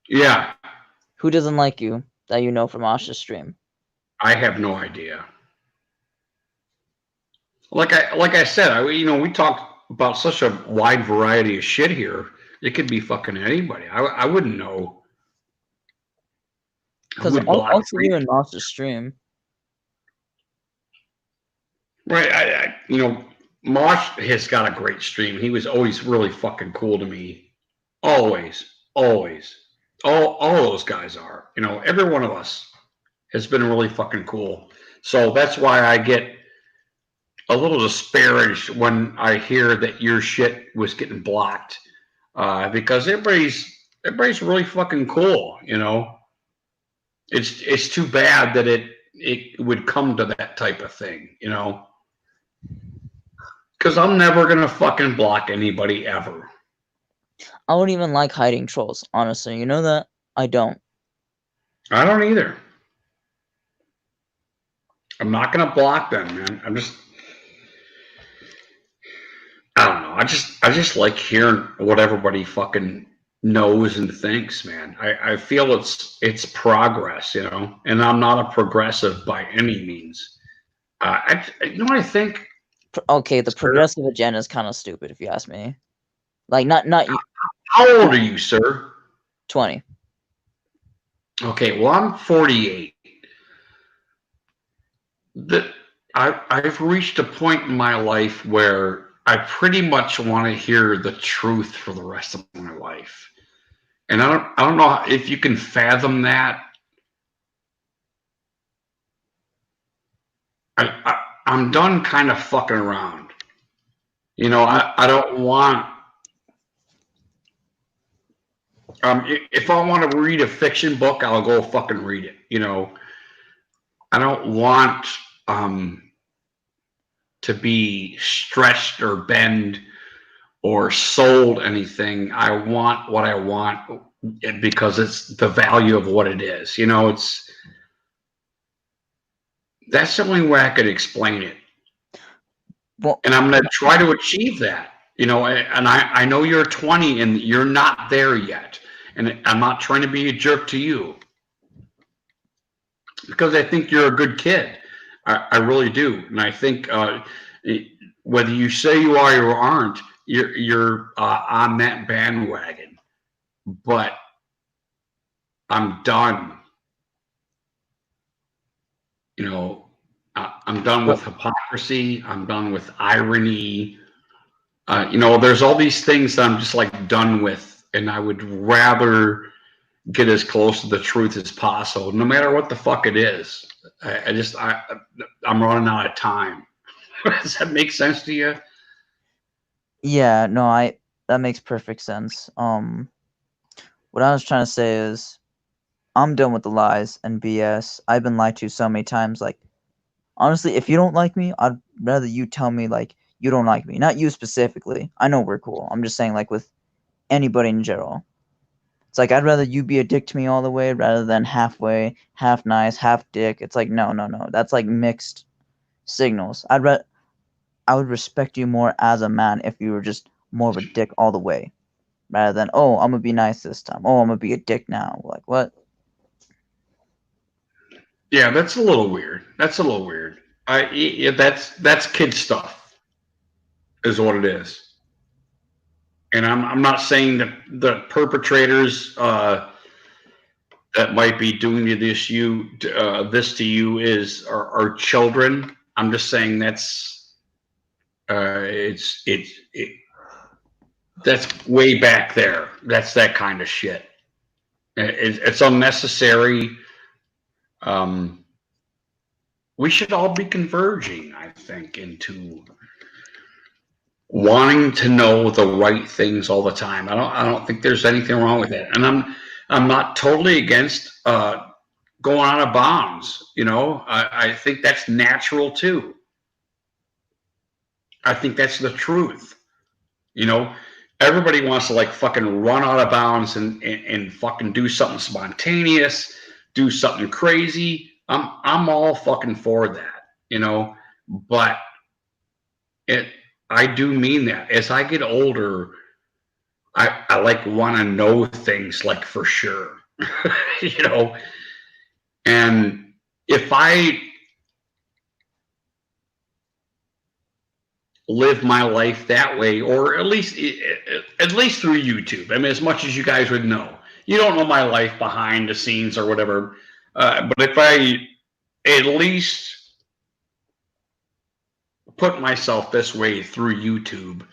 Yeah, Who doesn't like you that you know from Mosh's stream? I have no idea. Like I said, we talked about such a wide variety of shit here. It could be fucking anybody. I wouldn't know who Because would I'll block see me. you in Mosh's stream. Right. Mosh has got a great stream. He was always really fucking cool to me. Always. All those guys are. You know, every one of us has been really fucking cool. So that's why I get a little disparaged when I hear that your shit was getting blocked, because everybody's really fucking cool. You know, it's too bad that it would come to that type of thing. You know, because I'm never gonna fucking block anybody ever. I don't even like hiding trolls, honestly. You know that? I don't. I don't either. I'm not gonna block them, man. I don't know. I just like hearing what everybody fucking knows and thinks, man. I feel it's progress, you know, and I'm not a progressive by any means. You know what I think? Okay, the progressive agenda is kind of stupid, if you ask me. Like, not you. How old are you, sir? 20. Okay, well, I'm 48. I've reached a point in my life where I pretty much want to hear the truth for the rest of my life. And I don't know if you can fathom that. I'm done kind of fucking around. You know, I don't want. If I want to read a fiction book, I'll go fucking read it. You know, I don't want to be stretched or bend or sold anything. I want what I want because it's the value of what it is. You know, that's the only way I could explain it. Well, and I'm going to try to achieve that. You know, and I know you're 20 and you're not there yet. And I'm not trying to be a jerk to you because I think you're a good kid. I really do. And I think whether you say you are or aren't, you're on that bandwagon. But I'm done. You know, I'm done with hypocrisy. I'm done with irony. You know, there's all these things that I'm just like done with. And I would rather get as close to the truth as possible, no matter what the fuck it is. I'm running out of time. Does that make sense to you? Yeah, no, that makes perfect sense. What I was trying to say is, I'm done with the lies and BS. I've been lied to so many times. Like, honestly, if you don't like me, I'd rather you tell me like you don't like me, not you specifically. I know we're cool. I'm just saying, like, with anybody in general. It's like I'd rather you be a dick to me all the way rather than halfway, half nice, half dick. It's like no. That's like mixed signals. I would respect you more as a man if you were just more of a dick all the way, rather than, oh, I'm gonna be nice this time. Oh, I'm gonna be a dick now. Like what? Yeah, that's a little weird. That's a little weird. Yeah, that's kid stuff, is what it is. And I'm not saying that the perpetrators that might be doing this to you are children. I'm just saying it's that's way back there. That's that kind of shit. It's unnecessary. Um, we should all be converging, I think, into wanting to know the right things all the time. I don't think there's anything wrong with that. And I'm not totally against going out of bounds. I think that's natural too. I think that's the truth. You know, everybody wants to like fucking run out of bounds and fucking do something spontaneous, do something crazy. I'm all fucking for that, but I do mean that. As I get older, I like want to know things like for sure, you know. And if I live my life that way, or at least through YouTube. I mean, as much as you guys would know, you don't know my life behind the scenes or whatever. But if I at least put myself this way through YouTube,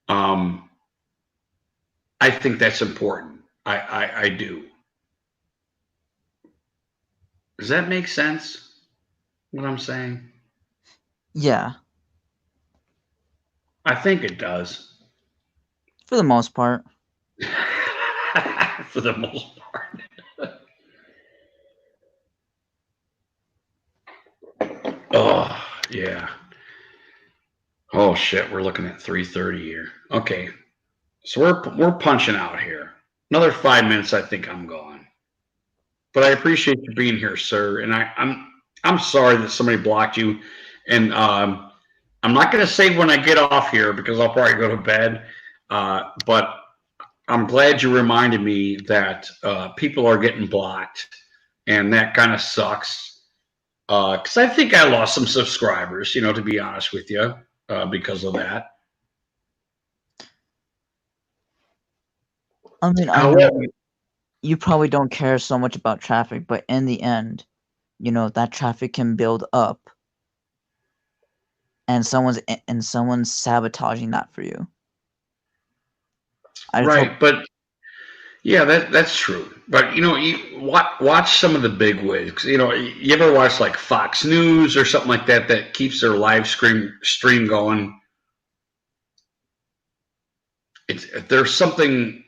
I think that's important. I do. Does that make sense? What I'm saying? Yeah, I think it does. for the most part. For the most part. Oh, yeah. Oh shit, we're looking at 3:30 here. Okay. So we're punching out here. Another 5 minutes, I think I'm gone. But I appreciate you being here, sir. And I'm sorry that somebody blocked you. And I'm not going to say when I get off here because I'll probably go to bed. But I'm glad you reminded me that people are getting blocked, and that kind of sucks. Because I think I lost some subscribers, to be honest with you, because of that. I mean, I know you probably don't care so much about traffic, but in the end, that traffic can build up, and someone's sabotaging that for you. Right, but yeah, that's true. But you watch some of the big wigs. You ever watch like Fox News or something like that keeps their live stream going? There's something.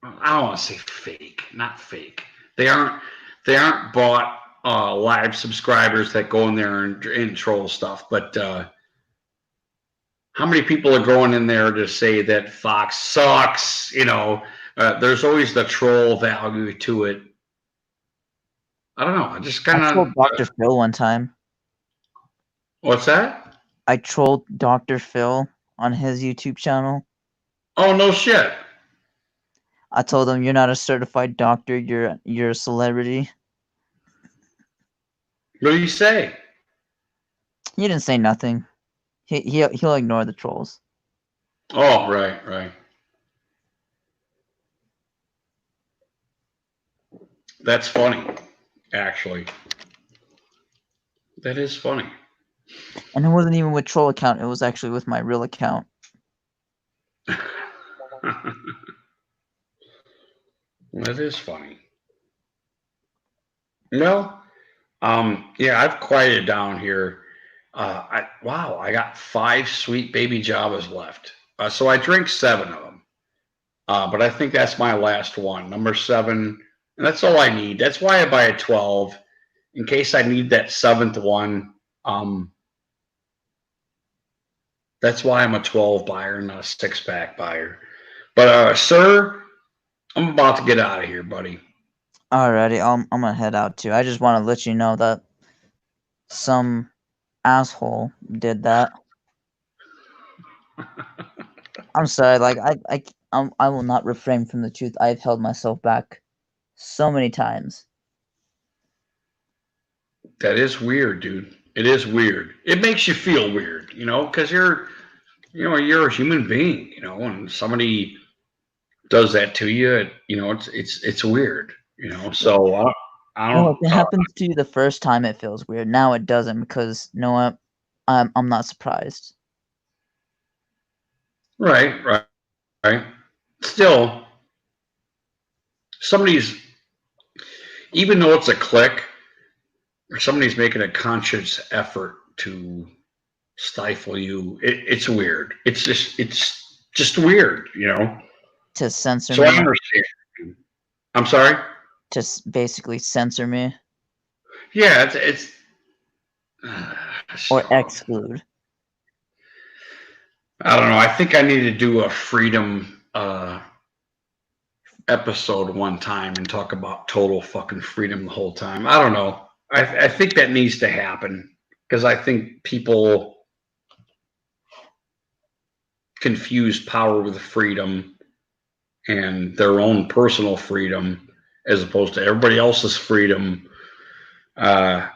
I don't want to say fake, not fake. They aren't bought live subscribers that go in there and troll stuff. But how many people are going in there to say that Fox sucks? There's always the troll value to it. I don't know. I just kind of. I trolled Dr. Phil one time. What's that? I trolled Dr. Phil on his YouTube channel. Oh, no shit. I told him, "You're not a certified doctor. You're a celebrity." What did you say? He didn't say nothing. He'll ignore the trolls. Oh, right. That's funny, actually. That is funny. And it wasn't even with troll account. It was actually with my real account. That is funny. No, yeah, I've quieted down here. I got 5 sweet baby Javas left. So I drink 7 of them. But I think that's my last one, number 7, and that's all I need. That's why I buy a 12 in case I need that 7th one. That's why I'm a 12 buyer, not a 6-pack buyer. But sir, I'm about to get out of here, buddy. Alrighty, I'm gonna head out too. I just want to let you know that some asshole did that. I'm sorry. Like I will not refrain from the truth. I've held myself back so many times. That is weird, dude. It is weird. It makes you feel weird, because you're a human being, and somebody does that to you, it's weird, So I Well, don't. if it happens to you the first time, it feels weird. Now it doesn't because I'm not surprised. Right. Still, somebody's, even though it's a click, or somebody's making a conscious effort to stifle you. It's weird. It's just weird, To censor So I me, understand. I'm sorry. to basically censor me Yeah, it's or exclude. I don't know. I think I need to do a freedom episode one time and talk about total fucking freedom the whole time. I don't know. I think that needs to happen because I think people confuse power with freedom and their own personal freedom as opposed to everybody else's freedom. I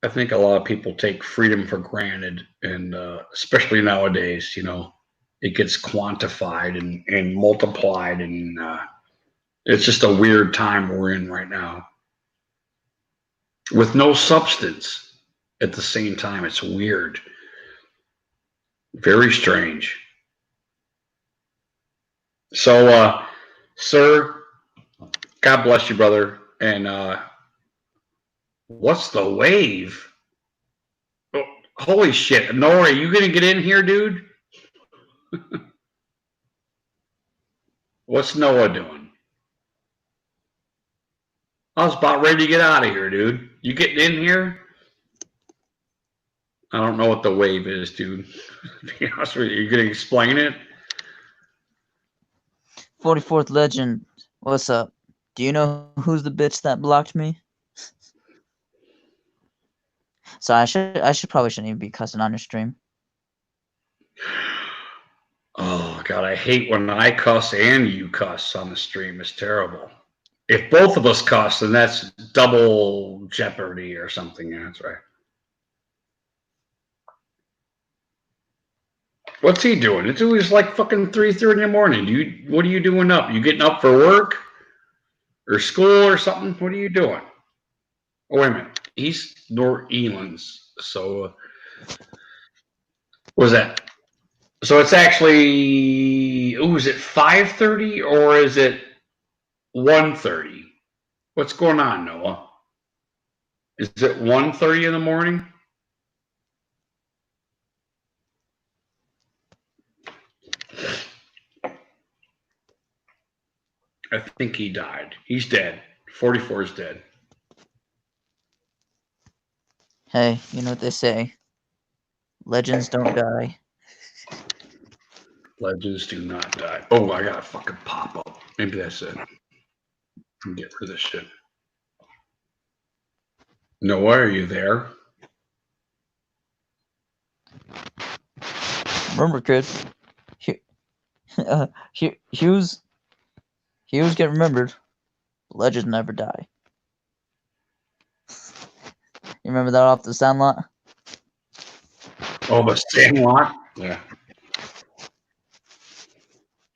think a lot of people take freedom for granted, and especially nowadays, it gets quantified and multiplied, and it's just a weird time we're in right now with no substance at the same time. It's weird. Very strange. So, sir, God bless you, brother. And what's the wave? Oh, holy shit. Noah, are you going to get in here, dude? What's Noah doing? I was about ready to get out of here, dude. You getting in here? I don't know what the wave is, dude. To be honest with you, you going to explain it? 44th Legend, what's up? Do you know who's the bitch that blocked me? So I probably shouldn't even be cussing on your stream. Oh God, I hate when I cuss and you cuss on the stream. It's terrible. If both of us cuss, then that's double jeopardy or something. Yeah, that's right. What's he doing? It's always like fucking 3:30 in the morning. What are you doing up? You getting up for work or school or something? What are you doing? Oh, wait a minute. East North Elands. So, what was that? So it's actually, is it 5:30 or is it 1:30? What's going on, Noah? Is it 1:30 in the morning? I think he died. He's dead. 44 is dead. Hey, you know what they say? Legends don't die. Legends do not die. Oh, I got a fucking pop up. Maybe that's it. Get rid of this shit. Noah, are you there? Remember, kid. Hughes get remembered. Legends never die. You remember that off the Sandlot? Oh, the Sandlot? Yeah.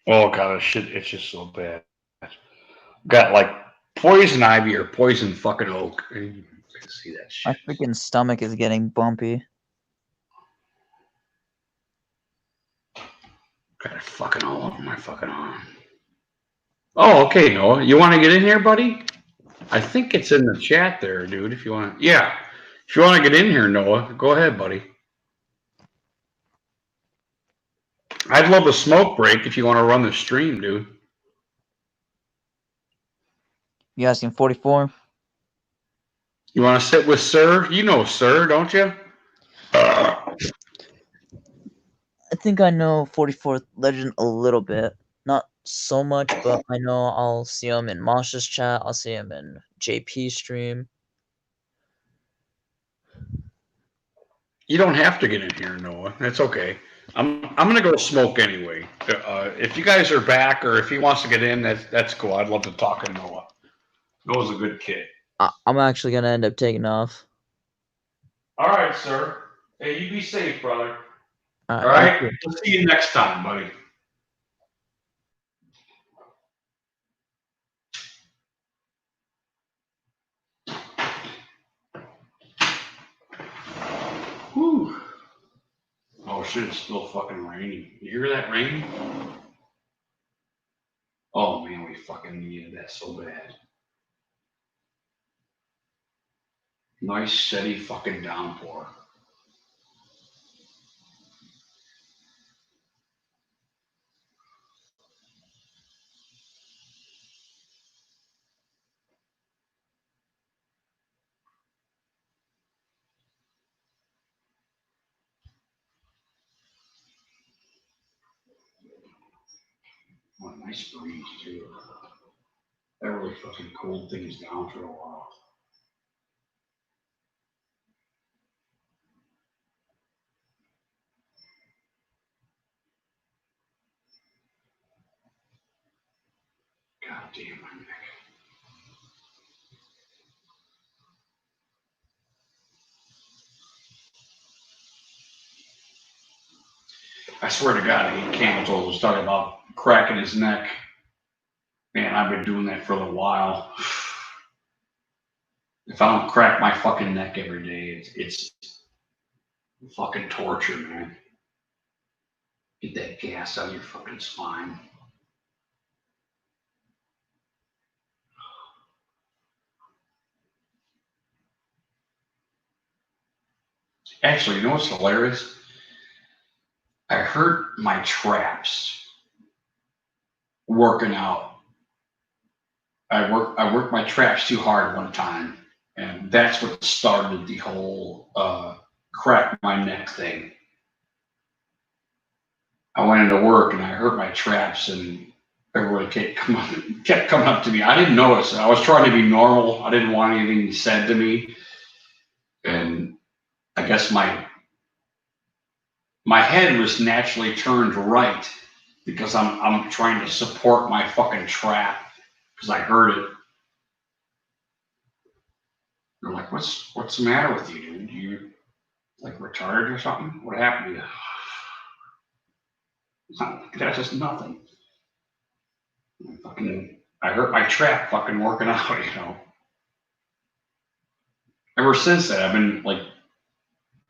Oh, God, it's just so bad. Got like poison ivy or poison fucking oak. You can see that shit. My freaking stomach is getting bumpy. Got it fucking all over my fucking arm. Oh, okay, Noah. You want to get in here, buddy? I think it's in the chat there, dude. If you want, yeah. If you want to get in here, Noah, go ahead, buddy. I'd love a smoke break if you want to run the stream, dude. You asking 44? You want to sit with Sir? You know Sir, don't you? I think I know 44th Legend a little bit. Not so much, but I know I'll see him in Mosh's chat. I'll see him in JP stream. You don't have to get in here, Noah. That's okay. I'm gonna go smoke anyway. If you guys are back, or if he wants to get in, that's cool. I'd love to talk to Noah. Noah's a good kid. I'm actually gonna end up taking off. All right, sir. Hey, you be safe, brother. All All right. you We'll see you next time, buddy. Whew. Oh shit, it's still fucking raining. You hear that rain? Oh man, we fucking needed that so bad. Nice steady fucking downpour. What a nice breeze too. That really fucking cooled things down for a while. God damn my neck. I swear to God, I hate camel toes. Was talking about cracking his neck. Man, I've been doing that for a while. If I don't crack my fucking neck every day, it's fucking torture, man. Get that gas out of your fucking spine. Actually, you know what's hilarious? I hurt my traps working out. I worked my traps too hard one time, and that's what started the whole crack my neck thing. I went into work and I hurt my traps, and everybody kept coming up to me. I didn't notice. I was trying to be normal. I didn't want anything said to me, and I guess my head was naturally turned right because I'm trying to support my fucking trap because I heard it. They're like, what's the matter with you, dude? You like retarded or something? What happened to you? That's just nothing. I hurt my trap fucking working out, you know. Ever since that, I've been like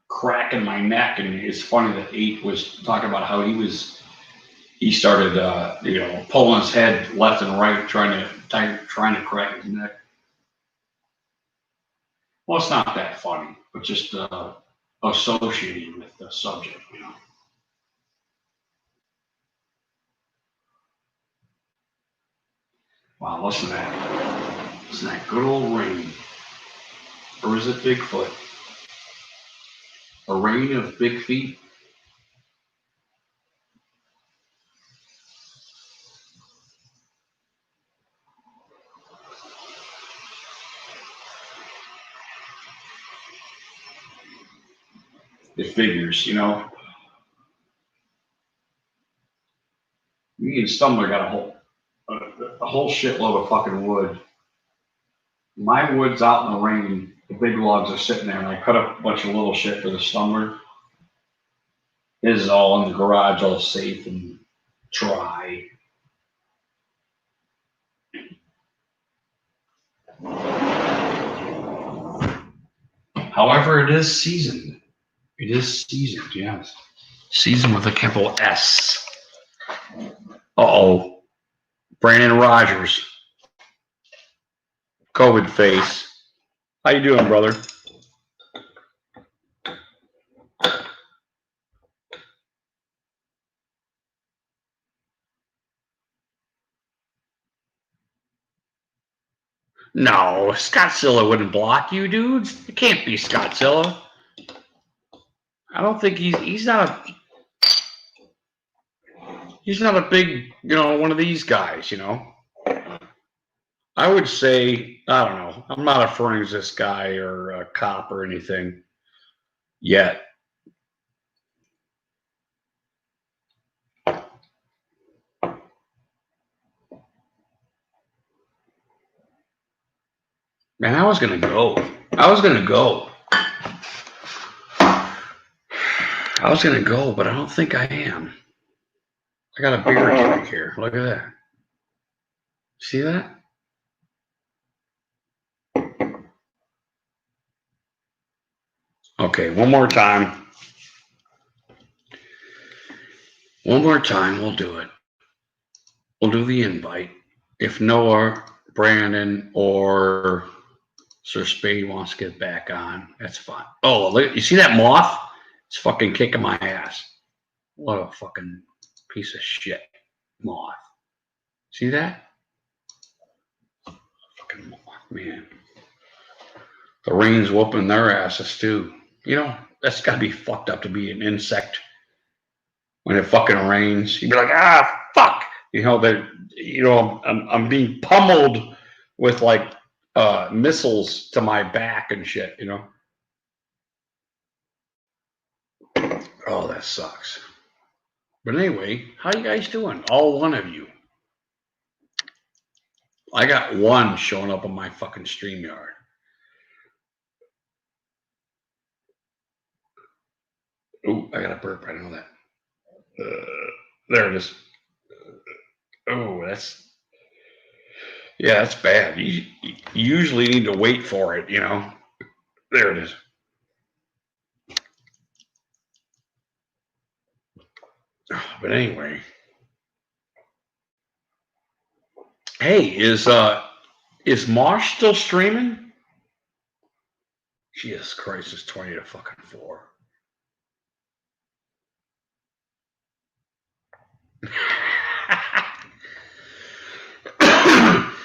cracking my neck, and it's funny that 8 was talking about how he started pulling his head left and right, trying to crack his neck. Well, it's not that funny, but just associated with the subject, you know. Wow, listen to that. Listen to that good old rain. Or is it Bigfoot? A rain of big feet? It figures, you know. Me and Stumbler got a whole shitload of fucking wood. My wood's out in the rain. The big logs are sitting there, and I cut up a bunch of little shit for the Stumbler. His is all in the garage, all safe and dry. However, it is seasoned. It is seasoned, yes. Seasoned with a capital S. Uh-oh. Brandon Rogers. COVID face. How you doing, brother? No, Scottzilla wouldn't block you, dudes. It can't be Scottzilla. I don't think he's not a big, one of these guys, you know. I would say, I don't know. I'm not a forensics guy or a cop or anything yet. Man, I was gonna go. I was gonna go, but I don't think I am. I got a beer to drink here. Look at that. See that? Okay, one more time. One more time, we'll do it. We'll do the invite. If Noah, Brandon, or Sir Spade wants to get back on, that's fine. Oh, look, you see that moth? It's fucking kicking my ass. What a fucking piece of shit moth. See that? Fucking moth, man. The rain's whooping their asses too. You know, that's gotta be fucked up to be an insect when it fucking rains. You'd be like, ah, fuck. You know that. You know, I'm being pummeled with like missiles to my back and shit. You know. Oh, that sucks. But anyway, how you guys doing? All one of you. I got one showing up on my fucking StreamYard. Oh, I got a burp. I know that. There it is. Oh, that's bad. You usually need to wait for it, you know. There it is. But anyway, hey, is Marsh still streaming? Jesus Christ, it's 20 to fucking 4.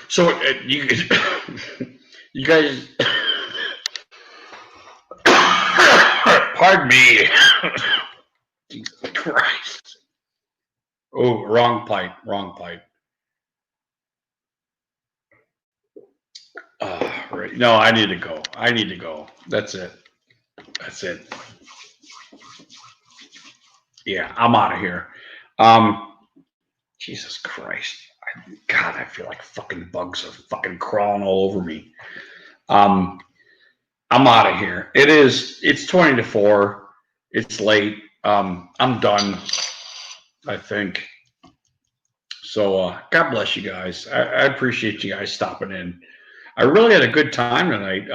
So you guys, pardon me. Jesus Christ. Oh, wrong pipe. Right. No, I need to go. That's it. Yeah, I'm out of here. Jesus Christ. God, I feel like fucking bugs are fucking crawling all over me. I'm out of here. It's 20 to 4. It's late. I'm done, I think. So God bless you guys. I appreciate you guys stopping in. I really had a good time tonight.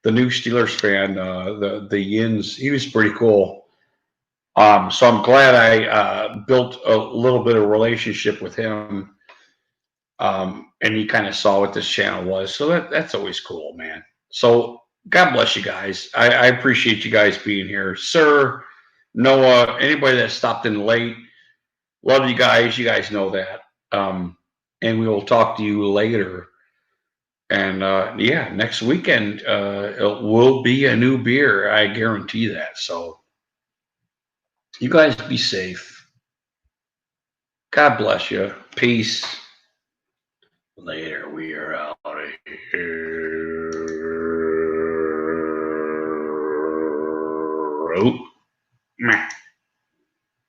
The new Steelers fan, the Yins, he was pretty cool. So I'm glad I built a little bit of relationship with him. And he kind of saw what this channel was. So that's always cool, man. So God bless you guys. I appreciate you guys being here. Sir, Noah, anybody that stopped in late, love you guys. You guys know that. And we will talk to you later. And yeah, next weekend it will be a new beer. I guarantee that. So you guys be safe. God bless you. Peace. Later. We are out of here.